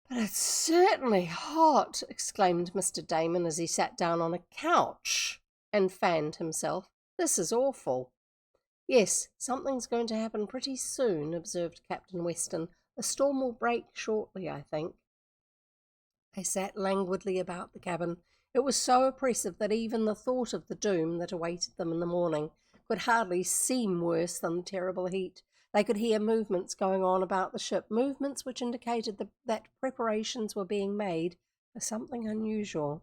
"But it's certainly hot," exclaimed Mr. Damon as he sat down on a couch and fanned himself. "This is awful." "Yes, something's going to happen pretty soon," observed Captain Weston. "The storm will break shortly, I think." They sat languidly about the cabin. It was so oppressive that even the thought of the doom that awaited them in the morning could hardly seem worse than the terrible heat. They could hear movements going on about the ship, movements which indicated that preparations were being made for something unusual.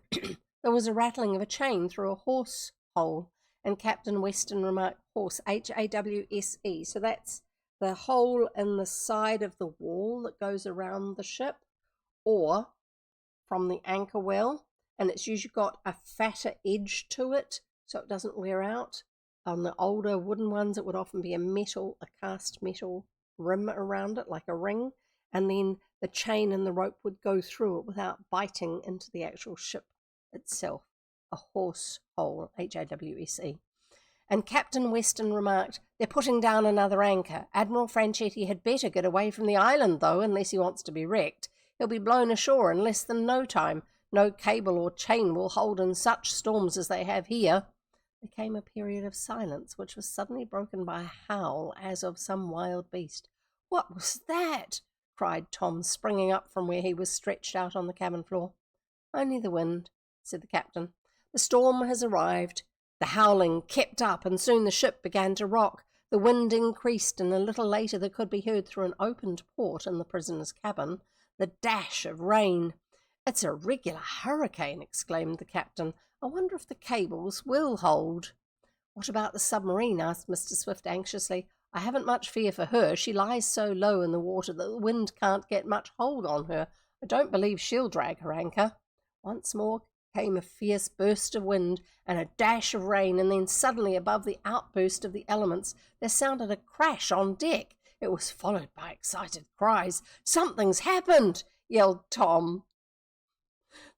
There was a rattling of a chain through a horse hole, and Captain Weston remarked, "Horse, Hawse, so that's the hole in the side of the wall that goes around the ship, or from the anchor well, and it's usually got a fatter edge to it so it doesn't wear out. On the older wooden ones, it would often be a cast metal rim around it, like a ring, and then the chain and the rope would go through it without biting into the actual ship itself. A horse hole, Hawse. And Captain Weston remarked, "They're putting down another anchor. Admiral Franchetti had better get away from the island, though, unless he wants to be wrecked. He'll be blown ashore in less than no time. No cable or chain will hold in such storms as they have here." There came a period of silence, which was suddenly broken by a howl as of some wild beast. "What was that?" cried Tom, springing up from where he was stretched out on the cabin floor. "Only the wind," said the captain. "The storm has arrived." The howling kept up, and soon the ship began to rock. The wind increased, and a little later there could be heard through an opened port in the prisoner's cabin the dash of rain. "It's a regular hurricane," exclaimed the captain. "I wonder if the cables will hold." "What about the submarine?" asked Mr. Swift anxiously. "I haven't much fear for her. She lies so low in the water that the wind can't get much hold on her. I don't believe she'll drag her anchor." Once more came a fierce burst of wind and a dash of rain, and then suddenly, above the outburst of the elements, there sounded a crash on deck. It was followed by excited cries. "Something's happened!" yelled Tom.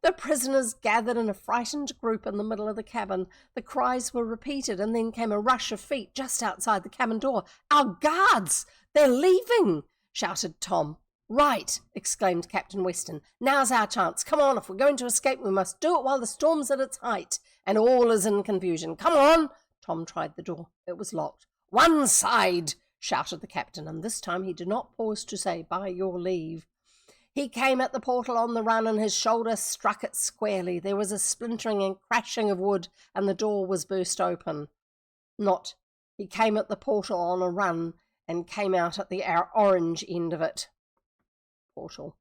The prisoners gathered in a frightened group in the middle of the cabin. The cries were repeated, and then came a rush of feet just outside the cabin door. "Our guards! They're leaving!" shouted Tom. "Right!" exclaimed Captain Weston. "Now's our chance. Come on, if we're going to escape, we must do it while the storm's at its height, and all is in confusion. Come on!" Tom tried the door. It was locked. "One side!" shouted the captain, and this time he did not pause to say, "By your leave." He came at the portal on the run, and his shoulder struck it squarely. There was a splintering and crashing of wood, and the door was burst open. He came at the portal on a run, and came out at the orange end of it. Portal.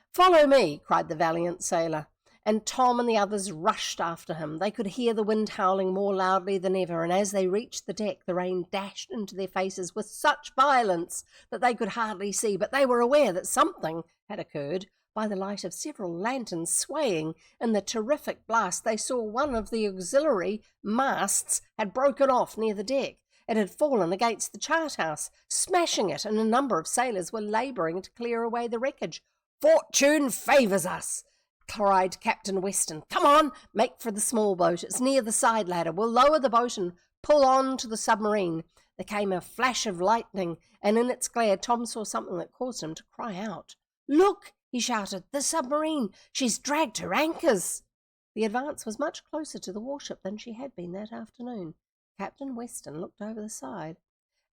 "Follow me," cried the valiant sailor, and Tom and the others rushed after him. They could hear the wind howling more loudly than ever, and as they reached the deck, the rain dashed into their faces with such violence that they could hardly see, but they were aware that something had occurred. By the light of several lanterns swaying in the terrific blast, they saw one of the auxiliary masts had broken off near the deck. It had fallen against the chart house, smashing it, and a number of sailors were labouring to clear away the wreckage. "Fortune favours us!" cried Captain Weston. "Come on, make for the small boat. It's near the side ladder. We'll lower the boat and Pull on to the submarine. There came a flash of lightning, and in its glare Tom saw something that caused him to cry out. "Look!" he shouted. "The submarine! She's dragged her anchors!" The Advance was much closer to the warship than she had been that afternoon. Captain Weston looked over the side.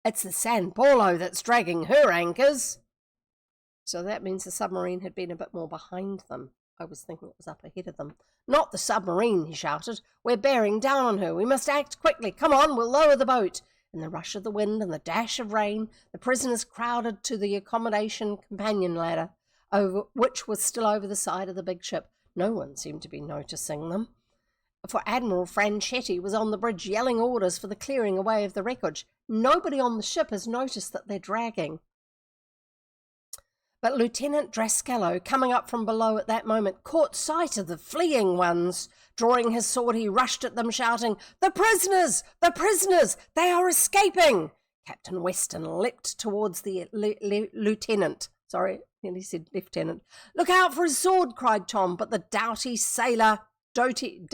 "It's the San Paulo that's dragging her anchors." So that means the submarine had been a bit more behind them. I was thinking it was up ahead of them. "Not the submarine," he shouted. "We're bearing down on her. We must act quickly. Come on, we'll lower the boat." In the rush of the wind and the dash of rain, the prisoners crowded to the accommodation companion ladder, which was still over the side of the big ship. No one seemed to be noticing them, for Admiral Franchetti was on the bridge yelling orders for the clearing away of the wreckage. Nobody on the ship has noticed that they're dragging. But Lieutenant Drascalo, coming up from below at that moment, caught sight of the fleeing ones. Drawing his sword, he rushed at them, shouting, "The prisoners! The prisoners! They are escaping!" Captain Weston leapt towards the lieutenant. Sorry, nearly said lieutenant. "Look out for his sword!" cried Tom, but the doughty sailor did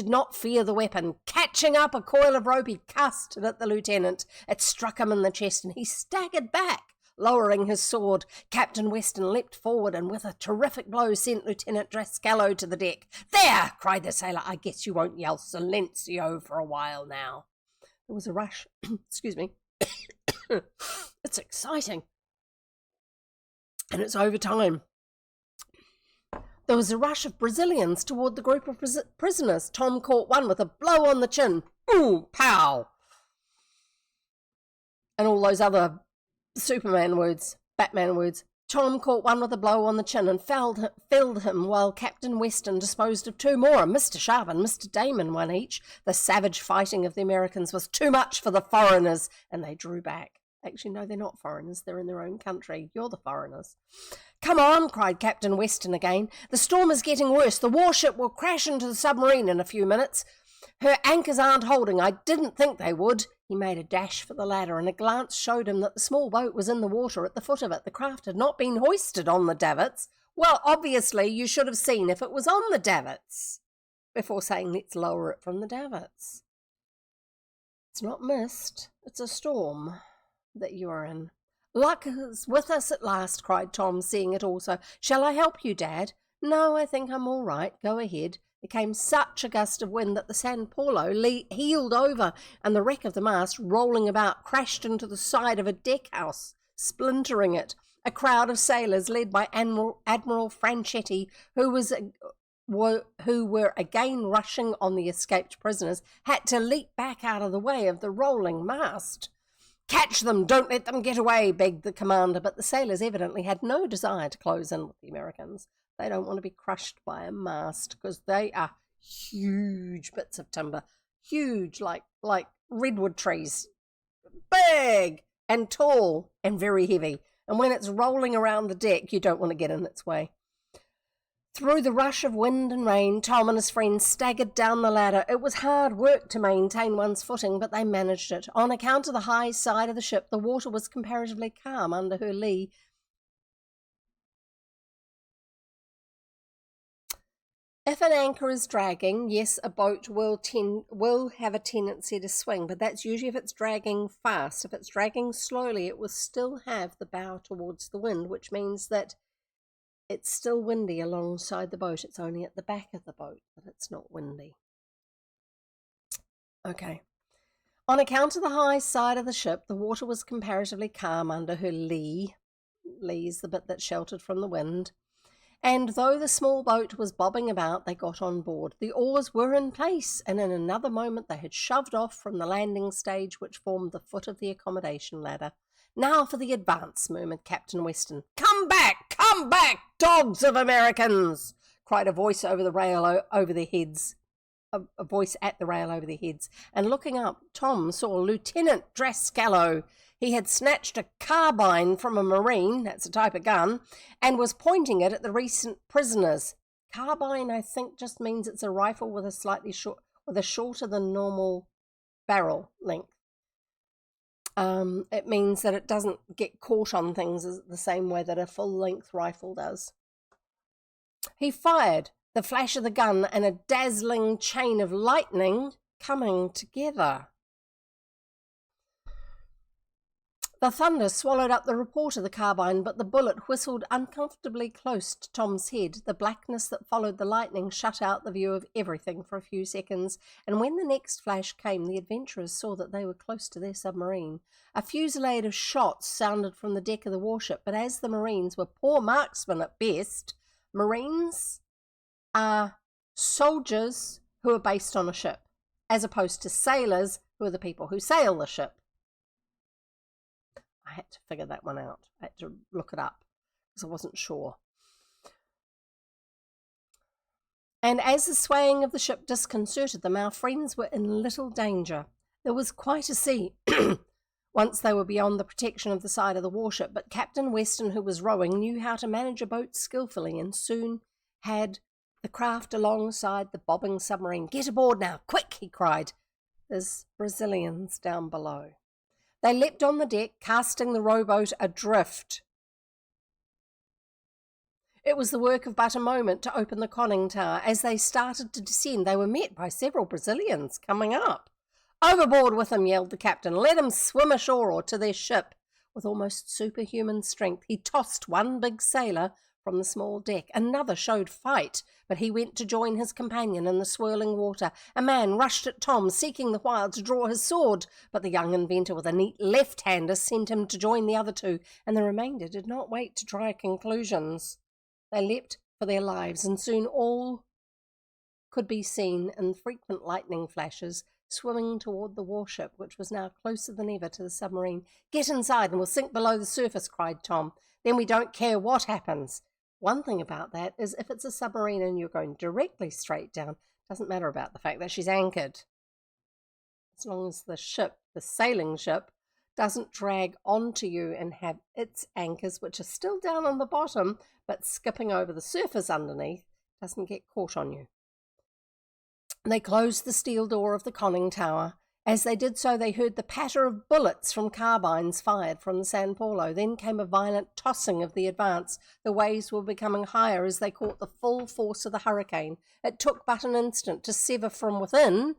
not fear the weapon. Catching up a coil of rope, he cast it at the lieutenant. It struck him in the chest, and he staggered back. Lowering his sword, Captain Weston leapt forward and with a terrific blow sent Lieutenant Drascalo to the deck. "There!" cried the sailor. "I guess you won't yell Silencio for a while now." There was a rush. Excuse me. It's exciting. And it's overtime. There was a rush of Brazilians toward the group of prisoners. Tom caught one with a blow on the chin. Ooh, pow! And all those other Superman words, Batman words. Tom caught one with a blow on the chin and felled him while Captain Weston disposed of two more. Mr. Sharp and Mr. Damon won each. The savage fighting of the Americans was too much for the foreigners, and they drew back. Actually, no, they're not foreigners. They're in their own country. You're the foreigners. "Come on," cried Captain Weston again. "The storm is getting worse. The warship will crash into the submarine in a few minutes. Her anchors aren't holding. I didn't think they would." He made a dash for the ladder, and a glance showed him that the small boat was in the water at the foot of it. The craft had not been hoisted on the davits. Well, obviously, you should have seen if it was on the davits before saying, "Let's lower it from the davits." It's not mist, it's a storm that you are in. "Luck is with us at last," cried Tom, seeing it also. "Shall I help you, Dad?" "No, I think I'm all right. Go ahead." There came such a gust of wind that the San Paulo heeled over, and the wreck of the mast, rolling about, crashed into the side of a deck house, splintering it. A crowd of sailors, led by Admiral Franchetti, who were again rushing on the escaped prisoners, had to leap back out of the way of the rolling mast. "Catch them! Don't let them get away!" begged the commander, but the sailors evidently had no desire to close in with the Americans. They don't want to be crushed by a mast because they are huge bits of timber, huge like redwood trees, big and tall and very heavy. And when it's rolling around the deck, you don't want to get in its way. Through the rush of wind and rain, Tom and his friends staggered down the ladder. It was hard work to maintain one's footing, but they managed it. On account of the high side of the ship, the water was comparatively calm under her lee. If an anchor is dragging, yes, a boat will have a tendency to swing, but that's usually if it's dragging fast. If it's dragging slowly, it will still have the bow towards the wind, which means that it's still windy alongside the boat. It's only at the back of the boat that it's not windy. Okay. On account of the high side of the ship, the water was comparatively calm under her lee. Lee is the bit that's sheltered from the wind. And though the small boat was bobbing about, they got on board. The oars were in place, and in another moment they had shoved off from the landing stage which formed the foot of the accommodation ladder. "Now for the Advance," murmured Captain Weston. Come back, dogs of Americans!" cried a voice over the rail over their heads. A voice at the rail over their heads. And looking up, Tom saw Lieutenant Drascalo. He had snatched a carbine from a Marine, that's a type of gun, and was pointing it at the recent prisoners. Carbine, I think, just means it's a rifle with a shorter than normal barrel length. It means that it doesn't get caught on things the same way that a full-length rifle does. He fired. The flash of the gun and a dazzling chain of lightning coming together. The thunder swallowed up the report of the carbine, but the bullet whistled uncomfortably close to Tom's head. The blackness that followed the lightning shut out the view of everything for a few seconds, and when the next flash came, the adventurers saw that they were close to their submarine. A fusillade of shots sounded from the deck of the warship, but as the Marines were poor marksmen at best, Marines are soldiers who are based on a ship, as opposed to sailors who are the people who sail the ship. I had to figure that one out. I had to look it up because I wasn't sure. And as the swaying of the ship disconcerted them, our friends were in little danger. There was quite a sea once they were beyond the protection of the side of the warship, but Captain Weston, who was rowing, knew how to manage a boat skillfully and soon had the craft alongside the bobbing submarine. "Get aboard now, quick," he cried. "There's Brazilians down below." They leapt on the deck, casting the rowboat adrift. It was the work of but a moment to open the conning tower. As they started to descend, they were met by several Brazilians coming up. "Overboard with them," yelled the captain. "Let them swim ashore or to their ship." With almost superhuman strength, he tossed one big sailor from the small deck. Another showed fight, but he went to join his companion in the swirling water. A man rushed at Tom, seeking the while to draw his sword, but the young inventor with a neat left-hander sent him to join the other two, and the remainder did not wait to try conclusions. They leapt for their lives, and soon all could be seen in frequent lightning flashes swimming toward the warship, which was now closer than ever to the submarine. "Get inside and we'll sink below the surface," cried Tom. "Then we don't care what happens." One thing about that is if it's a submarine and you're going directly straight down, it doesn't matter about the fact that she's anchored. As long as the ship, the sailing ship, doesn't drag onto you and have its anchors, which are still down on the bottom, but skipping over the surface underneath, doesn't get caught on you. They closed the steel door of the conning tower. As they did so, they heard the patter of bullets from carbines fired from the San Paulo. Then came a violent tossing of the Advance. The waves were becoming higher as they caught the full force of the hurricane. It took but an instant to sever from within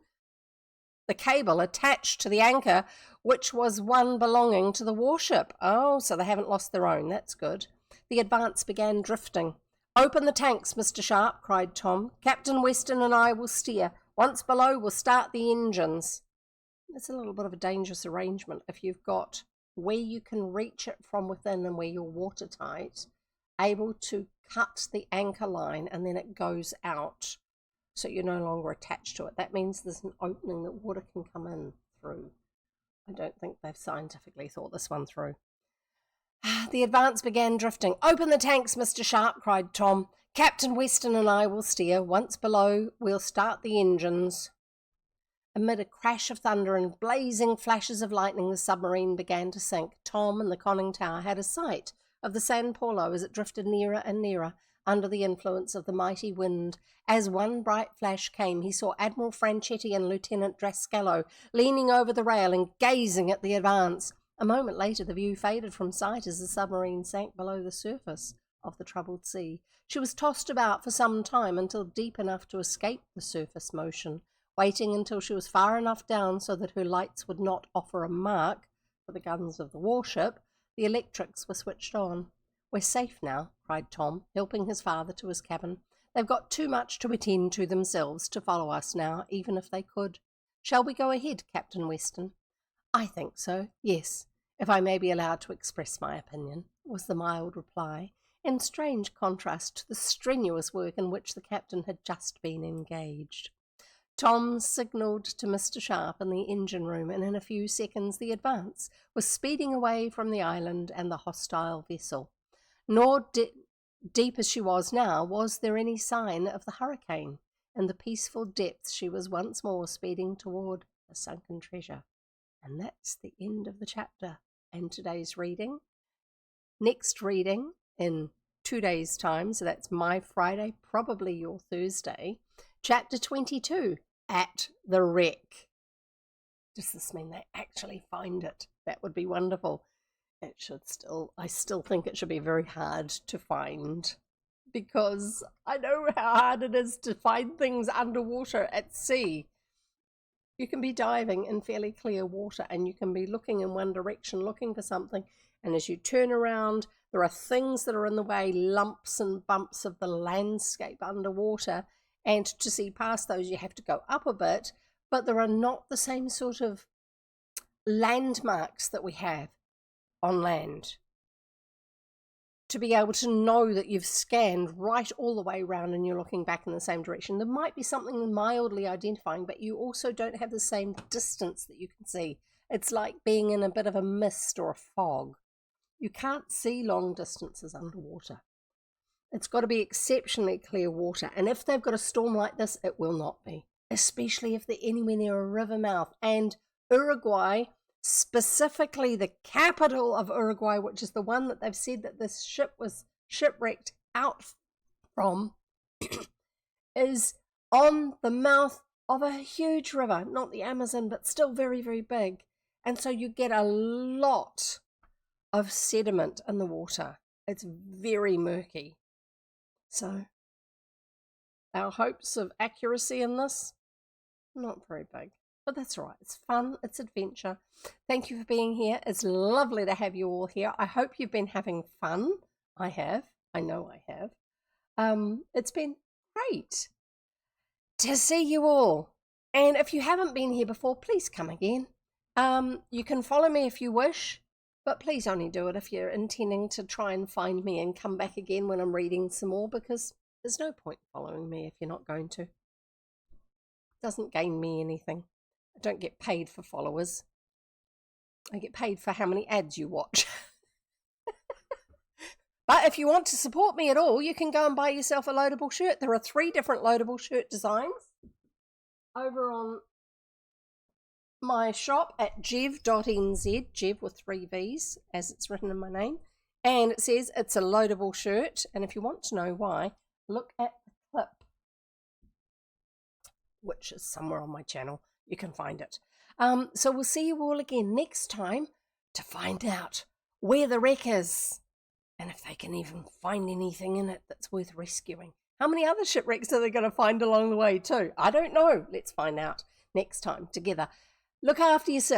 the cable attached to the anchor, which was one belonging to the warship. Oh, so they haven't lost their own. That's good. The Advance began drifting. "Open the tanks, Mr. Sharp," cried Tom. "Captain Weston and I will steer. Once below, we'll start the engines." It's a little bit of a dangerous arrangement if you've got where you can reach it from within and where you're watertight, able to cut the anchor line and then it goes out so you're no longer attached to it. That means there's an opening that water can come in through. I don't think they've scientifically thought this one through. The Advance began drifting. "Open the tanks, Mr. Sharp," cried Tom. "Captain Weston and I will steer. Once below, we'll start the engines." Amid a crash of thunder and blazing flashes of lightning, the submarine began to sink. Tom and the conning tower had a sight of the San Paulo as it drifted nearer and nearer under the influence of the mighty wind. As one bright flash came, he saw Admiral Franchetti and Lieutenant Drascalo leaning over the rail and gazing at the Advance. A moment later, the view faded from sight as the submarine sank below the surface of the troubled sea. She was tossed about for some time until deep enough to escape the surface motion. Waiting until she was far enough down so that her lights would not offer a mark for the guns of the warship, the electrics were switched on. "We're safe now," cried Tom, helping his father to his cabin. "They've got too much to attend to themselves to follow us now, even if they could. Shall we go ahead, Captain Weston?" "I think so, yes, if I may be allowed to express my opinion," was the mild reply, in strange contrast to the strenuous work in which the captain had just been engaged. Tom signalled to Mr. Sharp in the engine room, and in a few seconds the Advance was speeding away from the island and the hostile vessel. Nor, deep as she was now, was there any sign of the hurricane. In the peaceful depths she was once more speeding toward the sunken treasure. And that's the end of the chapter and today's reading. Next reading in 2 days' time, so that's my Friday, probably your Thursday, Chapter 22, At the Wreck. Does this mean they actually find it? That would be wonderful. I still think it should be very hard to find, because I know how hard it is to find things underwater at sea. You can be diving in fairly clear water and you can be looking in one direction, looking for something. And as you turn around, there are things that are in the way, lumps and bumps of the landscape underwater. And to see past those, you have to go up a bit. But there are not the same sort of landmarks that we have on land. To be able to know that you've scanned right all the way around and you're looking back in the same direction. There might be something mildly identifying, but you also don't have the same distance that you can see. It's like being in a bit of a mist or a fog. You can't see long distances underwater. It's got to be exceptionally clear water. And if they've got a storm like this, it will not be, especially if they're anywhere near a river mouth. And Uruguay, specifically the capital of Uruguay, which is the one that they've said that this ship was shipwrecked out from, is on the mouth of a huge river, not the Amazon, but still very, very big. And so you get a lot of sediment in the water. It's very murky. So our hopes of accuracy in this, not very big. But that's right. It's fun. It's adventure. Thank you for being here. It's lovely to have you all here. I hope you've been having fun. I have. I know I have. It's been great to see you all. And if you haven't been here before, please come again. You can follow me if you wish, but please only do it if you're intending to try and find me and come back again when I'm reading some more, because there's no point following me if you're not going to. It doesn't gain me anything. I don't get paid for followers. I get paid for how many ads you watch. But if you want to support me at all, you can go and buy yourself a loadable shirt. There are 3 different loadable shirt designs over on my shop at jev.nz, Jev with 3 V's, as it's written in my name. And it says it's a loadable shirt. And if you want to know why, look at the clip, which is somewhere on my channel. You can find it. So we'll see you all again next time to find out where the wreck is and if they can even find anything in it that's worth rescuing. How many other shipwrecks are they going to find along the way too? I don't know. Let's find out next time together. Look after yourself.